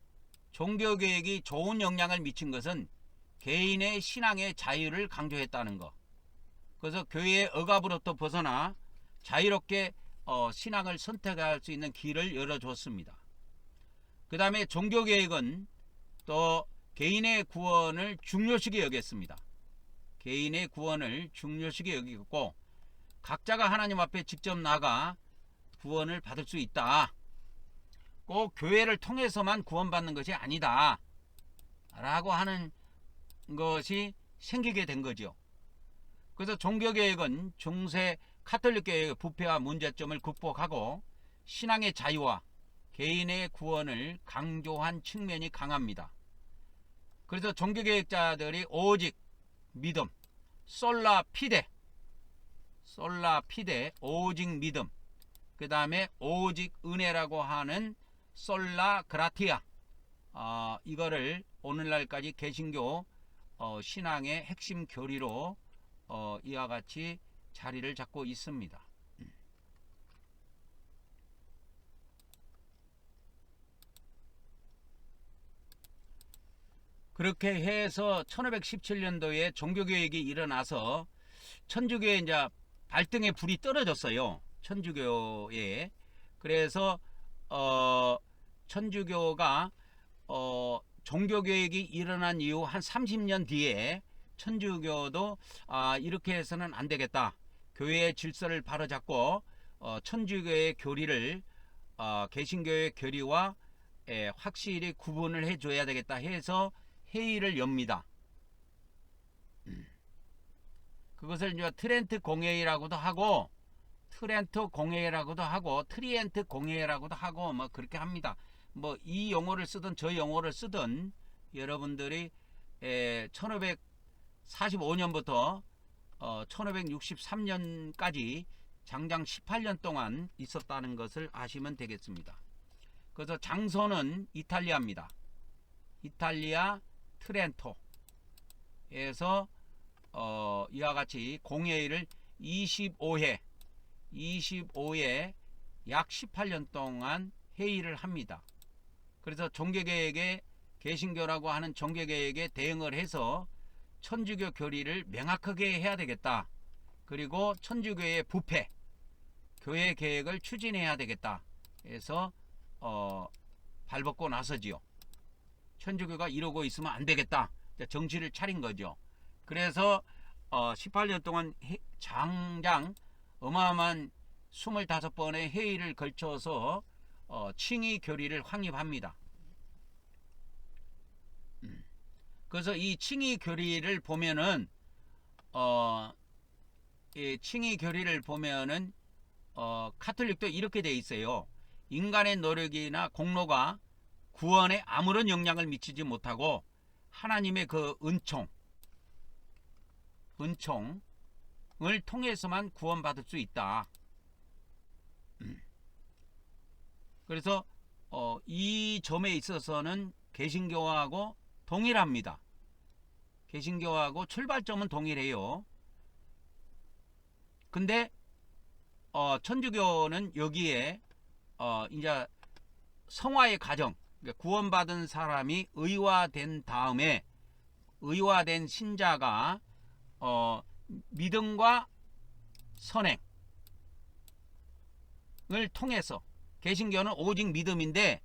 종교개혁이 좋은 영향을 미친 것은 개인의 신앙의 자유를 강조했다는 것. 그래서 교회의 억압으로부터 벗어나 자유롭게 신앙을 선택할 수 있는 길을 열어줬습니다. 그 다음에 종교개혁은 또 개인의 구원을 중요시하게 여겼습니다. 개인의 구원을 중요시하게 여기고 각자가 하나님 앞에 직접 나가 구원을 받을 수 있다. 꼭 교회를 통해서만 구원받는 것이 아니다. 라고 하는 것이 생기게 된 거죠. 그래서 종교개혁은 중세 가톨릭교회의 부패와 문제점을 극복하고 신앙의 자유와 개인의 구원을 강조한 측면이 강합니다. 그래서 종교개혁자들이 오직 믿음, 솔라 피데, 오직 믿음, 그 다음에 오직 은혜라고 하는 솔라 그라티아, 이거를 오늘날까지 개신교 신앙의 핵심 교리로 이와 같이 자리를 잡고 있습니다. 그렇게 해서 1517년도에 종교개혁이 일어나서 천주교의 이제 발등에 불이 떨어졌어요. 천주교에. 그래서 천주교가 종교개혁이 일어난 이후 한 30년 뒤에 천주교도 이렇게 해서는 안 되겠다. 교회의 질서를 바로잡고 천주교의 교리를 개신교의 교리와 확실히 구분을 해줘야 되겠다 해서 회의를 엽니다. 그것을 이제 트렌트 공회의라고도 하고 트렌트 공회의라고도 하고 트리엔트 공회의라고도 하고 그렇게 합니다. 이 용어를 쓰든 저 용어를 쓰든 여러분들이 1545년부터 1563년까지 장장 18년 동안 있었다는 것을 아시면 되겠습니다. 그래서 장소는 이탈리아입니다. 이탈리아 트렌토에서 이와 같이 공회의를 25회 약 18년 동안 회의를 합니다. 그래서 종교개혁에 개신교라고 하는 종교개혁에 대응을 해서 천주교 교리를 명확하게 해야 되겠다. 그리고 천주교의 부패, 교회 개혁을 추진해야 되겠다. 해서 발벗고 나서지요. 천주교가 이러고 있으면 안 되겠다. 정치를 차린 거죠. 그래서 18년 동안 장장 어마어마한 25번의 회의를 걸쳐서 칭의 교리를 확립합니다. 그래서 이 칭의 교리를 보면은 이 칭의 교리를 보면은 카톨릭도 이렇게 돼 있어요. 인간의 노력이나 공로가 구원에 아무런 영향을 미치지 못하고 하나님의 그 은총을 통해서만 구원받을 수 있다. 그래서 이 점에 있어서는 개신교하고 동일합니다. 개신교하고 출발점은 동일해요. 근데 천주교는 여기에 이제 성화의 과정, 구원받은 사람이 의화된 다음에 의화된 신자가 믿음과 선행을 통해서, 개신교는 오직 믿음인데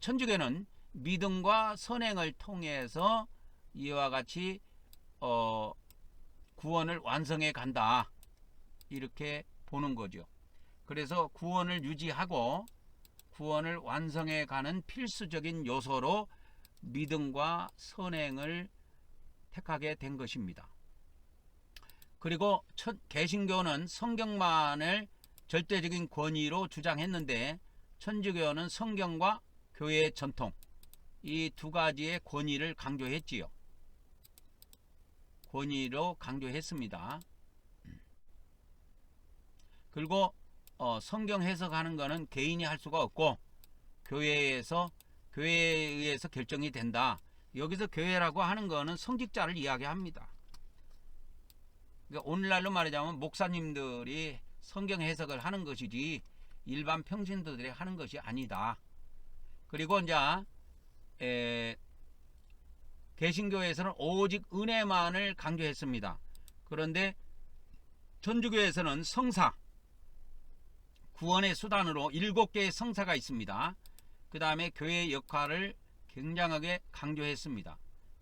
천주교는 믿음과 선행을 통해서 이와 같이 구원을 완성해 간다, 이렇게 보는 거죠. 그래서 구원을 유지하고 구원을 완성해 가는 필수적인 요소로 믿음과 선행을 택하게 된 것입니다. 그리고 개신교는 성경만을 절대적인 권위로 주장했는데 천주교는 성경과 교회의 전통, 이 두 가지의 권위를 강조했지요. 권위로 강조했습니다. 그리고 성경 해석하는 것은 개인이 할 수가 없고 교회에 의해서 결정이 된다. 여기서 교회라고 하는 것은 성직자를 이야기합니다. 그러니까 오늘날로 말하자면 목사님들이 성경 해석을 하는 것이지 일반 평신도들이 하는 것이 아니다. 그리고 이제 개신교에서는 오직 은혜만을 강조했습니다. 그런데 천주교에서는 성사, 구원의 수단으로 7개의 성사가 있습니다. 그 다음에 교회의 역할을 굉장하게 강조했습니다.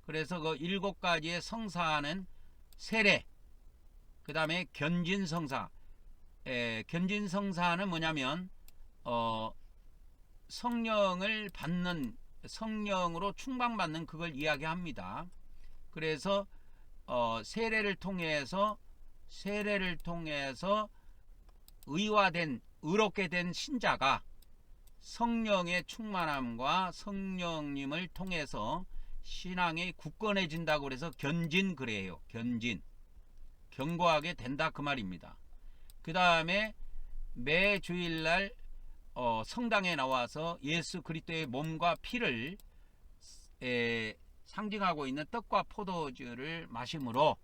그래서 그 7가지의 성사는 세례, 그 다음에 견진성사. 견진성사는 뭐냐면 성령을 받는, 성령으로 충만받는 그걸 이야기합니다. 그래서 세례를 통해서 의화된, 의롭게 된 신자가 성령의 충만함과 성령님을 통해서 신앙이 굳건해진다고 그래서 견진 그래요. 견진, 견고하게 된다, 그 말입니다. 그 다음에 매 주일날 성당에 나와서 예수 그리스도의 몸과 피를 상징하고 있는 떡과 포도주를 마심으로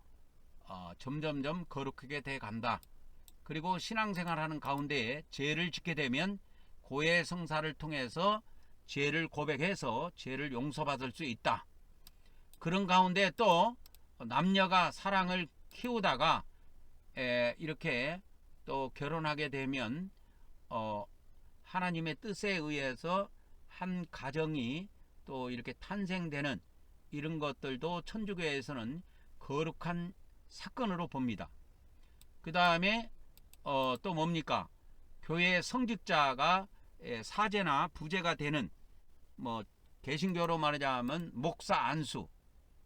점점점 거룩하게 돼 간다. 그리고 신앙생활하는 가운데 죄를 짓게 되면 고해 성사를 통해서 죄를 고백해서 죄를 용서받을 수 있다. 그런 가운데 또 남녀가 사랑을 키우다가 이렇게 또 결혼하게 되면 하나님의 뜻에 의해서 한 가정이 또 이렇게 탄생되는 이런 것들도 천주교에서는 거룩한 사건으로 봅니다. 그 다음에 또 뭡니까? 교회의 성직자가 사제나 부제가 되는, 뭐 개신교로 말하자면 목사 안수,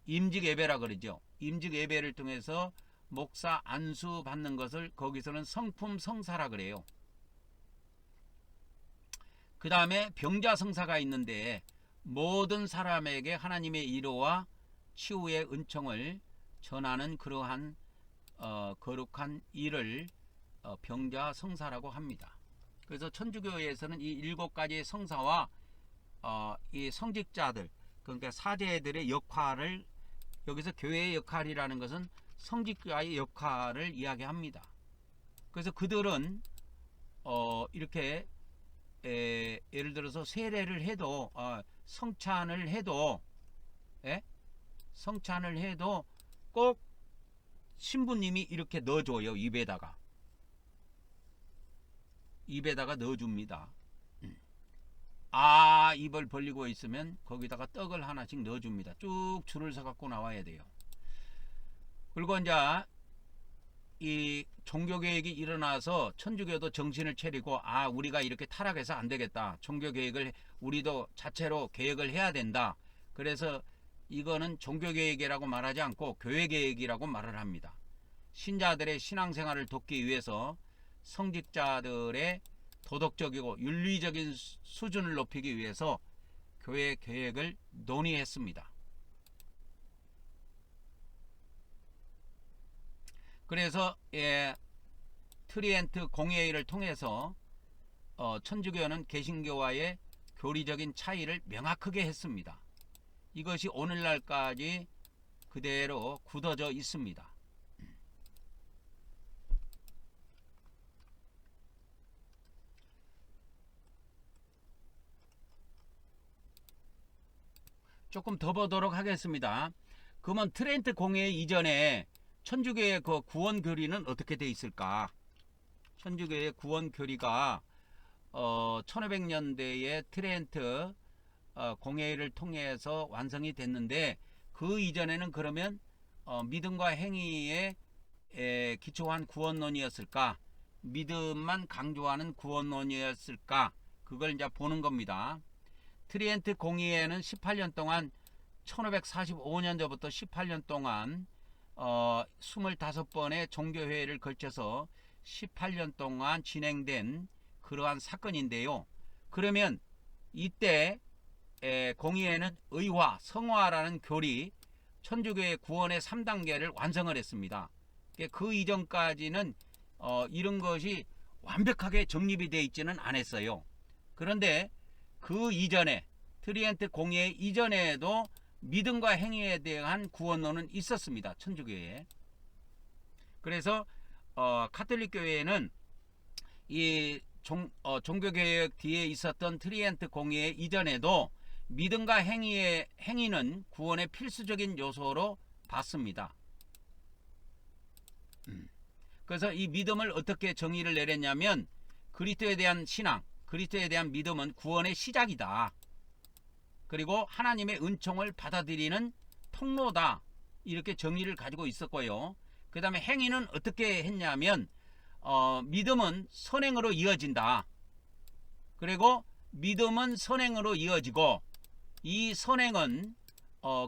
임직 예배라 그러죠. 임직 예배를 통해서 목사 안수 받는 것을 거기서는 성품 성사라 그래요. 그 다음에 병자 성사가 있는데 모든 사람에게 하나님의 위로와 치유의 은총을 전하는 그러한 거룩한 일을 병자 성사라고 합니다. 그래서 천주교에서는 이 7가지의 성사와 이 성직자들, 그러니까 사제들의 역할을 여기서 교회의 역할이라는 것은 성직자의 역할을 이야기합니다. 그래서 그들은 이렇게 예를 들어서 세례를 해도 성찬을 해도 성찬을 해도 꼭 신부님이 이렇게 넣어줘요. 입에다가 넣어줍니다. 입을 벌리고 있으면 거기다가 떡을 하나씩 넣어줍니다. 쭉 줄을 서 갖고 나와야 돼요. 그리고 이제 이 종교개혁이 일어나서 천주교도 정신을 차리고 우리가 이렇게 타락해서 안 되겠다. 종교개혁을 우리도 자체로 개혁을 해야 된다. 그래서 이거는 종교개혁이라고 말하지 않고 교회개혁이라고 말을 합니다. 신자들의 신앙생활을 돕기 위해서 성직자들의 도덕적이고 윤리적인 수준을 높이기 위해서 교회 개혁을 논의했습니다. 그래서 트리엔트 공회의를 통해서 천주교는 개신교와의 교리적인 차이를 명확하게 했습니다. 이것이 오늘날까지 그대로 굳어져 있습니다. 조금 더 보도록 하겠습니다. 그러면 트렌트 공회의 이전에 천주교의 그 구원 교리는 어떻게 돼 있을까? 천주교의 구원 교리가 1500년대에 트렌트 공회의를 통해서 완성이 됐는데 그 이전에는 그러면 믿음과 행위에 기초한 구원론이었을까? 믿음만 강조하는 구원론이었을까? 그걸 이제 보는 겁니다. 트리엔트 공의회는 18년 동안 1545년도부터 18년 동안 25번의 종교회의를 걸쳐서 18년 동안 진행된 그러한 사건인데요. 그러면 이때 공의회는 의화, 성화라는 교리, 천주교의 구원의 3단계를 완성을 했습니다. 그 이전까지는 이런 것이 완벽하게 정립이 되어 있지는 않았어요. 그런데 그 이전에 트리엔트 공의회 이전에도 믿음과 행위에 대한 구원론은 있었습니다. 천주교에. 그래서 카톨릭 교회는 이 종교개혁 뒤에 있었던 트리엔트 공의회 이전에도 믿음과 행위는 구원의 필수적인 요소로 봤습니다. 그래서 이 믿음을 어떻게 정의를 내렸냐면 그리스도에 대한 신앙, 그리스도에 대한 믿음은 구원의 시작이다. 그리고 하나님의 은총을 받아들이는 통로다. 이렇게 정의를 가지고 있었고요. 그 다음에 행위는 어떻게 했냐면 믿음은 선행으로 이어진다. 그리고 믿음은 선행으로 이어지고 이 선행은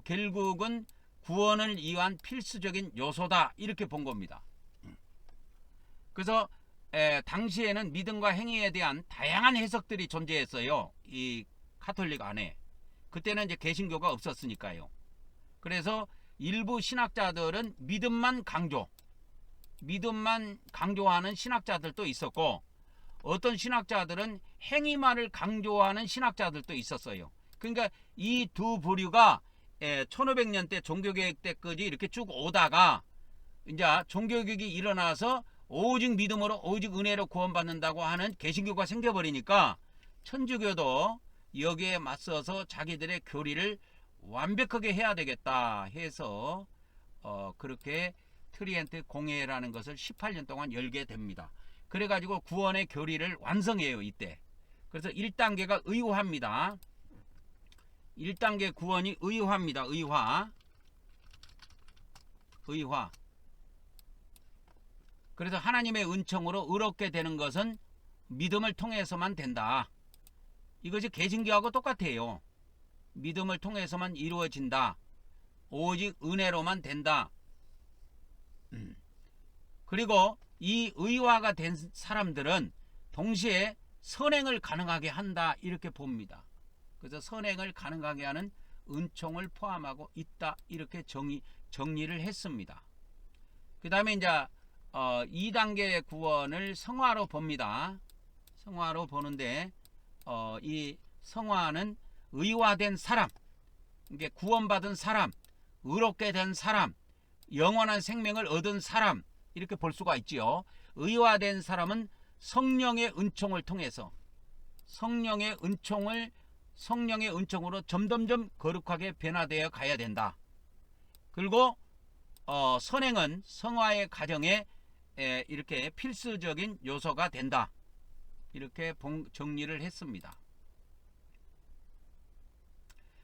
결국은 구원을 위한 필수적인 요소다. 이렇게 본 겁니다. 그래서 당시에는 믿음과 행위에 대한 다양한 해석들이 존재했어요. 이 카톨릭 안에. 그때는 이제 개신교가 없었으니까요. 그래서 일부 신학자들은 믿음만 강조하는 신학자들도 있었고 어떤 신학자들은 행위만을 강조하는 신학자들도 있었어요. 그러니까 이 두 부류가 1500년대 종교개혁 때까지 이렇게 쭉 오다가 이제 종교개혁이 일어나서 오직 믿음으로 오직 은혜로 구원받는다고 하는 개신교가 생겨버리니까 천주교도 여기에 맞서서 자기들의 교리를 완벽하게 해야 되겠다 해서 그렇게 트리엔트 공회라는 것을 18년 동안 열게 됩니다. 그래가지고 구원의 교리를 완성해요. 이때. 그래서 1단계가 의화입니다. 1단계 구원이 의화입니다. 의화. 그래서 하나님의 은총으로 의롭게 되는 것은 믿음을 통해서만 된다. 이것이 개신교하고 똑같아요. 믿음을 통해서만 이루어진다. 오직 은혜로만 된다. 그리고 이 의화가 된 사람들은 동시에 선행을 가능하게 한다. 이렇게 봅니다. 그래서 선행을 가능하게 하는 은총을 포함하고 있다. 이렇게 정리를 했습니다. 그 다음에 이제 2단계의 구원을 성화로 봅니다. 성화로 보는데 이 성화는 의화된 사람, 이게 구원받은 사람, 의롭게 된 사람, 영원한 생명을 얻은 사람, 이렇게 볼 수가 있지요. 의화된 사람은 성령의 은총을 통해서 성령의 은총으로 점점점 거룩하게 변화되어 가야 된다. 그리고 선행은 성화의 과정에 이렇게 필수적인 요소가 된다. 이렇게 정리를 했습니다.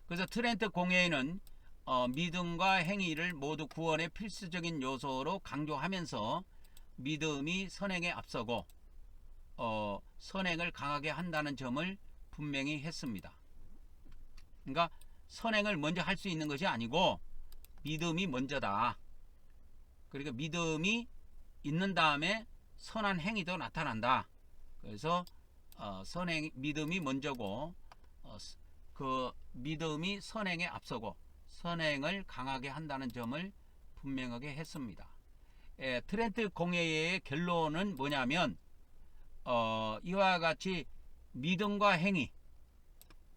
그래서 트렌트 공회에는 믿음과 행위를 모두 구원의 필수적인 요소로 강조하면서 믿음이 선행에 앞서고 선행을 강하게 한다는 점을 분명히 했습니다. 그러니까 선행을 먼저 할 수 있는 것이 아니고 믿음이 먼저다. 그러니까 믿음이 있는 다음에 선한 행위도 나타난다. 그래서 믿음이 먼저고 그 믿음이 선행에 앞서고 선행을 강하게 한다는 점을 분명하게 했습니다. 트렌트 공회의 결론은 뭐냐면 이와 같이 믿음과 행위,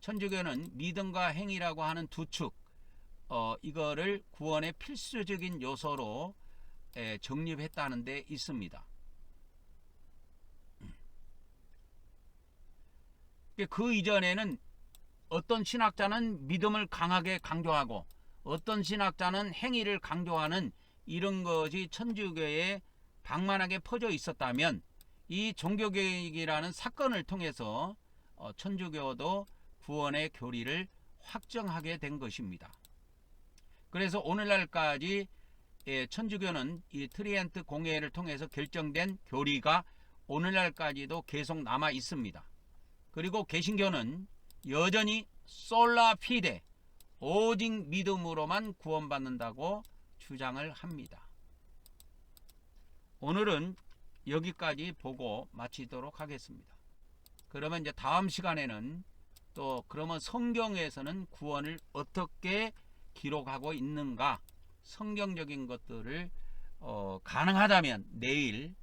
천주교는 믿음과 행위라고 하는 두 축, 이거를 구원의 필수적인 요소로 정립했다는 데 있습니다. 그 이전에는 어떤 신학자는 믿음을 강하게 강조하고 어떤 신학자는 행위를 강조하는 이런 것이 천주교에 방만하게 퍼져 있었다면 이 종교개혁이라는 사건을 통해서 천주교도 구원의 교리를 확정하게 된 것입니다. 그래서 오늘날까지 천주교는 이 트리엔트 공회를 통해서 결정된 교리가 오늘날까지도 계속 남아 있습니다. 그리고 개신교는 여전히 솔라 피데, 오직 믿음으로만 구원받는다고 주장을 합니다. 오늘은 여기까지 보고 마치도록 하겠습니다. 그러면 이제 다음 시간에는 또 그러면 성경에서는 구원을 어떻게 기록하고 있는가, 성경적인 것들을 가능하다면 내일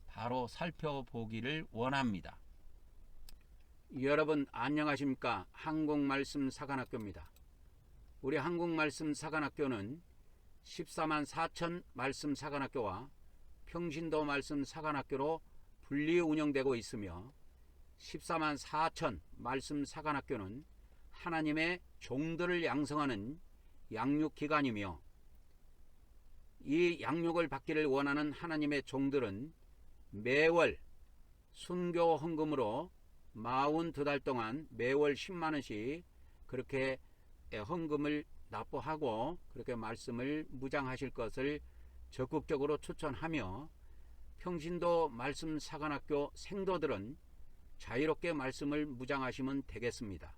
바로 살펴보기를 원합니다. 여러분 안녕하십니까? 한국말씀사관학교입니다. 우리 한국말씀사관학교는 14만 4천 말씀사관학교와 평신도 말씀사관학교로 분리 운영되고 있으며 14만 4천 말씀사관학교는 하나님의 종들을 양성하는 양육기관이며 이 양육을 받기를 원하는 하나님의 종들은 매월 순교 헌금으로 42달 동안 매월 10만원씩 그렇게 헌금을 납부하고 그렇게 말씀을 무장하실 것을 적극적으로 추천하며 평신도 말씀사관학교 생도들은 자유롭게 말씀을 무장하시면 되겠습니다.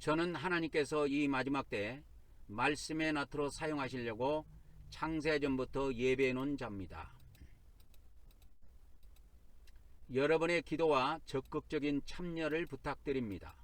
저는 하나님께서 이 마지막 때 말씀의 낫으로 사용하시려고 창세전부터 예배해 놓은 자입니다. 여러분의 기도와 적극적인 참여를 부탁드립니다.